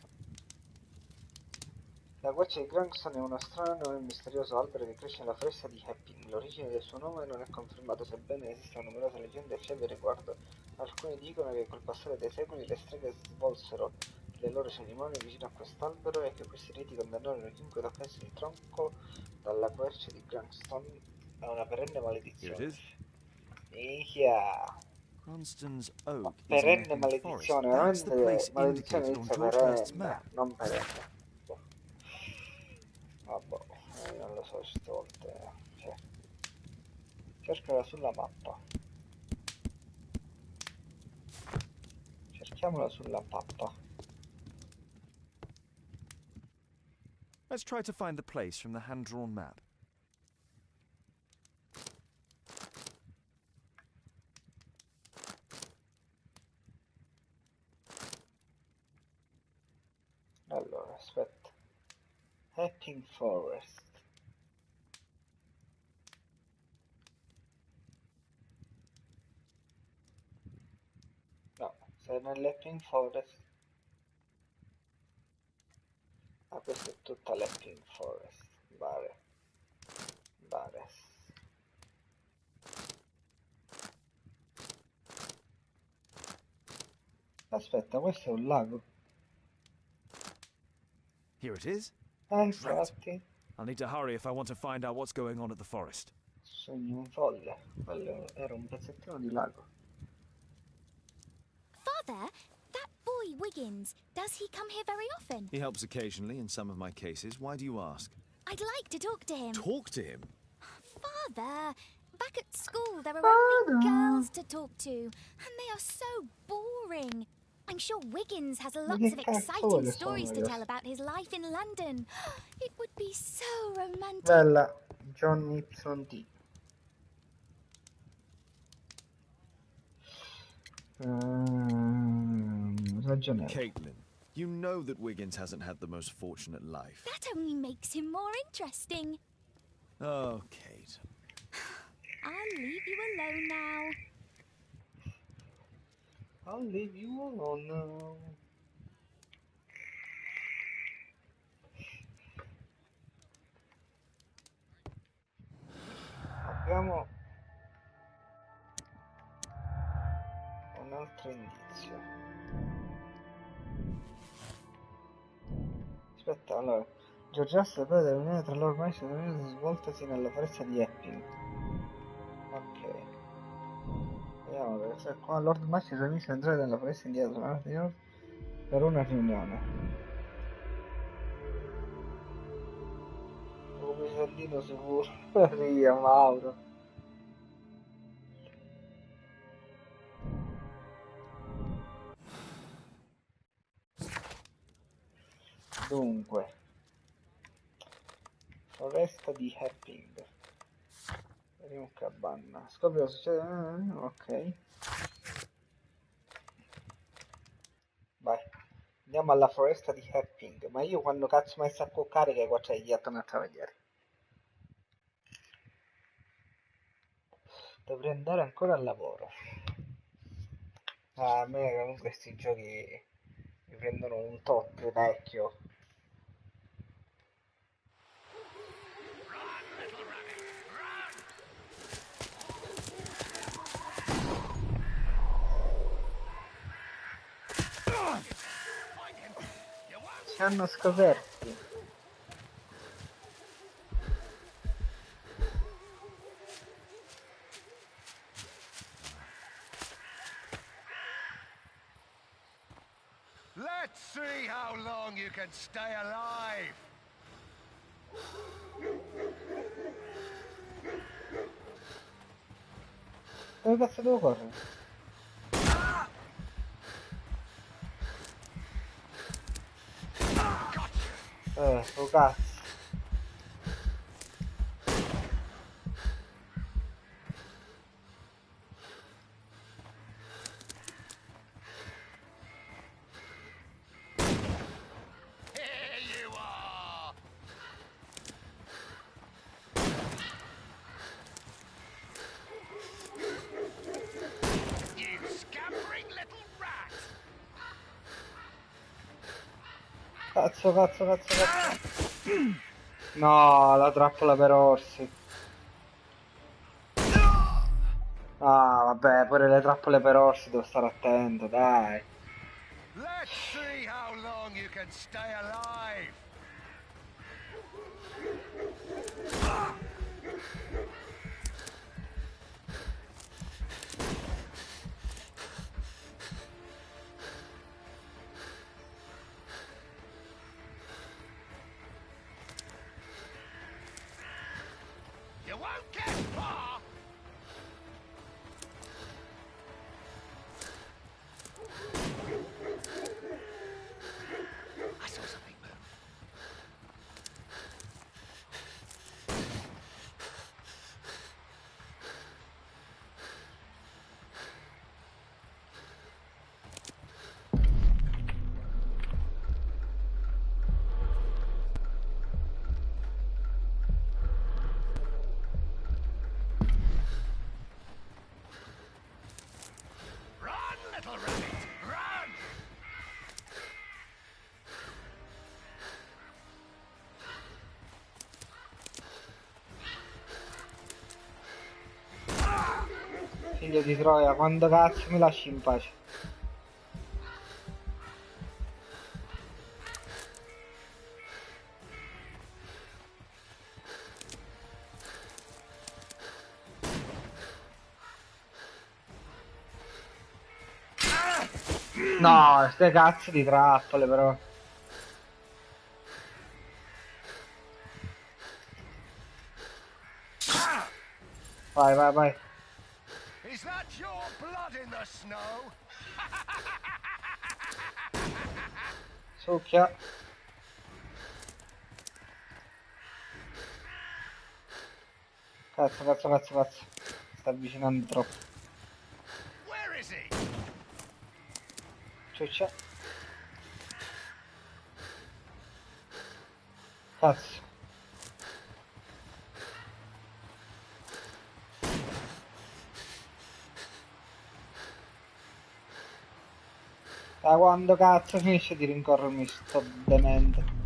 La quercia di Granson è uno strano e misterioso albero che cresce nella foresta di Epping. L'origine del suo nome non è confermata, sebbene esistano numerose leggende e fiabe riguardo. Alcuni dicono che col passare dei secoli le streghe svolsero le loro cerimonie vicino a quest'albero e che questi riti condannarono chiunque toccasse il tronco dalla quercia di Granson a una perenne maledizione. Minchia! Cranston's Oak is in Perenne Epping Forest. maledizione, That's the veramente place maledizione indicated on inizia George Hurst's perenne, map. non perenne. Vabbè, non lo so, queste volte. Cioè, cercala sulla mappa. Cerchiamola sulla mappa. Let's try to find the place from the hand-drawn map. Allora, aspetta. Epping Forest. No, sei nell'Epping Forest. Ah, questa è tutta l'Epping Forest. Bares. Aspetta, questo è un lago. Here it is. Infatti. I'll need to hurry if I want to find out what's going on at the forest. Sogno un folle. Quello era un pezzettino di lago. Father, that boy Wiggins, does he come here very often? He helps occasionally in some of my cases. Why do you ask? I'd like to talk to him. Talk to him? Father, back at school there are only girls to talk to, and they are so boring. I'm sure Wiggins has lots of exciting stories to tell about his life in London. It would be so romantic. Bella, John Y. Ragionevole. Caitlin, you know that Wiggins hasn't had the most fortunate life. That only makes him more interesting. Oh, Kate. I'll leave you alone now. I'll leave you alone now. Abbiamo un altro indizio. Aspetta, allora. Georgia sapeva della riunione tra loro ormai svoltasi nella foresta di Epping. Ok. Vediamo perché qua Lord Massimo si è messo a entrare nella foresta indietro per una riunione. Un pisellino sicuro. Ria, Mauro. Dunque, foresta di Epping. Vediamo cabanna. Scopri cosa succede. Ok. Vai. Andiamo alla foresta di Epping. Ma io quando cazzo mai sta carica qua c'è gli altri a vedere. Dovrei andare ancora al lavoro. A me comunque questi giochi mi prendono un tot vecchio. Ci hanno scoperti. Let's see how long you can stay alive. Dove cazzo devo correre? Oh cazzo. Cazzo, cazzo, cazzo, cazzo. No, la trappola per orsi. Ah, vabbè, pure le trappole per orsi devo stare attento, dai. Let's see how long you can stay alive. You won't get far. I saw something move. Run, little rabbit, run! Figlio di Troia, quando cazzo mi lasci in pace? No, ste cazzo di trappole però. Vai, vai, vai. Is that your blood in the snow? Succhia. Cazzo, cazzo, cazzo, cazzo. Sta avvicinando troppo. Where is he? Ciuccia. Cazzo. Da quando cazzo finisce di rincorrermi sto demente?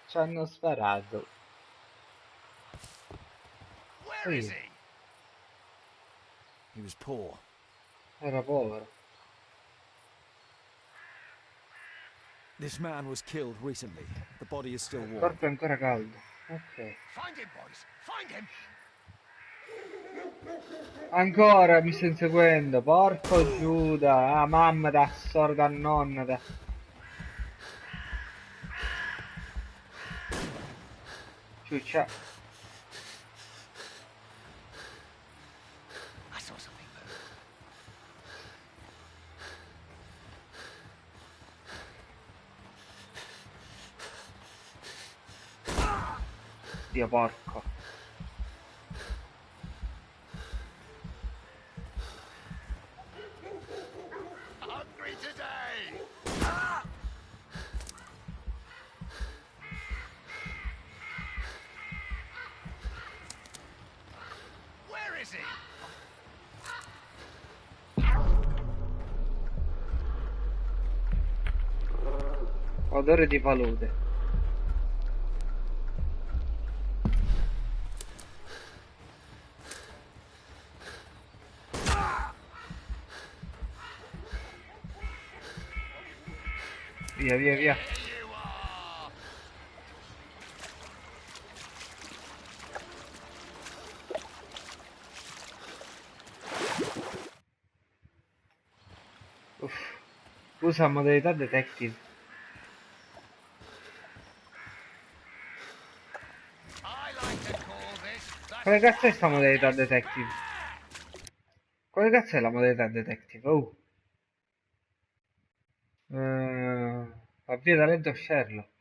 Ci hanno sparato. Where is he? He was poor. Era povero. This man was killed recently. The body is still Il warm. corpo è ancora caldo. Ok. Find him, boys. Find him. Ancora mi stai inseguendo. Porco Giuda. Ah, mamma da sorda nonna da. Ciuccia. I saw something move. Dio porco. Hungry today. Where is he? Odore di palude. Via, via, via. Uff. Usa modalità detective. Quale cazzo è sta modalità detective? Quale cazzo è la modalità detective? Oh. Avvia talento Sherlock.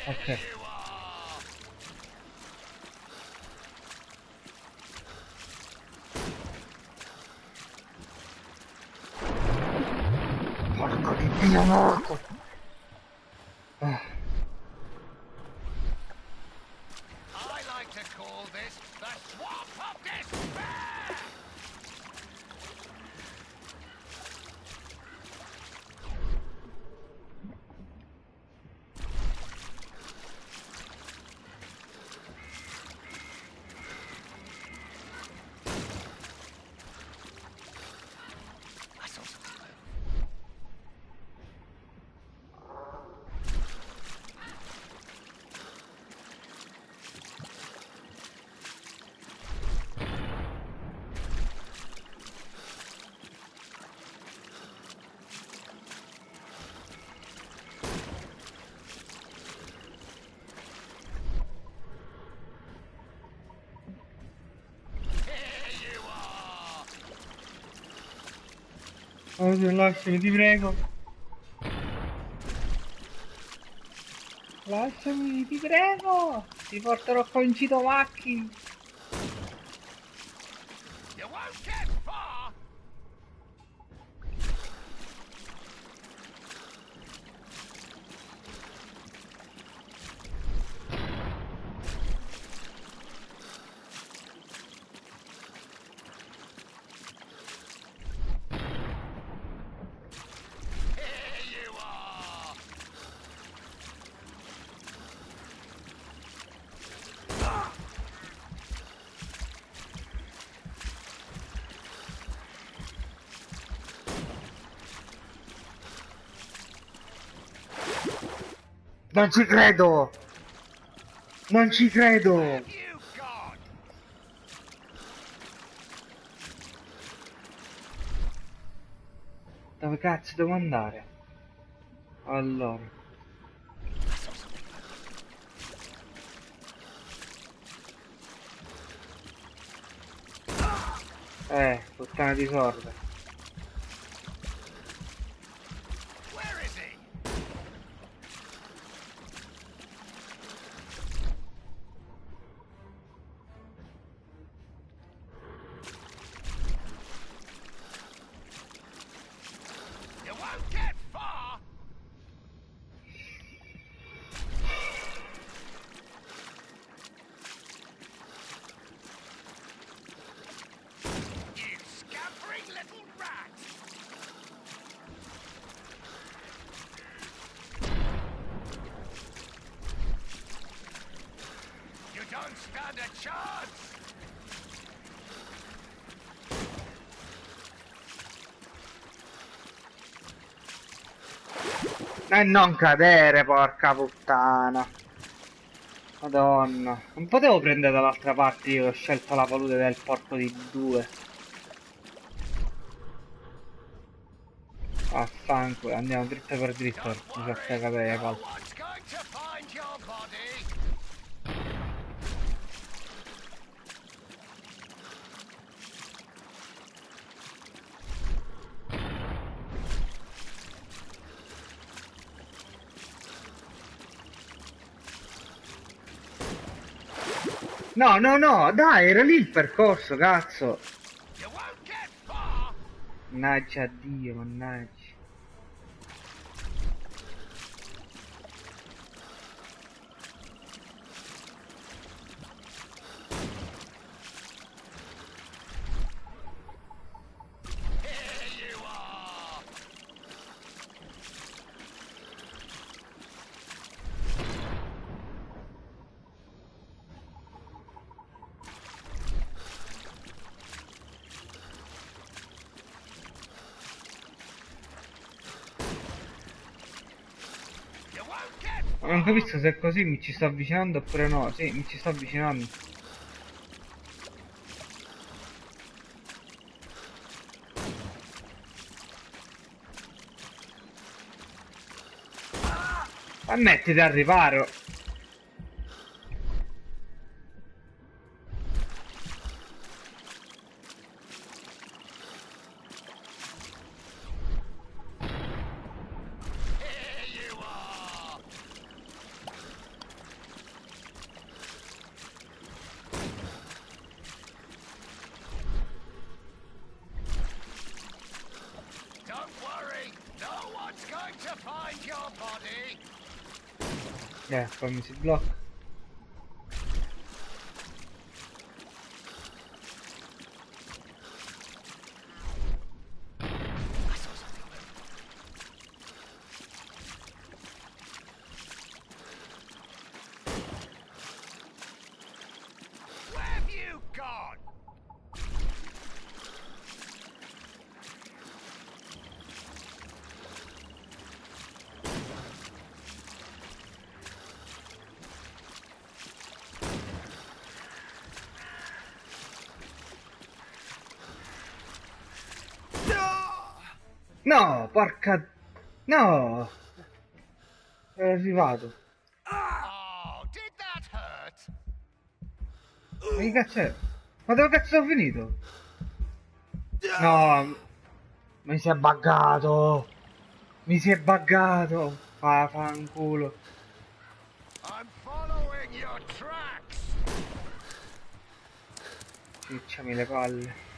Ok. Porco di Dio morto. Ah. Oddio, lasciami, ti prego. Lasciami, ti prego. Ti porterò con i citovacchi. Non ci credo! Non ci credo! Dove cazzo devo andare? Allora. Puttana di sorda. E non cadere, porca puttana. Madonna. Non potevo prendere dall'altra parte, io ho scelto la palude del porco di due. Affanculo, andiamo dritto per dritto. Mi sa che capire cosa. No, no, no, dai, era lì il percorso, cazzo. Mannaggia Dio, mannaggia. Non capisco se è così mi ci sto avvicinando oppure no. Sì, mi ci sto avvicinando. Ammetti di arrivare. Poi mi si blocca. No, porca... No! È arrivato. Ma che cazzo è? Ma dove cazzo sono finito? No! Mi si è buggato! Mi si è buggato! Ah, fanculo. Cicciami le palle.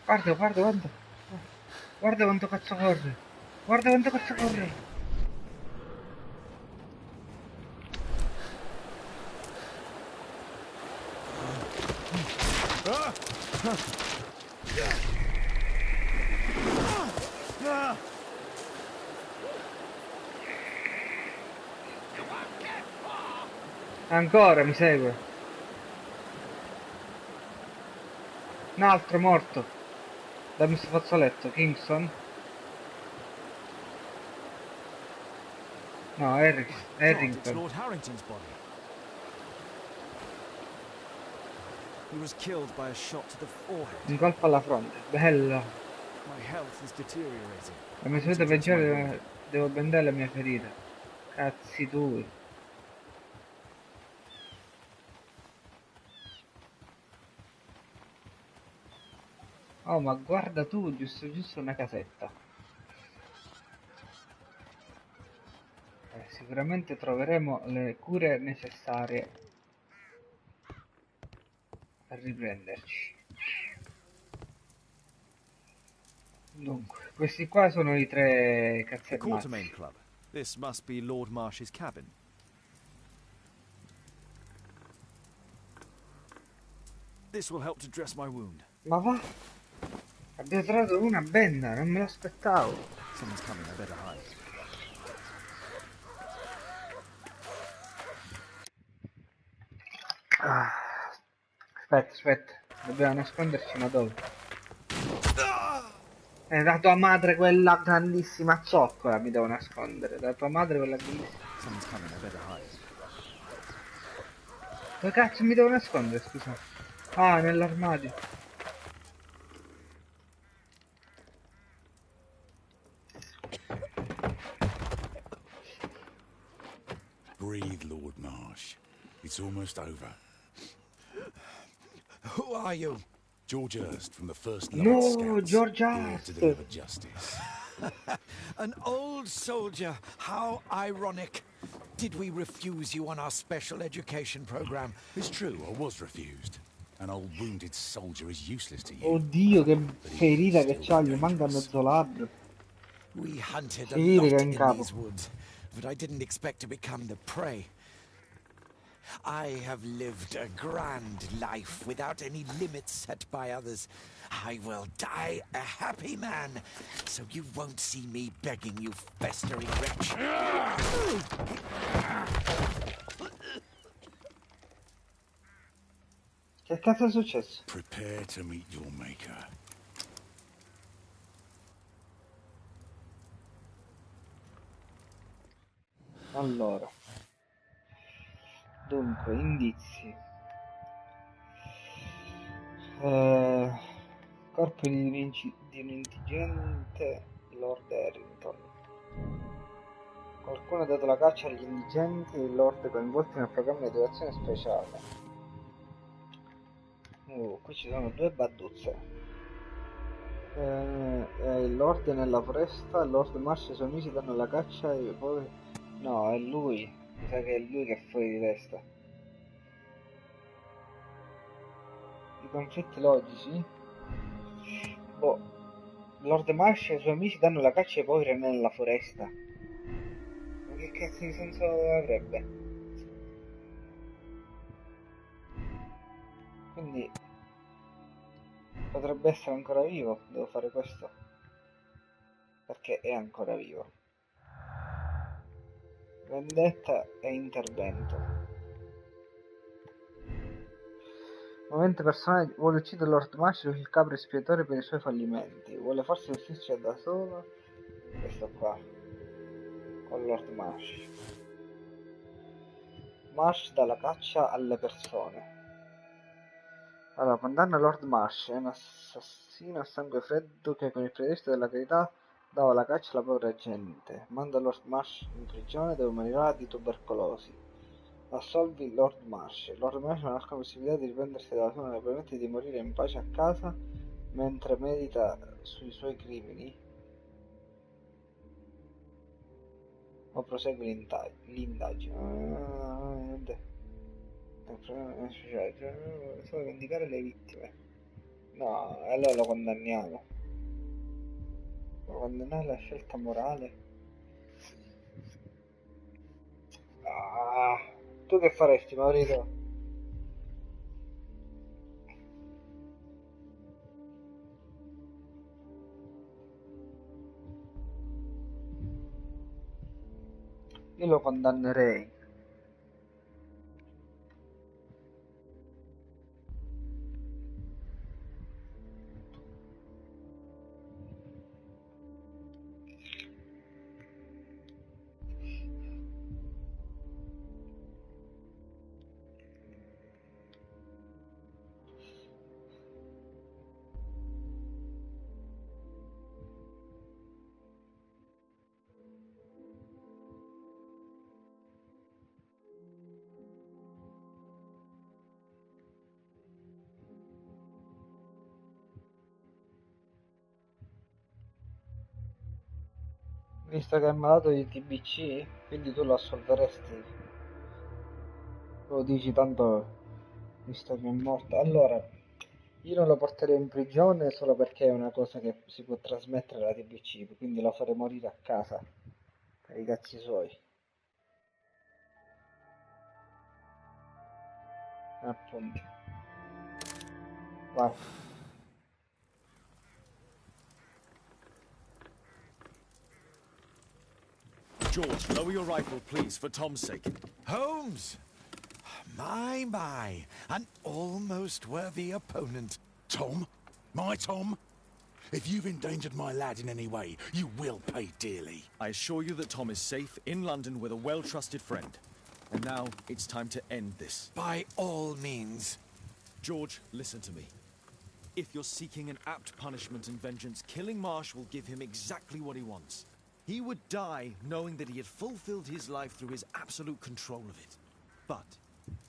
Guarda, guarda quanto. Guarda quanto cazzo corre. Guarda quanto cazzo corre. Ancora mi segue. Un altro morto. Dammi sto fazzoletto, Kingston. No, Harrington. Lord Harrington's body. He was killed by a shot to the forehead. Un colpo alla fronte. Bello. My health is deteriorating. La mia salute peggiore, devo bendere la mia ferita. Cazzi tui. Oh, ma guarda tu, giusto una casetta. Sicuramente troveremo le cure necessarie per riprenderci. Dunque, questi qua sono i tre cazzetti. Club. This must be Lord Marsh's cabin. This will help to dress my wound. Ma va? Abbiamo trovato una benda, non me l'aspettavo. Someone's coming, I better hide. Ah. Aspetta, dobbiamo nasconderci, ma dove? Da tua madre quella grandissima zoccola mi devo nascondere, da tua madre quella grandissima. Someone's coming, I better hide. Dove cazzo mi devo nascondere, scusa? Ah, nell'armadio. Breathe, Lord Marsh. It's almost over. Who are you? George Hurst from the First No, Scouts, George here Hurst. to deliver justice. An old soldier. How ironic. Did we refuse you on our special education program? It's true, I was refused. An old wounded soldier is useless to you. Oddio, che ferita che c'ha, gli manca mezzo labbro. We hunted a Si vede che è lot in in capo. these woods, but I didn't expect to become the prey. I have lived a grand life without any limits set by others. I will die a happy man, so you won't see me begging, you festering wretch. Che cazzo è successo? Prepare to meet your maker. Allora, dunque, indizi. Corpo di un indigente, Lord Harrington. Qualcuno ha dato la caccia agli indigenti e Lord coinvolti nel programma di educazione speciale. Qui ci sono due badduzze. Il Lord è nella foresta, Lord Marsh e i suoi amici danno la caccia e poi... No, è lui. Mi sa che è lui che è fuori di testa. I conflitti logici? Boh. Lord Marsh e i suoi amici danno la caccia ai poveri nella foresta. Ma che cazzo di senso avrebbe? Quindi potrebbe essere ancora vivo. Devo fare questo perché è ancora vivo. Vendetta e intervento. Momento personale, vuole uccidere Lord Marsh, il capro espiatorio per i suoi fallimenti. Vuole forse vestirci da solo. Questo qua. Con Lord Marsh. Marsh dà la caccia alle persone. Allora, condanna Lord Marsh, è un assassino a sangue freddo che con il pretesto della carità dava la caccia alla povera gente. Manda Lord Marsh in prigione dove morirà di tubercolosi. Assolvi Lord Marsh. Lord Marsh non ha la possibilità di riprendersi dalla sua e permette di morire in pace a casa mentre medita sui suoi crimini. O prosegue l'indagine. Solo vendicare le vittime. No, allora lo condanniamo. Lo condanniamo alla scelta morale. Tu che faresti, Maurizio? Io lo condannerei. Visto che è malato di TBC, quindi tu lo assolveresti? Lo dici tanto, visto che è morto. Allora, io non lo porterei in prigione solo perché è una cosa che si può trasmettere la TBC, quindi lo farei morire a casa, per i cazzi suoi. Appunto. Vai. George, lower your rifle, please, for Tom's sake. Holmes! My, an almost worthy opponent. Tom? My Tom? If you've endangered my lad in any way, you will pay dearly. I assure you that Tom is safe in London with a well-trusted friend. And now it's time to end this. By all means. George, listen to me. If you're seeking an apt punishment and vengeance, killing Marsh will give him exactly what he wants. He would die knowing that he had fulfilled his life through his absolute control of it. But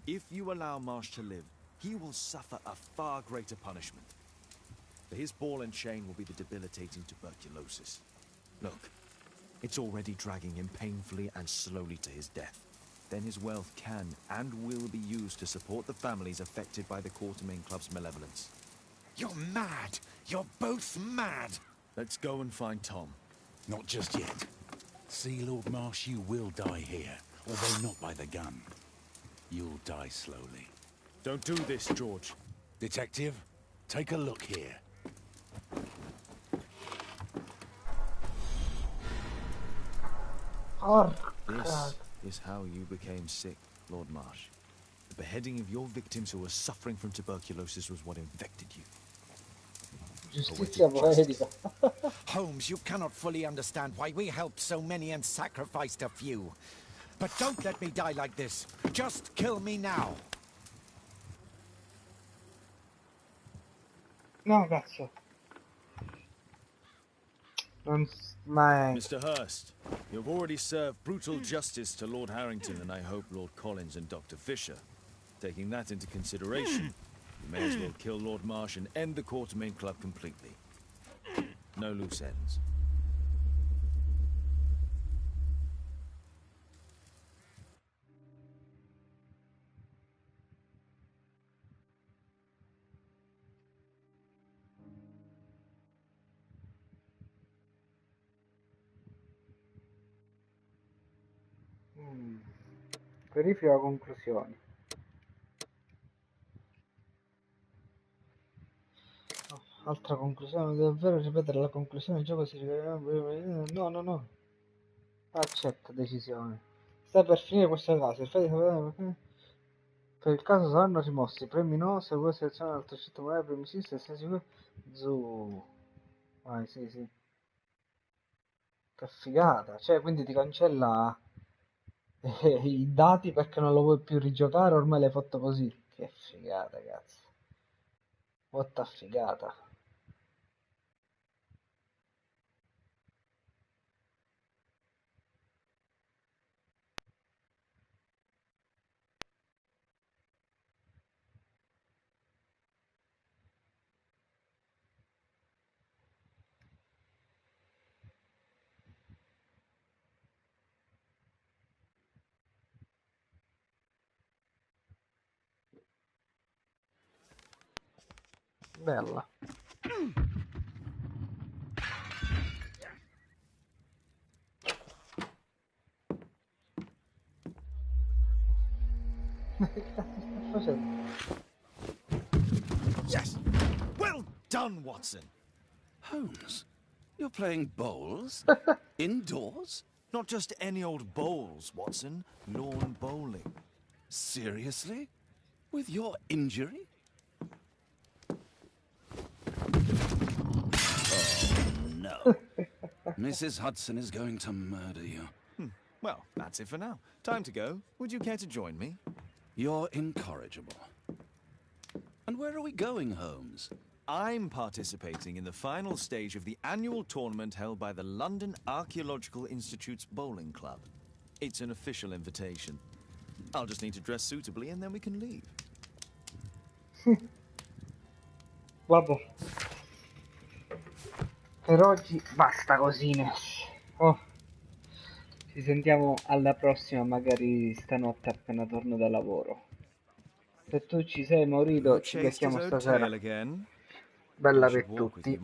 if you allow Marsh to live, he will suffer a far greater punishment. For his ball and chain will be the debilitating tuberculosis. Look, it's already dragging him painfully and slowly to his death. Then his wealth can and will be used to support the families affected by the Quartermain Club's malevolence. You're mad! You're both mad! Let's go and find Tom. Not just yet. See, Lord Marsh, you will die here, although not by the gun. You'll die slowly. Don't do this, George. Detective, take a look here. This is how you became sick, Lord Marsh. The beheading of your victims who were suffering from tuberculosis was what infected you. Giustizia poetica. Holmes, you cannot fully understand why we helped so many and sacrificed a few. but don't let me die like this. Just kill me now. No, cazzo. Non mai. Mr. Hurst, you've already served brutal justice to Lord Harrington and I hope Lord Collins and Dr. Fisher. Taking that into consideration, you may as well kill Lord Marsh and end the Quartermain Club completely. No loose ends. Verifica conclusioni. Altra conclusione, davvero ripetere la conclusione del gioco si rivelerà. No. Accetta decisione. Sta per finire questo caso. Il fatto di sapere perché per il caso saranno rimossi. Premi no, se vuoi selezionare l'altro scelto magari premi sì, se sei sicuro. Vai, sì. Che figata. Cioè, quindi ti cancella i dati perché non lo vuoi più rigiocare, ormai l'hai fatto così. Che figata, cazzo. Botta figata. Bella. Ma che cazzo sta facendo? Yes! Well done, Watson! Holmes, you're playing bowls? Indoors? Not just any old bowls, Watson. Lawn bowling. Seriously? With your injury? Oh, no. Mrs. Hudson is going to murder you. Well, that's it for now. Time to go. Would you care to join me? You're incorrigible. And where are we going, Holmes? I'm participating in the final stage of the annual tournament held by the London Archaeological Institute's bowling club. It's an official invitation. I'll just need to dress suitably and then we can leave. Vabbè. Per oggi basta cosine. Oh. Ci sentiamo alla prossima, magari stanotte appena torno da lavoro. Se tu ci sei, Maurito, ci becchiamo stasera. Bella per tutti.